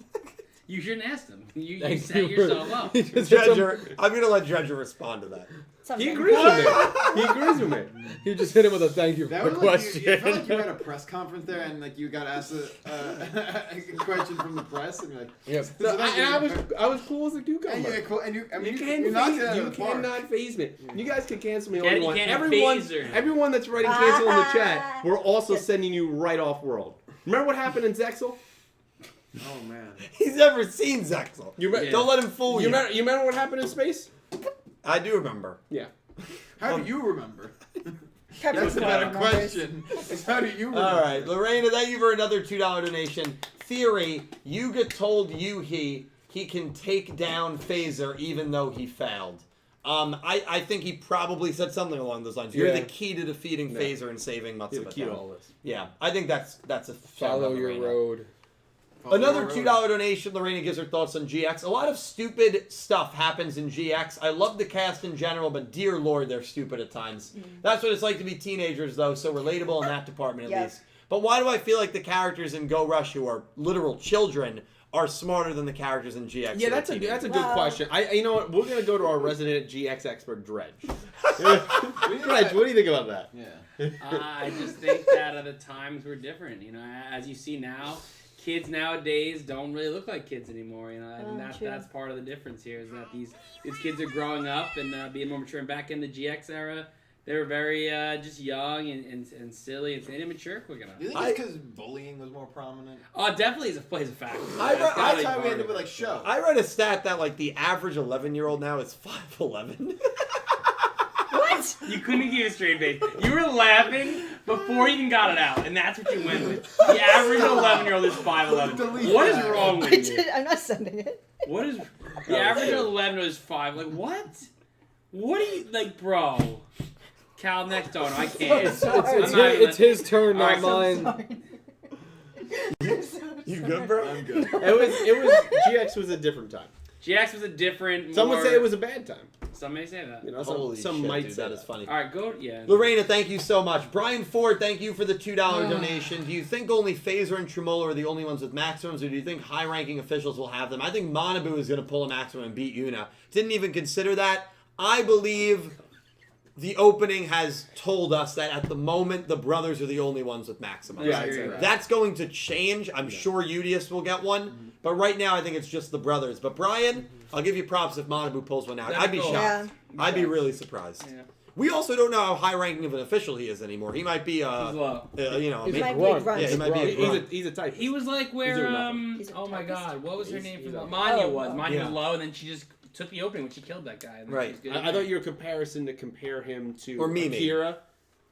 You shouldn't ask them. You Thank set you for- yourself up. He just hit some- Dredger, I'm going to let Dredger respond to that. Something. He agrees with me. He agrees with me. He just hit him with a thank you That for the was like question. you felt like you were at a press conference there, and like you got asked a question from the press, and you're like, Yep. So, I was cool as a cucumber. and you, cool, and you, I mean, You you knocked it out you of the park. cannot phase me. You guys can cancel me all Can't- you you want. can't phaser. Everyone that's writing cancel in the chat, we're also sending you right off world. Remember what happened in Zexel? Oh man. He's never seen Zexel. Yeah. Don't let him fool you. You remember what happened in space? I do remember. Yeah. How do you remember? Kevin That's a Smart better remembers. question. Is how do you remember? All right, Lorena, thank you for another $2 donation. Theory, Yuga told Yuhi he can take down Phaser even though he failed. I think he probably said something along those lines. You're Yeah. the key to defeating Phaser and saving You're the Matsuba key to Town. all this. Yeah, I think that's a fair Follow enough, your Lorena. road. Another $2 donation. Lorena gives her thoughts on GX. A lot of stupid stuff happens in GX. I love the cast in general, but dear Lord, they're stupid at times. That's what it's like to be teenagers, though, so relatable in that department at Yep. least. But why do I feel like the characters in Go Rush, who are literal children, are smarter than the characters in GX? Yeah, who are that's a teenagers? good Wow. question. You know what? We're gonna go to our resident GX expert, Dredge. Dredge, what do you think about that? Yeah. I just think that the times were different. You know, as you see now, kids nowadays don't really look like kids anymore. You know, and True. that's part of the difference here is that these kids are growing up and being more mature. And back in the GX era, they were very just young and silly and immature quick enough. Do you think it's because bullying was more prominent? Oh, definitely plays a factor. I That's gotta be That's how we part ended of with it. like show. I read a stat that like the average 11-year-old now is 5'11". What? What? You couldn't keep a straight face. You were laughing before you even got it out, and that's what you went with. The average 11-year-old is 5'11". Delete What is that. wrong I with you? did, I'm not sending it. What is the average 11-year-old is 5? Like what? What are you like, bro? Cal, next donor. I can't. It's his turn, not Alright, mine. You good, bro? I'm good. It was GX was a different time. GX was a different. Some would more- say it was a bad time. Some may say that. You know, Holy some shit, might dude, say that is funny. All right, go. Yeah. Lorena, thank you so much. Brian Ford, thank you for the $2 donation. Do you think only Phaser and Tremolo are the only ones with maximums, or do you think high-ranking officials will have them? I think Manabu is going to pull a maximum and beat Yuna. Didn't even consider that. I believe the opening has told us that at the moment, the brothers are the only ones with maximums. Yeah, I'd say that. That's going to change. I'm sure Udius will get one. But right now, I think it's just the brothers. But Brian, I'll give you props if Manabu pulls one out. That'd I'd be be cool. shocked. Yeah. I'd be really surprised. Yeah. We also don't know how high-ranking of an official he is anymore. He might be, He's low. you know, He's He a might be grunt. grunt. yeah, he might be a He's grunt. He's a type. He was like He's where doing nothing. He's a oh my typist. god, what was her He's- name he's from a- Manya Oh, was. Manya yeah. was low, and then she just took the opening when she killed that guy. And then Right. she was good I thought your comparison to compare him to Or Mimi. Akira.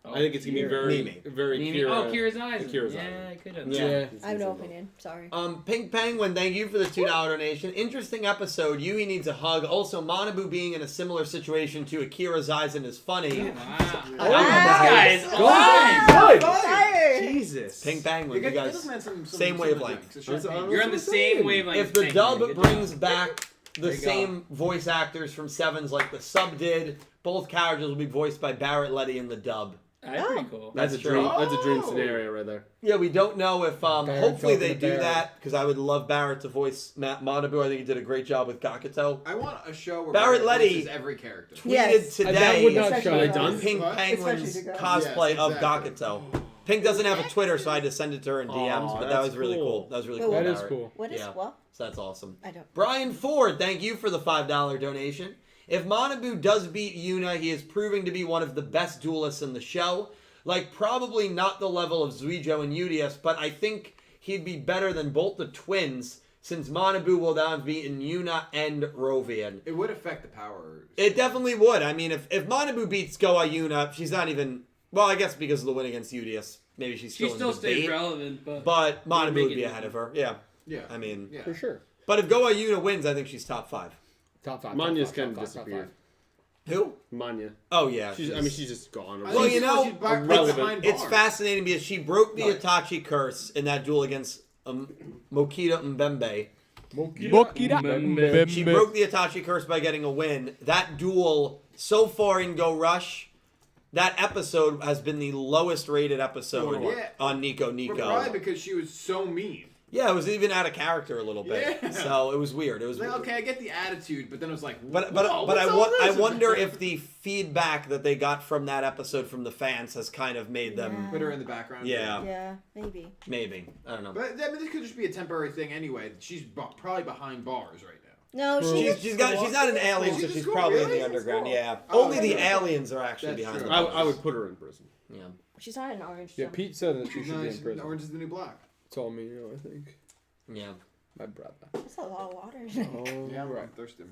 Oh, I think it's gonna be Kira. very, Mimi. very Mimi. Kira. Oh, Kira's eyes. Akira's Yeah, eyes. I could have. Yeah. I have no opinion. Sorry. Pink Penguin, thank you for the $2 donation. Interesting episode. Yuhi needs a hug. Also, Manabu being in a similar situation to Akira Zaizen is funny. Wow. Wow. This guy is Go alive. Fire. Jesus. Pink Penguin, you guys. same wavelength. You're on the same wavelength. If the Pink. dub Good brings job. back the There you same voice actors from Sevens like the sub did, both characters will be voiced by Barrett Letty in the dub. That's pretty cool. That's a That's dream. true. That's a dream Oh. scenario right there. Yeah, we don't know if Barrett's hopefully open they to do Barrett. that because I would love Barrett to voice Manabu. I think he did a great job with Gakuto. I want a show where Barrett Letty- voices every character. Tweeted Yes. today That would not Especially show. guys. done? Pink What? Penguin's Especially to cosplay Yes, of exactly. Gakuto. Pink doesn't have a Twitter, so I had to send it to her in DMs, Aw, but that that's was really cool. cool. That was really Wait, cool. what? That is Barrett. cool. What is Yeah. what? So that's awesome. I don't. Brian Ford, thank you for the $5 donation. If Manabu does beat Yuna, he is proving to be one of the best duelists in the show. Like, probably not the level of Yugioh and Udius, but I think he'd be better than both the twins, since Manabu will now have beaten Yuna and Rovian. It would affect the power. It definitely would. I mean, if Manabu beats Goa Yuna, she's not even... Well, I guess because of the win against Udius, maybe she's still She in still the debate. stays relevant, but But Manabu make would be it- ahead of her. Yeah. Yeah. I mean... Yeah. For sure. But if Goa Yuna wins, I think she's top 5. Top five. Manya's top kind of five, top five. disappeared. Who? Manya. Oh, yeah. She's just gone. I Well, think you know, she's back irrelevant. behind It's bars. fascinating because she broke the Right. Itachi curse in that duel against Mokita Mbembe. She broke the Itachi curse by getting a win. That duel, so far in Go Rush, that episode has been the lowest rated episode Yeah. on Nico But Nico. probably because she was so mean. Yeah, it was even out of character a little bit. Yeah. So it was weird. It was Like, okay, I get the attitude, but then it was like, But whoa, but what's all I this? wonder if the feedback that they got from that episode from the fans has kind of made them Put her in the background. Yeah. Yeah, maybe. maybe. I don't know. But I mean, this could just be a temporary thing anyway. She's probably behind bars right No, now. She's not an alien, She's so in she's school, probably in really? the underground. She's in Yeah, school. only Oh, the okay. aliens are actually That's behind true. the I bars. would put her in prison. Yeah. she's not an orange. Yeah, jump. Pete said that she She's should be nice. in prison. Orange is the new black. It's all me, I think. Yeah. My brother. That's a lot of water. Oh, Yeah, right. I'm thirsty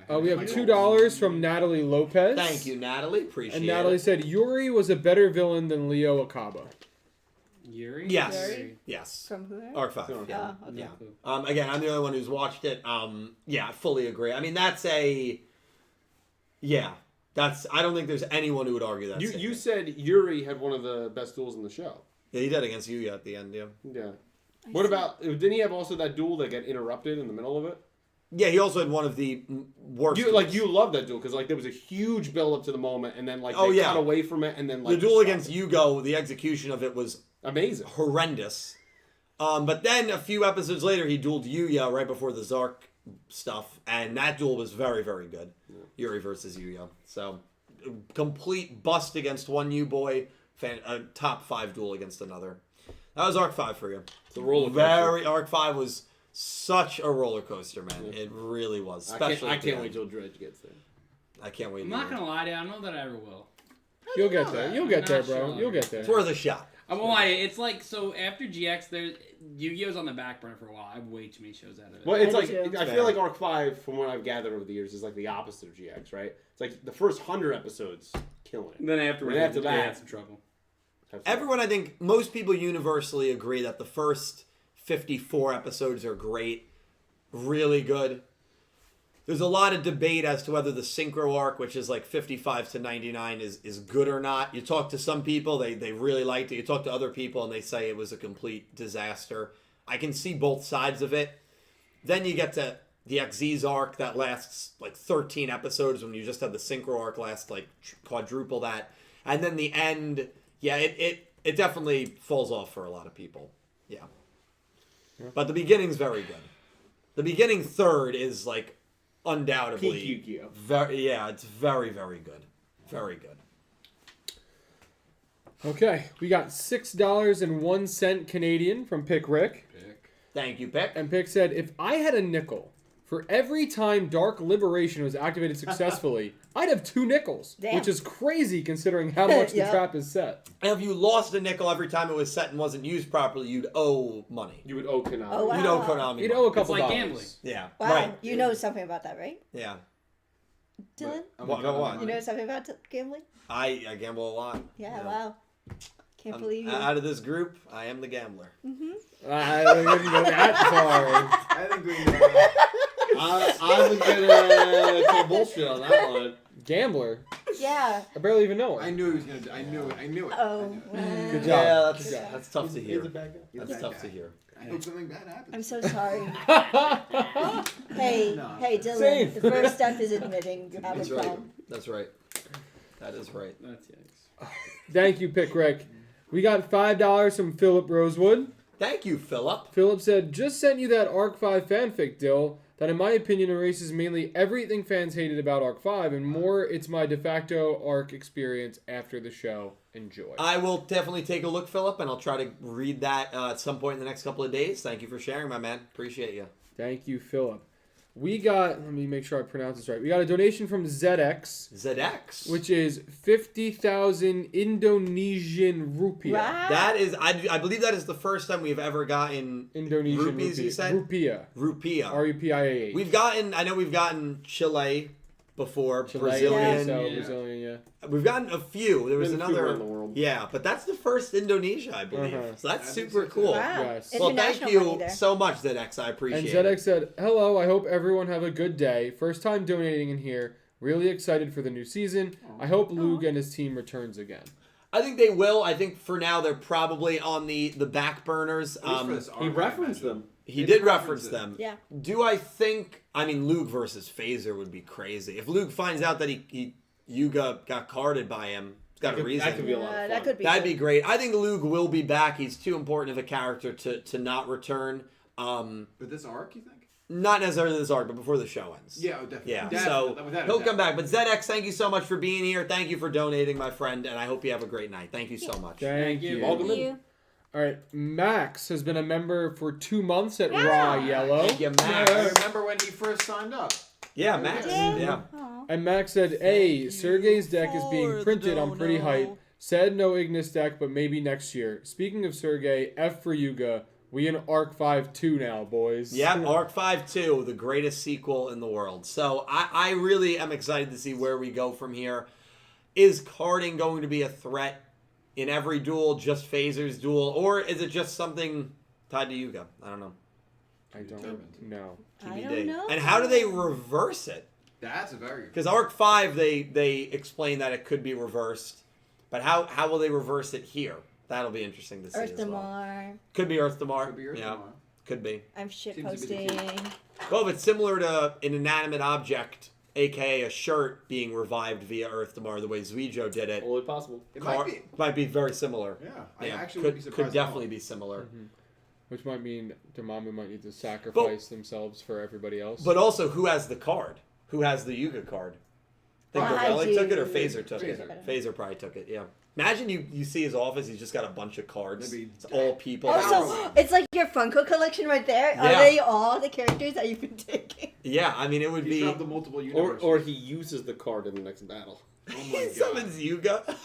guy. We have $2 from Natalie Lopez. Thank you, Natalie. Appreciate And Natalie it. said Yuri was a better villain than Leo Akaba. Yuri. Yes. Yuri? Yes. From who? Arc 5. Oh, Yeah. Oh, okay. Yeah. Again, I'm the only one who's watched it. Yeah, I fully agree. I mean, that's a. Yeah. I don't think there's anyone who would argue that. You said Yuri had one of the best duels in the show. Yeah, he did against Yuya at the end, yeah. Yeah. What about? Didn't he have also that duel that got interrupted in the middle of it? Yeah, he also had one of the worst. You loved that duel because there was a huge build up to the moment and then Oh, they yeah. cut away from it and then the duel against Yugioh, the execution of it was amazing. horrendous. But then a few episodes later, he dueled Yuya right before the Zark stuff, and that duel was very, very good. Yeah. Yuri versus Yuya. So, complete bust against one U-boy, a top 5 duel against another. That was Arc 5 for you. It's a roller coaster. Arc 5 was such a roller coaster, man. Yeah. It really was. Especially I can't wait till Dredge gets there. I can't wait. I'm not gonna lie to you. I don't know that I ever will. You'll get there. You'll get there, bro. sure. You'll get there. It's worth a shot. I won't lie. It's like so after GX, Yu-Gi-Oh's on the back burner for a while. I have way too many shows out of it. Well, it's I like do too. I feel like Arc 5, from what I've gathered over the years, is like the opposite of GX, right? It's like the first 100 episodes, killing it. And then afterwards, And after they that- had some trouble. Everyone, I think, most people universally agree that the first 54 episodes are great, really good. There's a lot of debate as to whether the Synchro arc, which is like 55 to 99, is good or not. You talk to some people, they really liked it. You talk to other people, and they say it was a complete disaster. I can see both sides of it. Then you get to the XZ's arc that lasts like 13 episodes when you just have the Synchro arc last like quadruple that. And then the end, yeah, it definitely falls off for a lot of people. Yeah. But the beginning's very good. The beginning third is like undoubtedly Peak Yugioh. it's very, very good. Very good. Okay, we got $6.01 Canadian from Pick Rick. Thank you, Pick. And Pick said, if I had a nickel for every time Dark Liberation was activated successfully, I'd have 2 nickels, Damn. which is crazy considering how much the Yep. trap is set. And if you lost a nickel every time it was set and wasn't used properly, you'd owe money. You would owe Konami. Oh, wow. You'd owe Konami You'd money. owe a It's couple like dollars. gambling. Yeah. Wow, Right. you know something about that, right, Yeah. Dylan? What- what? You know something about gambling? I gamble a lot. Yeah, wow. Can't believe you. Out of this group, I am the gambler. I don't even go that far. I think we know. I'm gonna call bullshit on that one. Gambler? Yeah. I barely even know I him. knew he was gonna do. I knew it. I knew it. Oh, I knew it. wow. Good job. Yeah, Good job. that's tough to hear. He's a bad guy. He's a That's bad tough guy. to hear. I hope something bad happens. I'm so sorry. Hey, No. hey, Dylan. Same. The first step is admitting you have That's a right. problem. That's right. That is right. That's yikes. Thank you, Pick Rick. We got $5 from Philip Rosewood. Thank you, Philip. Philip said, just sent you that Arc 5 fanfic, Dill, that in my opinion erases mainly everything fans hated about Arc 5 and more it's my de facto Arc experience after the show. Enjoy. I will definitely take a look, Philip, and I'll try to read that at some point in the next couple of days. Thank you for sharing, my man. Appreciate you. Thank you, Philip. We got, let me make sure I pronounce this right. We got a donation from ZX, ZX. which is 50,000 Indonesian rupiah. Wow. That is, I believe that is the first time we've ever gotten Indonesian Rupees, you said? Rupiah. rupiah. R-U-P-I-A-H. I know we've gotten Chile before, Chilean, Brazilian. so Yeah. Brazilian, yeah. We've gotten a few. There was Been a few another. around the world. Yeah, but that's the first Indonesia, I believe. Uh-huh. So that's I think super so, too. cool. Wow. Yes. Well, thank International money you there. so much, ZX. I appreciate And it. ZX said, hello, I hope everyone have a good day. First time donating in here. Really excited for the new season. I hope Lug and his team returns again. I think they will. I think for now they're probably on the back burners. At least for this He arc, referenced I imagine. them. He They did reference reference it. them. Yeah. Do I think? I mean, Luke versus Phaser would be crazy. If Luke finds out that Yuga got carded by him, it's got a reason. That could be a lot of fun. That could be. That'd good. be great. I think Luke will be back. He's too important of a character to not return. But this arc, you think? Not necessarily this arc, but before the show ends. Yeah, oh, definitely. Yeah, Definitely, so without a he'll doubt. come back. But ZX, thank you so much for being here. Thank you for donating, my friend, and I hope you have a great night. Thank you so much. Thank you. Welcome Thank in. you. All right, Max has been a member for 2 months at Raw Yellow. Thank you, I Max. remember when he first signed up. Yeah, Max. Yeah. Yeah. Aw. And Max said, hey, Sergey's deck is for being the printed. I'm pretty dono. hyped. Said no Ignis deck, but maybe next year. Speaking of Sergey, F for Yuga. We in Arc 5-2 now, boys. Yeah, Arc 5-2, the greatest sequel in the world. So I really am excited to see where we go from here. Is carding going to be a threat in every duel, just Phaser's duel, or is it just something tied to Yuga? I don't know. I don't Determined. know. I TBD. don't know. And how do they reverse it? That's a very good. Because Arc 5, they explain that it could be reversed. But how will they reverse it here? That'll be interesting to see Earth as well. Damar. Could be Earth Damar. Could be yours Yeah, tomorrow. could be. I'm shit Seems to be the posting. Well, if it's similar to an inanimate object, aka a shirt being revived via Earth Damar, the way Yugioh did it, Only possible. It car- might be. very similar. Yeah, I Yeah, actually could, would be surprised. could definitely be similar. Which might mean Dormammu might need to sacrifice themselves for everybody else. But also, who has the card? Who has the Yuga card? Think I Relic took it or do. Phaser took Phaser. it? Phaser probably took it, yeah. Imagine you see his office, he's just got a bunch of cards. Maybe- It's all people. Also, it's like your Funko collection right there. Are Yeah. they all the characters that you've been taking? Yeah, I mean, it would He's be... from the multiple Or universes. or he uses the card in the next battle. oh my He god. summons Yuga.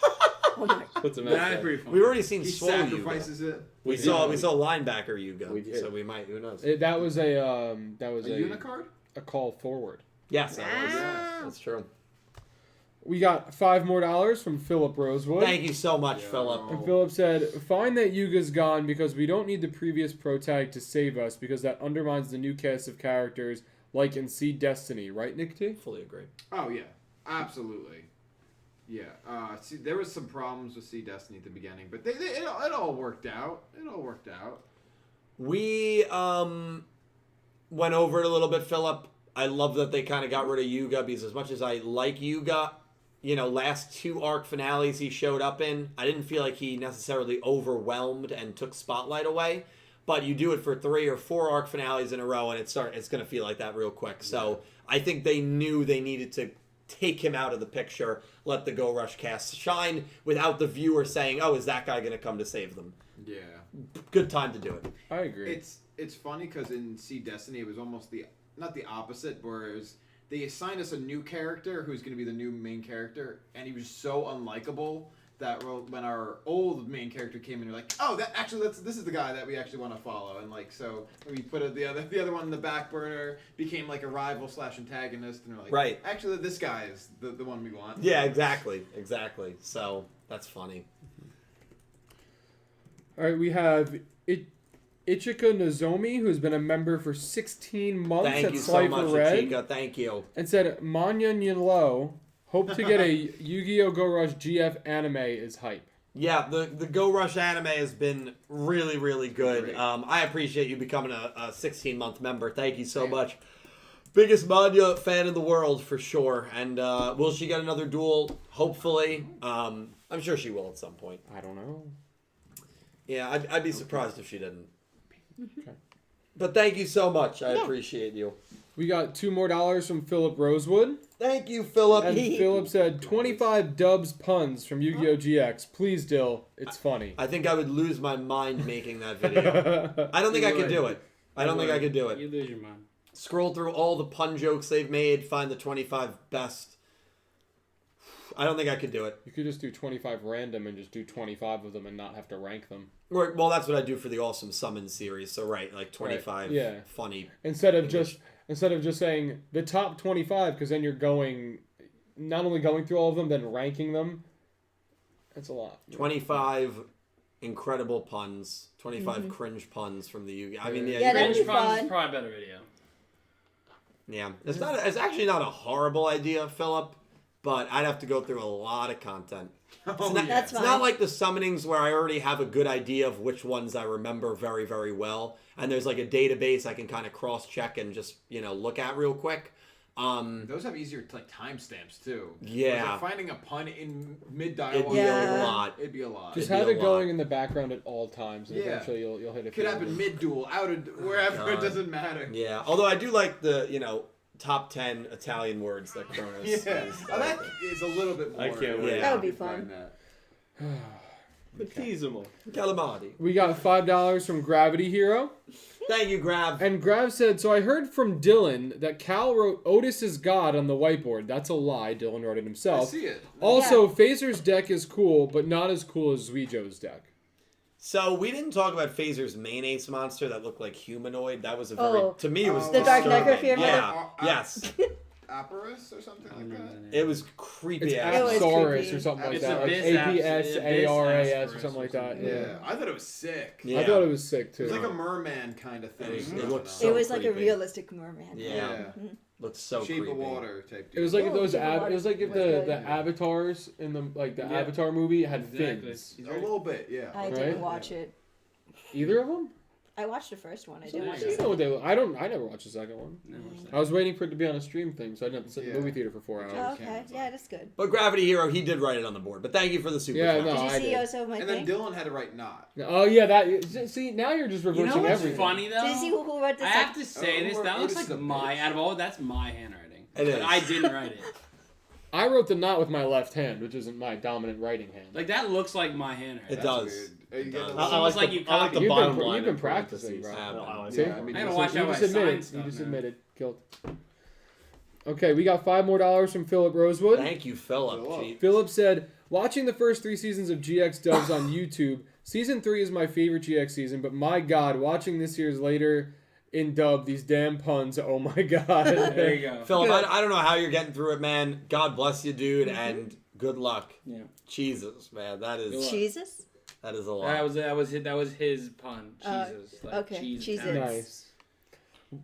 Oh my. Puts him That's out. pretty funny. We've already seen He Swole Yuga. sacrifices it. We saw linebacker Yuga. We did. So we might. Who knows? That was a A unicard? a call forward. Yes, that was. Ah. That's true. We got $5 more from Philip Rosewood. Thank you so much, Philip. And Philip said, "Fine that Yuga's gone because we don't need the previous pro tag to save us because that undermines the new cast of characters like in See Destiny, right, Nick T?" Fully agree. Oh yeah, absolutely. Yeah. See, there was some problems with See Destiny at the beginning, but it all worked out. It all worked out. We went over it a little bit, Philip. I love that they kind of got rid of Yuga because as much as I like Yuga, last 2 arc finales he showed up in, I didn't feel like he necessarily overwhelmed and took spotlight away. But you do it for 3 or 4 arc finales in a row, and it's going to feel like that real quick. So I think they knew they needed to take him out of the picture, let the Go Rush cast shine without the viewer saying, "Oh, is that guy going to come to save them?" Yeah. Good time to do it. I agree. It's funny because in See Destiny it was almost not the opposite, whereas they assigned us a new character who's going to be the new main character, and he was so unlikable that when our old main character came in, you're like, oh, this is the guy that we actually want to follow, and like so we put the other one in the back burner, became like a rival / antagonist, and we're like, right, actually this guy is the one we want. Yeah, exactly. So that's funny. All right, we have Ichika Nozomi, who's been a member for 16 months Thank at you so Cypher much, Red, Ichika. Thank you. and said, "Manya Yinlo, hope to get a Yu-Gi-Oh! Go Rush GF anime is hype." Yeah, the Go Rush anime has been really, really good. Great. I appreciate you becoming a 16-month member. Thank you so much. Biggest Manya fan in the world for sure. And will she get another duel? Hopefully. I'm sure she will at some point. I don't know. Yeah, I'd be surprised if she didn't. Okay. But thank you so much. I appreciate you. We got $2 more from Philip Rosewood. Thank you, Philip. And Philip said, 25 dubs puns from Yu-Gi-Oh! GX. Please, Dill. It's funny. I think I would lose my mind making that video. I don't think I could do it. I don't think I could do it. You lose your mind. Scroll through all the pun jokes they've made, find the 25 best. I don't think I could do it. You could just do 25 random and just do 25 of them and not have to rank them. Right, well, that's what I do for the Awesome Summon series. So, right, like 25 funny. Instead of just saying the top 25, because then you're not only going through all of them, then ranking them. That's a lot. 25 incredible puns, 25 cringe puns from the Yu-Gi-Oh! I mean, Yeah, that'd be Cringe Puns fun. is probably a better video. yeah. It's actually not a horrible idea, Philip, but I'd have to go through a lot of content. That's It's not like the summonings where I already have a good idea of which ones I remember very, very well. And there's like a database I can kind of cross-check and just, look at real quick. Those have easier timestamps too. Yeah. Like finding a pun in mid-dialogue. It'd be a lot. It'd be a lot. Just It'd have be it a going lot. in the background at all times, and eventually you'll hit it. Could happen mid-duel, wherever, it doesn't matter. Yeah. Although I do like the, top 10 Italian words that Kronos Yeah. says. Oh, that is a little bit more. I can't wait. Yeah. That would be to find fun. that. Batismo. Calamari. We got $5 from Gravity Hero. Thank you, Grav. And Grav said, so I heard from Dylan that Cal wrote Otis is God on the whiteboard. That's a lie. Dylan wrote it I himself. see it. Also, Phaser's deck is cool, but not as cool as Yugioh's deck. So we didn't talk about Phaser's main ace monster that looked like humanoid. That was a very, to me, it was The Dark disturbing. Necrophobia? Yeah. Yes. Aparis or something like that? It was creepy It's ass. It was Apsaurus creepy. or something like It's that. Like Abyss APSARAS or Abyss something like that. Yeah. Yeah. I thought it was sick. Yeah. I thought it was sick, It too. was like a merman kind of thing. It looked I so It was like a creepy. realistic merman. Yeah. Looked so Shape creepy. of water type. It was like if Oh, those. Shape of It was like if Water. the avatars in the Yeah. Avatar movie had Exactly. fins. a little bit, yeah. I Right? didn't watch it. Either of them? I watched the first one. I So didn't watch there the you I know second. what they. I never watched the second one. Never watched I was waiting for it to be on a stream thing, so I didn't have to sit in the Yeah. movie theater for 4 hours. Oh, okay. Yeah, that's good. But Gravity Hero, he did write it on the board. But thank you for the super Yeah, chat. no, Did you I see did. also my And thing? then Dylan had to write not. Oh yeah, that. See, now you're just You reversing know what's everything. funny though? Did you see who wrote the I second? have to say this. Oh, That looks Otis like is a my. bitch. Out of all, that's my handwriting. It is. But I didn't write it. I wrote the knot with my left hand, which isn't my dominant writing hand. Like that looks like my handwriting. It does. Weird. Are you It getting does. a I little- almost like you I like the copied. bottom You've line. been in practicing, parentheses. bro. I like See? Yeah, I mean, I gotta just- watch you out just I sign admitted. stuff You just now. admitted. Guilt. Okay, we got $5 more from Philip Rosewood. Thank you, Philip. Philip. Gee. Philip said, Watching the first 3 seasons of GX dubs on YouTube, season 3 is my favorite GX season, but my god, watching this year's later in dub, these damn puns, oh my god. There you go. Philip, I don't know how you're getting through it, man. God bless you, dude, and good luck. Yeah. Jesus, man, that is Jesus? that is a lot. That was his pun. Jesus. okay, Jesus. Nice.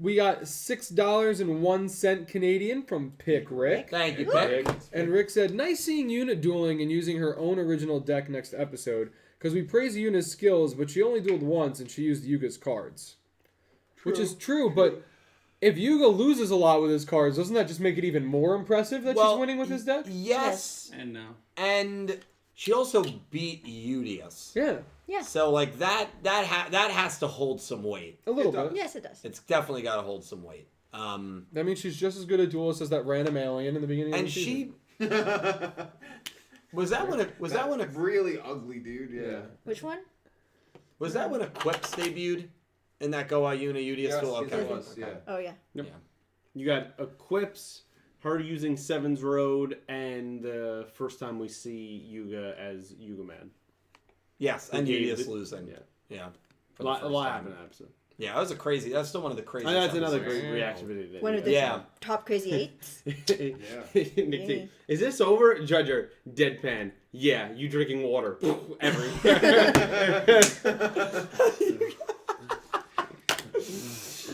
We got $6.01 Canadian from Pick Rick. Thank you, Pick. And Rick said, nice seeing Yuna dueling and using her own original deck next episode, because we praise Yuna's skills, but she only dueled once and she used Yuga's cards. Which is true, but if Yuga loses a lot with his cards, doesn't that just make it even more impressive that she's winning with his deck? Yes. And no. And she also beat Yugioh. Yeah, Yeah. So like that has to hold some weight. a little It does. bit. Yes, it does. It's definitely got to hold some weight. That means she's just as good a duelist as that random alien in the beginning of And the season. was that when a really ugly dude? Yeah. Which one? was that when Equips debuted in that Go Ayuna Yugioh Yes, duel? yes, Okay. it was. Yeah. Oh, yeah. You got Equips, her using Seven's Road, and the first time we see Yuga as Yuga Man. Yes, and Yugioh losing. Yeah. Yeah. A lot happened in that episode. Yeah, that was that's still one of the craziest. That's another episodes. great reaction video. One of the Yeah. top crazy 8s. Nick T, is this over? Judger, deadpan. Yeah, you drinking water.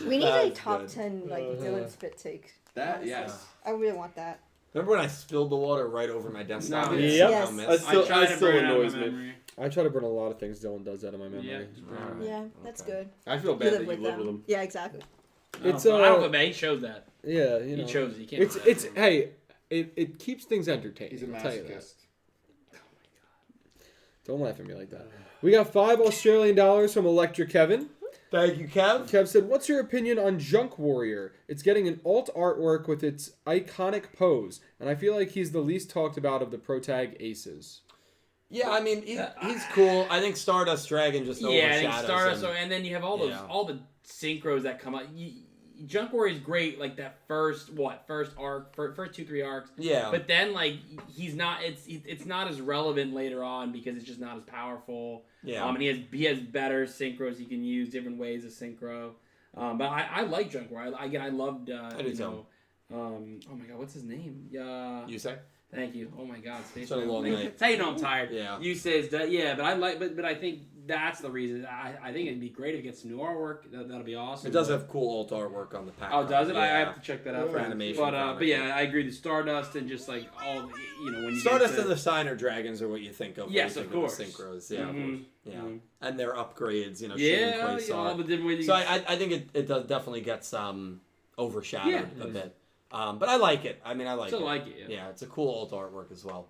We need a That's top good. 10 like Dylan spit take. That honestly. yes. I really want that. Remember when I spilled the water right over my desktop? No, Yep. Yes. Miss? Still- I tried to still burn it out annoys of my me. memory. I try to burn a lot of things Dylan does out of my memory. Yeah. Alright. Yeah, that's Okay. good. I feel You bad live that you with live them. with him. Yeah, exactly. It's, I don't feel bad. He chose that. Yeah, you know. He chose it. You can't. It's hey, it keeps things entertaining. He's a I'll tell you that. masochist. Don't laugh at me like that. We got $5 Australian from Electra Kevin. Thank you, Kev. Kev said, "What's your opinion on Junk Warrior? It's getting an alt artwork with its iconic pose, and I feel like he's the least talked about of the protag aces." Yeah, I mean he's cool. I think Stardust Dragon just Yeah, I think overshadows Stardust. him. And then you have all those, all the synchros that come up. Junk Warrior is great, like that first arc, first 2-3 arcs. Yeah. But then like he's not. It's not as relevant later on because it's just not as powerful. Yeah. And he has better synchros. He can use different ways of synchro. But I like Junk Warrior. I loved. I do too. Oh my god, what's his name? You say? Thank you. Oh my god, It's been a long night. That's how you know I'm tired. Yeah. You say it's that. Yeah, but I like. But I think that's the reason. I think it'd be great if it gets some new artwork. That'll be awesome. It does have cool alt artwork on the pack. Oh, does it? I Yeah. have to check that out For animation. But yeah, I agree. The Stardust and just like all when you Stardust get and the Signer Dragons are what you think of. Yes, when you of think course. the synchros. Yeah. Mhm. Yeah. Mhm. And their upgrades. Shane yeah, Quasar. all the different ways. So I think it does definitely gets overshadowed a bit. But I like it. I mean, I like still it. like it. Yeah, it's a cool alt artwork as well.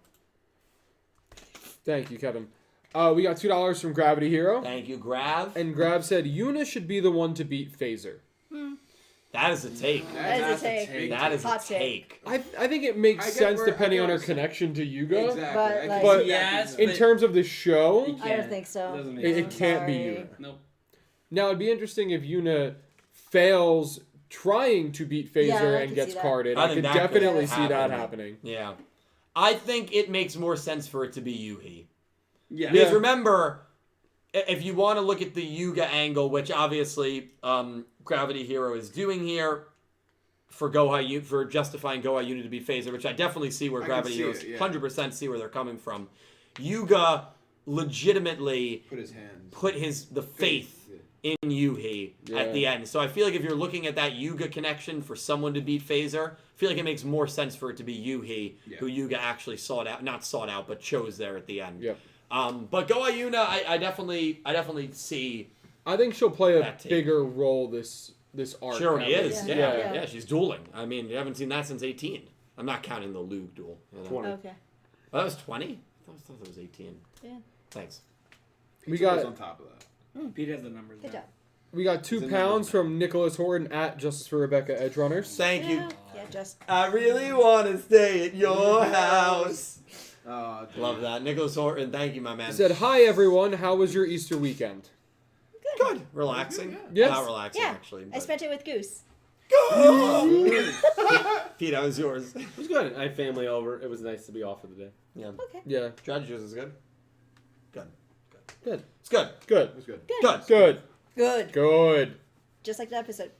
Thank you, Kevin. We got $2 from Gravity Hero, Thank you, Grav. and Grav said Yuna should be the one to beat Phaser. That is a take. That is a take. That is a Hot take. take. I think it makes I get sense where- depending I on get her what connection to Yuga. Exactly. But, I can like- see But- that Yes, being- In terms of the show, You I can't. don't think so. Doesn't make it sense. can't be Sorry. Yuna. Nope. Now it'd be interesting if Yuna fails trying to beat Phaser Yeah, I and could gets see that. carded. I I think could that could definitely see that happen. happening. Yeah. I think it makes more sense for it to be Yuhi. Yeah. Because remember, if you want to look at the Yuga angle, which obviously Gravity Hero is doing here for for justifying Go Ayuna to be Phaser, which I definitely see where I Gravity can see Heroes it, yeah. 100% see where they're coming from. Yuga legitimately Put his hands. put the faith in Yuhi at the end. So I feel like if you're looking at that Yuga connection for someone to beat Phaser, I feel like it makes more sense for it to be Yuhi, who Yuga actually not sought out, but chose there at the end. Yep. But Go Ayuna, I definitely see. I think she'll play a That take. bigger role this arc. Sure, he Kevin. is. Yeah. Yeah. Yeah. She's dueling. I mean, you haven't seen that since 18. I'm not counting the Luke duel. 20. Okay. Oh, that was 20? I thought that was 18. Yeah. Thanks. We Was got on top of that. Pete has the numbers. Good now. job. we got He's in £2 numbers from Nicholas Horton at Justice for Rebecca Edge Runners. Thank you. Yeah, just. I really want to stay at your house. Dude. Love that. Nicholas Horton, thank you, my man. He said, "Hi everyone, how was your Easter weekend?" Good. Relaxing. Yes. Not relaxing, Yeah. actually. I But... spent it with Goose. Good. Pete, how was yours? It was good. I had family over. It was nice to be off for the day. Yeah. Okay. Yeah. Strategy yours is good? Good. Good. It's good. Good. It was good. Good. Good. Good. Good. Just like the episode.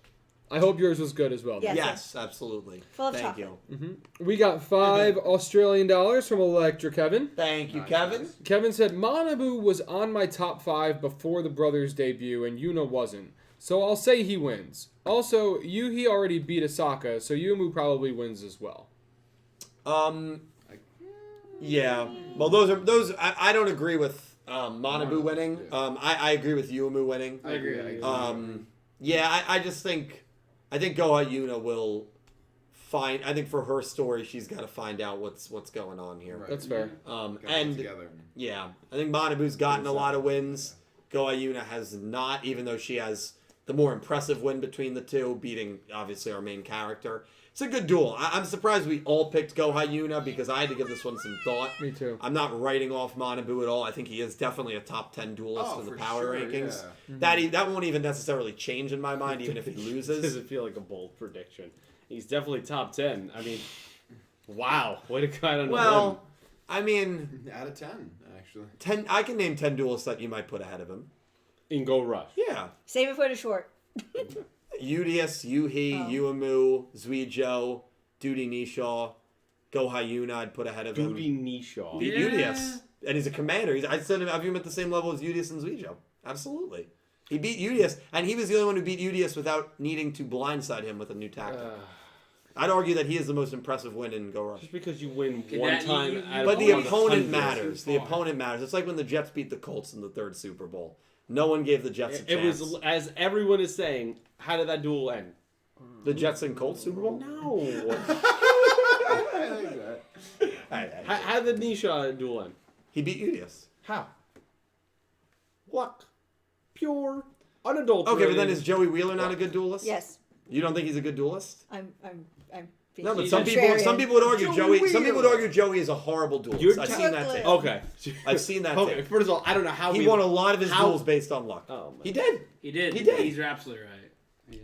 I hope yours was good as well. Yes. Yes, absolutely. Full of Thank chocolate. you. We got $5 Australian from Electra Kevin. Thank you, Nice, Kevin. nice. Kevin said Manabu was on my top 5 before the brothers' debut, and Yuna wasn't. So I'll say he wins. Also, Yuhi already beat Asaka, so Yumu probably wins as well. Yeah. Well, those. I don't agree with Manabu winning. I agree with Yumu winning. I agree. Yeah, I just think, I think Goha Yuna will find. I think for her story, she's got to find out what's going on here. Right. That's fair. Gotta get And together. yeah, I think Manabu's gotten a lot of wins. Goha Yuna has not, even though she has the more impressive win between the two, beating obviously our main character. It's a good duel. I'm surprised we all picked Goha Yuna because I had to give this one some thought. Me too. I'm not writing off Manabu at all. I think he is definitely a top 10 duelist in the for power sure, rankings. yeah. That won't even necessarily change in my mind, even if he loses. Doesn't feel like a bold prediction. He's definitely top 10. I mean, wow. Way to cut on Well, I mean, Out of 10, actually. 10. I can name 10 duelists that you might put ahead of him. in Go Rush. Yeah. Save it for the short. Udius, Yuhi, Yuamu, Yugioh, Duty Nishaw, Goha Yuna I'd put ahead of him. Duty Nishaw. Beat Yeah. Udius. And he's a commander. I said I view him at the same level as Udius and Yugioh. Absolutely. He beat Udius, and he was the only one who beat Udius without needing to blindside him with a new tactic. I'd argue that he is the most impressive win in Go Rush. Just because you win Okay, one that- time you- out of But the one of opponent hundreds. matters. The opponent matters. It's like when the Jets beat the Colts in the 3rd Super Bowl. No one gave the Jets a It chance. was, as everyone is saying, how did that duel end? The Jets and Colts Super Bowl? No. I like that. How did the Nisha duel end? He beat Udius. How? Luck. Pure, unadulterated. Okay, but then is Joey Wheeler not a good duelist? Yes. You don't think he's a good duelist? I'm being No, but He's some contrarian. people would argue Joey Joey. Some people would Wheeler. argue Joey is a horrible duelist. You're I've seen that Chocolate. tape. Okay. I've seen that Okay, tape. first of all, I don't know how He won a lot of his how- duels based on luck. Oh, man. He did. He did. He did. He's absolutely right.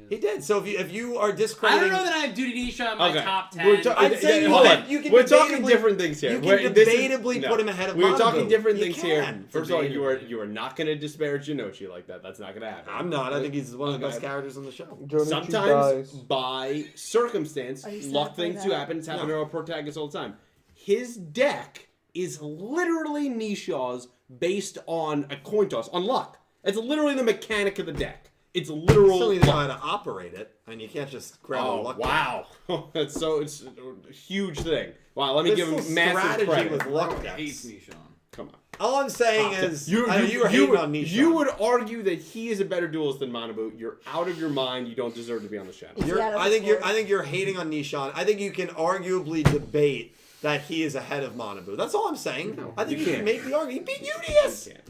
He did. So if you are I discrediting, don't know that I have Duty Nisha in my Okay. top 10. We're ta- I'd say hold you on. can- you can We're talking debatably- different things here. you can This is- debatably no. put him ahead of We're Manabu. talking different You things can. here. First of all, you Debatably. are not going to disparage Jinochi like that. That's not going to happen. I'm not. I think he's one of the Okay. best characters on the show. Sometimes by circumstance, Are you luck sad things for do that? happen. It's happened No. to our protagonists all the time. His deck is literally Nishaw's based on a coin toss, on luck. It's literally the mechanic of the deck. It's You literal still need to know luck. how to operate it, and you can't just grab a Oh, luck. wow. It's a huge thing. Wow, let me There's give him still strategy strategy credit. with luck Hates decks. Nishan. Come on. All I'm saying is, You I know you were hating on Nishan. you would argue that he is a better duelist than Manabu. You're out of your mind. You don't deserve to be on the channel. Is he out of I the think you're. sport? I think you're hating on Nishan. I think you can arguably debate that he is ahead of Manabu. That's all I'm saying. I think you you can can't. make the argument. He beat Udius. You can't.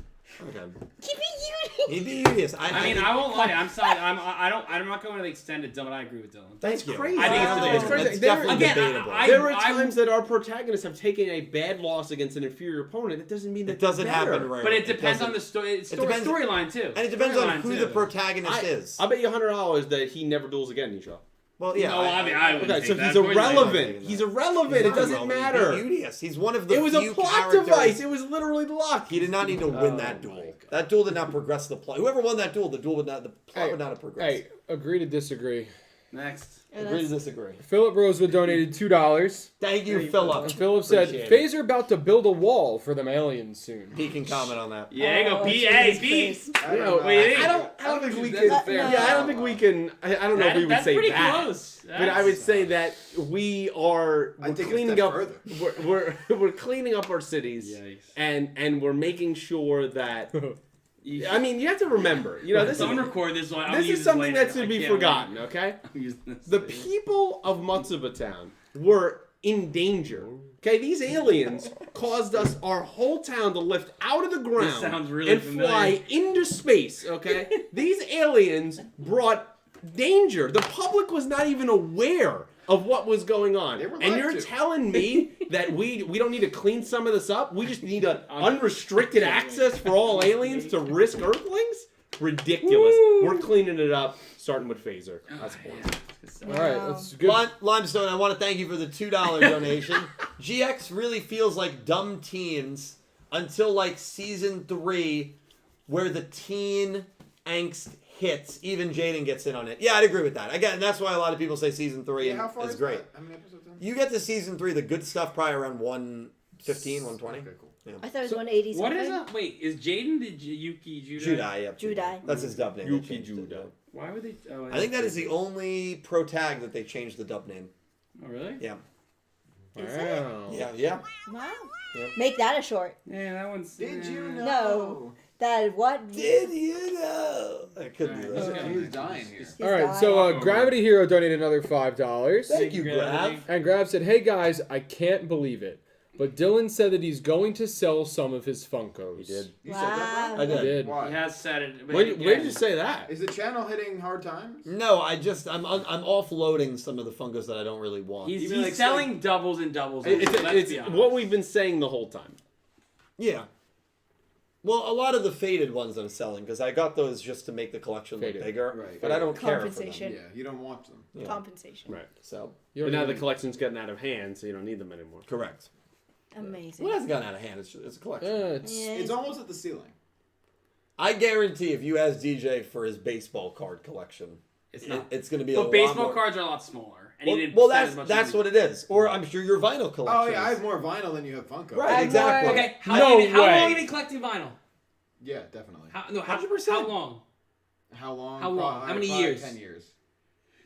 Okay. Keep it He beat Udius. I mean, I won't lie. I'm sorry. I'm not going to the extent of Dylan. I agree with Dylan. Thank you. crazy. I think don't it's think crazy. That's There- definitely again, debatable. There are I- times that our protagonists have taken a bad loss against an inferior opponent. It doesn't mean that It doesn't they're better. happen rarely. But it depends on the doesn't- story. Storyline too. And it depends on Storyline, who too. the protagonist is. I'll bet you $100 that he never duels again, Nisha. Well, yeah. No, I mean, I would Okay, take so that he's point. irrelevant. He's irrelevant. It doesn't matter. He beat Udius. He's one of the It was few a plot characters. device. It was literally luck. He did not need to win Oh that my duel. God. That duel did not progress the plot. Whoever won that duel, the plot would not have progressed. Hey, agree to disagree. Next. Agree to disagree. Philip Rosewood donated $2. Thank you, Philip. And Philip said, Appreciate Phaser about to build a wall for them aliens soon. He can comment on that. Yeah, you go. Oh, P. Hey, Jesus P. Christ. I don't know. Wait, I don't think we can. that's fair. Yeah, I don't think we can. I don't know if we would That's say pretty that. close. But I would say that we are I we're think a cleaning step up. further. We're cleaning up our cities, Yikes. and we're making sure that. I mean, you have to remember, this So I'm is gonna record this one. this is something that's to be forgotten. Okay, the people of Matsuba Town were in danger. Okay, these aliens caused us our whole town to lift out of the ground sounds really and fly familiar. into space. Okay, these aliens brought danger. The public was not even aware of what was going on. They were And lied you're to. telling me that we don't need to clean some of this up? We just need unrestricted access for all aliens to risk Earthlings? Ridiculous. We're cleaning it up, starting with Phaser. That's the point. So, All right, Wow. that's good. Limestone, I want to thank you for the $2 donation. GX really feels like dumb teens until like season 3, where the teen angst hits. Even Jaden gets in on it. Yeah, I'd agree with that. Again, that's why a lot of people say season 3 Yeah, how far is great. that? How many episodes in? You get to season 3, the good stuff probably around 115, 120. Okay, cool. I thought it was 180 what something. is that? Wait, is Jaden the Yuki Judai? Judai, yep. Judai. That's his dub name. They Yuki changed it, Judai. yeah. Why would they? Oh, I think that is the only pro tag that they changed the dub name. Oh, really? Yeah. Is it? Wow. Yeah. Wow. Yeah. Make that a short. Yeah, that one's. Did you know? No. That what? Did you know? I could do Alright, that. okay. He's dying here. He's All right, dying. so Gravity Hero donated another $5. Thank you, Grav. And Grav said, "Hey guys, I can't believe it, but Dylan said that he's going to sell some of his Funkos." He did. You said that, Wow. bro? I did. He did. Why? He has said it. But Where again, did you say that? Is the channel hitting hard times? No, I'm offloading some of the Funkos that I don't really want. He's Even like selling doubles and doubles. It's Let's be honest. what we've been saying the whole time. Yeah. Well, a lot of the faded ones I'm selling because I got those just to make the collection look Faded. bigger, Right. but I don't care for them. Compensation. Yeah, you don't want them. Yeah. Compensation. Right. So You But don't now the even- collection's getting out of hand, so you don't need them anymore. correct. Amazing. Well, it hasn't gotten out of hand. It's a collection. it's, Yeah. It's almost at the ceiling. I guarantee if you ask DJ for his baseball card collection, It's not. it's going to be a But lot baseball more. cards are a lot smaller. And he didn't Well, spend as much that's as what it is. Or I'm sure your vinyl collection. Oh yeah, I have more vinyl than you have Funko. Right, I have exactly. more- Okay, how No long have way. you been collecting vinyl? Yeah, definitely. How 100%. How long? How long? How long? Probably How many 5, years? 10 years.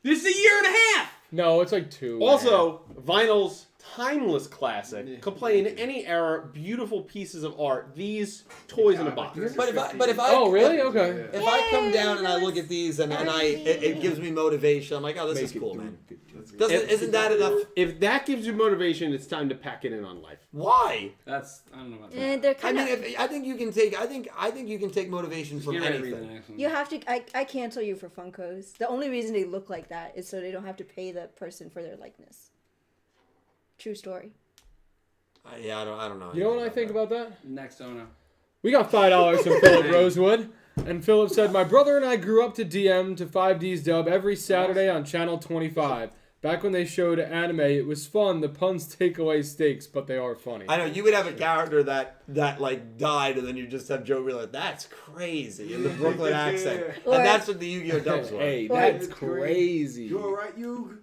This is a year and a half. no, it's like 2. Also, vinyl's timeless classic. Yeah. Could play in any era. Beautiful pieces of art. These toys in a box. But if I Oh, really? Okay. If I come Yay, down and I that's look at these and it exciting. gives me motivation, I'm like, oh, this is cool, man. That's good. Isn't that enough? If that gives you motivation, it's time to pack it in on life. Why? That's I don't know about that. And they're I kind mean, of. I think you can take. I think you can take motivation from Get rid of anything. everything, actually. You have to. I cancel you for Funkos. The only reason they look like that is so they don't have to pay the person for their likeness. True story. Yeah, I don't know. You know what I think about that? Next owner. We got $5 from Philip Rosewood. And Philip said, "My brother and I grew up to DM to 5D's dub every Saturday on Channel 25. Back when they showed anime, it was fun. The puns take away stakes, but they are funny." I know you would have a character that like died, and then you just have Joe be like, "That's crazy" in the Brooklyn accent, Or- and that's what the Yu-Gi-Oh dubs were. Hey, Or- that's crazy. You alright, you?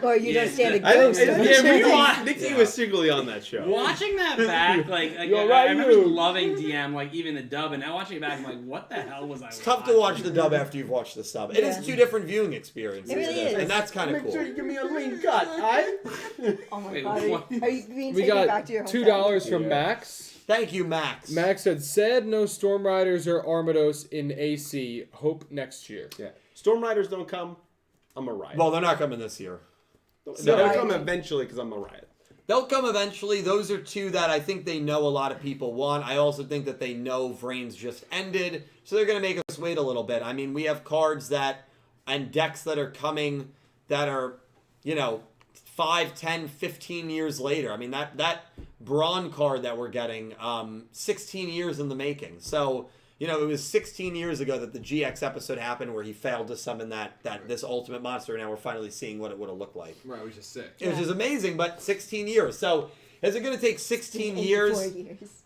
Or you don't stand a I ghost. think, of yeah, the Nikki was secretly on that show. Watching that back, like You're I right, remember you. loving DM, like even the dub, and now watching it back, I'm like, what the hell was I? It's tough to watch the dub after you've watched the sub. It Yeah. is 2 different viewing experiences, It really is. and that's kind of Make sure cool. you give me a lean cut, alright? Oh my Wait, god. Are you, what? are you being We taken back got to your hometown? $2 from Yeah. Max. Thank you, Max. Max said, "Sad no Storm Riders or Armados in AC. Hope next year." Yeah. Storm Riders don't come, I'm a riot. Well, they're not coming this year. They'll Right. come eventually because I'm a riot. They'll come eventually. Those are 2 that I think they know a lot of people want. I also think that they know Vrains just ended, so they're going to make us wait a little bit. I mean, we have cards that and decks that are coming that are, 5, 10, 15 years later. I mean, that Braun card that we're getting, 16 years in the making. So, it was 16 years ago that the GX episode happened where he failed to summon this ultimate monster, and now we're finally seeing what it would have looked like. Right, which is sick. It was just amazing, but 16 years. So, is it going to take 16 84 years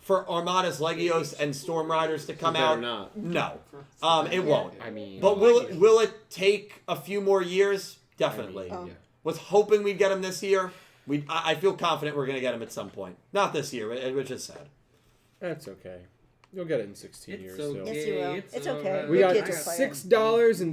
for Armadas, Legios, and Storm Riders to come Better out? not. No. It won't. I mean, But will it take a few more years? Definitely. Oh. Yeah. Was hoping we'd get him this year. I feel confident we're going to get him at some point. Not this year, which is sad. that's okay. You'll get it in 16 years. It's So. okay. Yes, you will. It's okay. alright. We Your got kids are playing.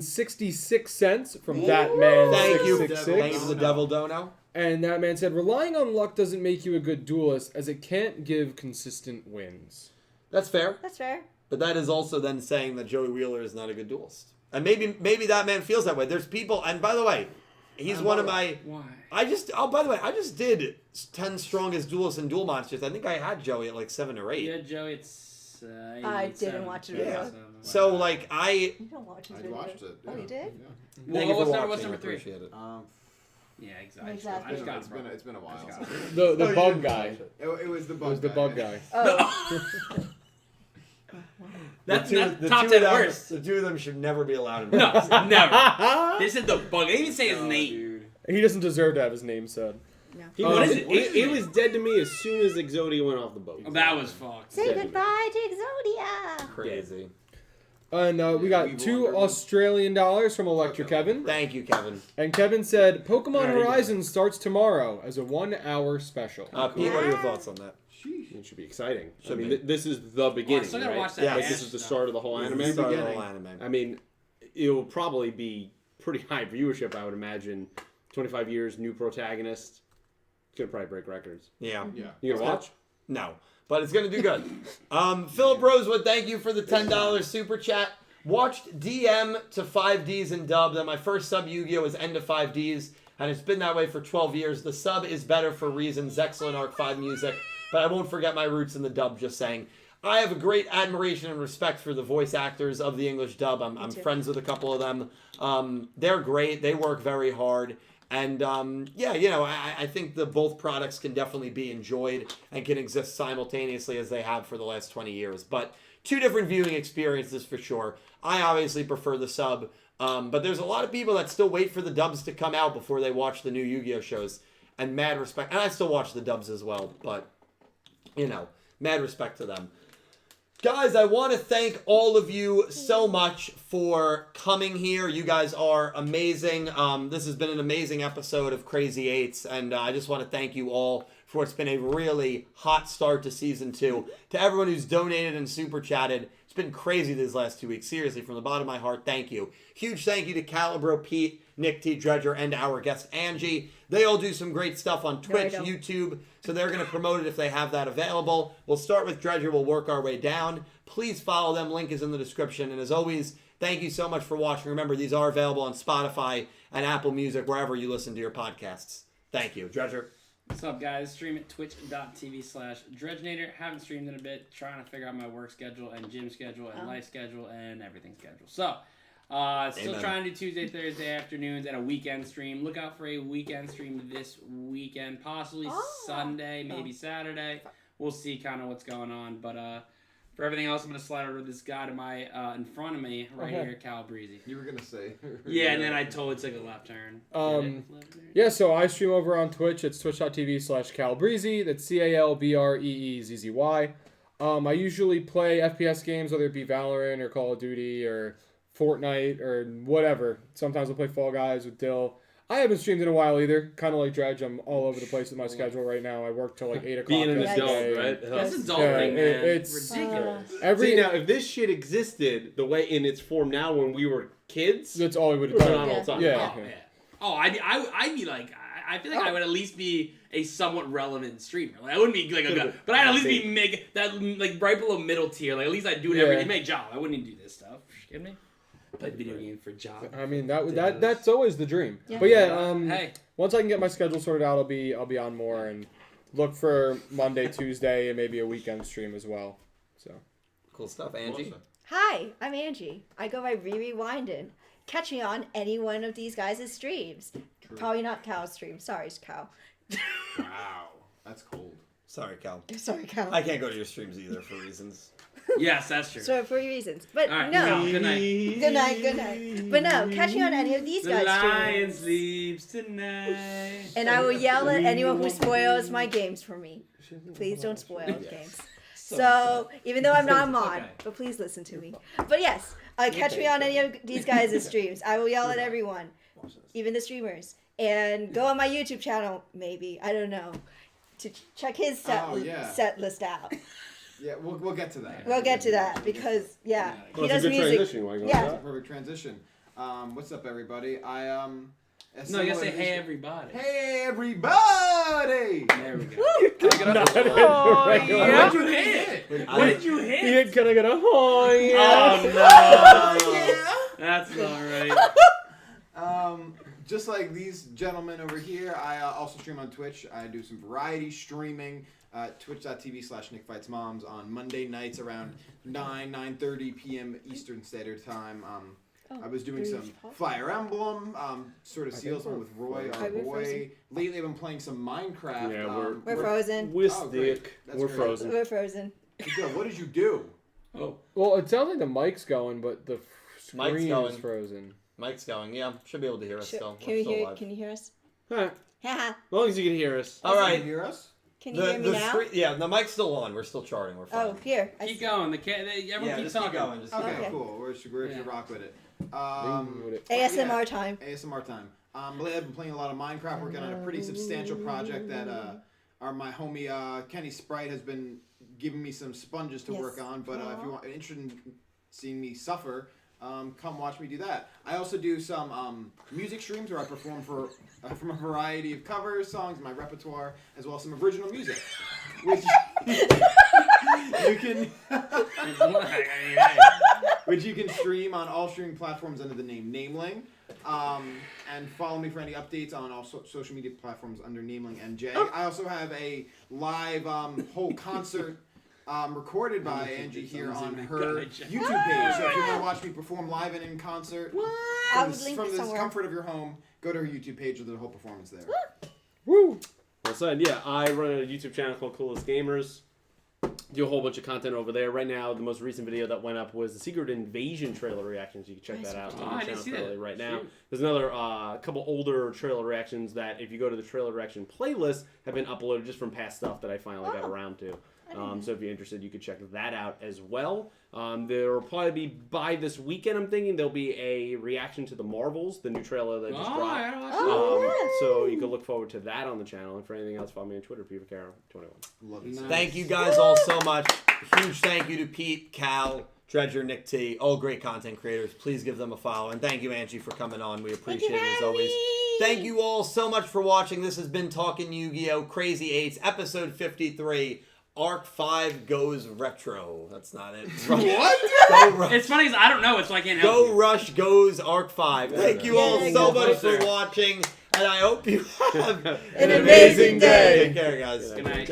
$6.66 from that man. Thank you. 666. Thank you for the Devil Dono. And that man said, "Relying on luck doesn't make you a good duelist, as it can't give consistent wins." That's fair. That's fair. But that is also then saying that Joey Wheeler is not a good duelist. And maybe that man feels that way. There's people, and by the way, he's one of my... Why? I just did 10 strongest duelists and duel monsters. I think I had Joey at like 7 or 8. Yeah, Joe, it's. I didn't watch it. Yeah. So like You don't watch his I video. watched it. Oh, you did? Yeah. thank you for What's watching. number I 3? appreciate it. Yeah, exactly. Exactly. I just got It's it, been, bro. it's been a while. I just got it. The bug guy. It was the It bug was the guy, bug yeah. guy. Oh. That's the top two 10 of them, worst. The two of them should never be allowed in No, movies. never. This is the bug. I didn't even say his name. He doesn't deserve to have his name said. He What was, is it? What is it it? was dead to me as soon as Exodia went off the boat. That was fucked. Say goodbye to Exodia. Crazy. And we got we $2 wonder- Australian from Electra Kevin. Thank you, Kevin. And Kevin said, Pokemon There you go. Horizon starts tomorrow as a 1-hour special. Pete, what are your thoughts on that? It should be exciting. Should I mean, be. this is the beginning, still gotta right? watch that Yeah, Like, Ash this is the stuff. start of the whole anime. Start of the beginning. whole anime. I mean, it will probably be pretty high viewership, I would imagine. 25 years, new protagonist. It's going to probably break records. Yeah. Yeah. You going to watch? No, but it's going to do good. Philip Rosewood, thank you for the $10 super chat. Watched DM to 5Ds and dubbed, and my first sub Yu-Gi-Oh! Was End of 5Ds, and it's been that way for 12 years. The sub is better for reasons, excellent Arc 5 music, but I won't forget my roots in the dub, just saying. I have a great admiration and respect for the voice actors of the English dub. I'm friends with a couple of them. They're great. They work very hard. And, yeah, you know, I think the both products can definitely be enjoyed and can exist simultaneously as they have for the last 20 years. But two different viewing experiences for sure. I obviously prefer the sub, but there's a lot of people that still wait for the dubs to come out before they watch the new Yu-Gi-Oh! Shows. And mad respect. And I still watch the dubs as well, but, you know, mad respect to them. Guys, I want to thank all of you so much for coming here. You guys are amazing. This has been an amazing episode of Crazy 8's, and I just want to thank you all for what's been a really hot start to Season 2. To everyone who's donated and super chatted, it's been crazy these last 2 weeks. Seriously, from the bottom of my heart, thank you. Huge thank you to Calibro, Pete, Nick T. Dredger, and our guest Angie. They all do some great stuff on Twitch, YouTube, so they're going to promote it if they have that available. We'll start with Dredger. We'll work our way down. Please follow them. Link is in the description. And as always, thank you so much for watching. Remember, these are available on Spotify and Apple Music, wherever you listen to your podcasts. Thank you. Dredger. What's up, guys? Stream at twitch.tv/Dredgenator. Haven't streamed in a bit. Trying to figure out my work schedule and gym schedule and life schedule and everything schedule. So, still trying to do Tuesday, Thursday afternoons and a weekend stream. Look out for a weekend stream this weekend. Possibly Sunday, maybe Saturday. We'll see kind of what's going on. But for everything else, I'm going to slide over this guy to my in front of me right here, Cal Breezy. You were gonna say. Yeah, and then I totally took a left turn. Yeah, so I stream over on Twitch. It's twitch.tv/CalBreezy. That's CalBreezy. I usually play FPS games, whether it be Valorant or Call of Duty or Fortnite or whatever. Sometimes I'll play Fall Guys with Dill. I haven't streamed in a while either. Kind of like Dredge, I'm all over the place with my schedule right now. I work till like 8 o'clock. Being an adult, yesterday. right? That's adult Yeah, thing, man. it's ridiculous. See, now, if this shit existed the way in its form now when we were kids, That's all we would it would have have done. on all the time. Yeah. Oh, yeah. Oh, I'd be like, I feel like I would at least be a somewhat relevant streamer. Like I wouldn't be like a, but I'd at least be that like right below middle tier. Like at least I'd do it every day, job. I wouldn't even do this stuff. You kidding me? Play video game for a job. I mean that's always the dream. Yeah. But yeah, hey, once I can get my schedule sorted out, I'll be on more and look for Monday, Tuesday, and maybe a weekend stream as well. So Cool stuff, Angie. Hi, I'm Angie. I go by Riri Winden. Catch me on any one of these guys' streams. Probably not Cal's stream. Sorry, Cal. Wow, that's cold. Sorry, Cal. Sorry, Cal. I can't go to your streams either for reasons. yes, that's true. So for reasons. But All right, no. good night. Good night, good night. But no, catch me on any of these The guys' lion streams. sleeps tonight. And I will yell at anyone who spoils my games for me. Please don't spoil games. So, even though I'm not a mod, Okay. but please listen to me. But yes, catch me on any of these guys' streams. I will yell at everyone, even the streamers. And go on my YouTube channel, maybe, I don't know, to check his set list out. Yeah, we'll get to that. We'll get to that because, yeah, he That's does a good music. transition. Why go Yeah. with that? Perfect transition. What's up, everybody? No, you gotta say hey everybody. Hey everybody! There we go. What What did you hit? What did you hit? He ain't gonna get a hoy. Oh no! That's not right. Just like these gentlemen over here, I also stream on Twitch. I do some variety streaming. Twitch.tv/NickFightsMoms on Monday nights around 9:30 p.m. Eastern Standard Time. I was doing some Fire Emblem, sort of Seals on with Roy, our boy. Lately, I've been playing some Minecraft. Yeah, We're frozen. We're Oh, great. stick. That's We're great. frozen. We're frozen. Yugioh, what did you do? Oh. Well, it sounds like the mic's going, but the Mic's screen going. is frozen. Mike's going. Yeah, should be able to hear us still. Can We're we still hear? live. Can you hear us? Huh. Haha. As long as you can hear us. All Can right. you hear us? Can you hear me now? Yeah, the mic's still on. We're still charting. We're fine. Oh, here. Keep going. Everyone Yeah, keep just talking. keep going. Just keep Okay, going. cool. We're should rock with it. ASMR time. ASMR time. I've been playing a lot of Minecraft, working on a pretty substantial project that my homie Kenny Sprite has been giving me some sponges to work on. But if you're interested in seeing me suffer, come watch me do that. I also do some music streams where I perform from a variety of covers, songs in my repertoire, as well as some original music, which you can which you can stream on all streaming platforms under the name Nameling. And follow me for any updates on all social media platforms under Nameling MJ. I also have a live whole concert recorded by Angie here on her YouTube page. So if you want to watch me perform live and in concert I from would link it the somewhere. comfort of your home, go to her YouTube page with the whole performance there. Woo! Well said. Yeah, I run a YouTube channel called Coolest Gamers. Do a whole bunch of content over there. Right now, the most recent video that went up was the Secret Invasion trailer reactions. You can check that out Oh, on I the didn't channel see fairly that. right now. Shoot. There's another couple older trailer reactions that, if you go to the trailer reaction playlist, have been uploaded just from past stuff that I finally got around to. So if you're interested, you could check that out as well. There will probably be, by this weekend, I'm thinking, there'll be a reaction to the Marvels, the new trailer that just dropped. I gotta watch So you can look forward to that on the channel. And for anything else, follow me on Twitter, PeterCaro21. Love it. Nice. Thank you guys all so much. Huge thank you to Pete, Cal, Dredger, Nick T, all great content creators. Please give them a follow. And thank you, Angie, for coming on. We appreciate it as always. Thank you all so much for watching. This has been Talking Yu-Gi-Oh! Crazy 8's, episode 53. Arc 5 goes retro. That's not it. What? Go Rush. It's funny because I don't know it, so I can't help Go Rush goes Arc 5. Thank you all so much for watching. And I hope you have An amazing day. Take care, guys. Good night.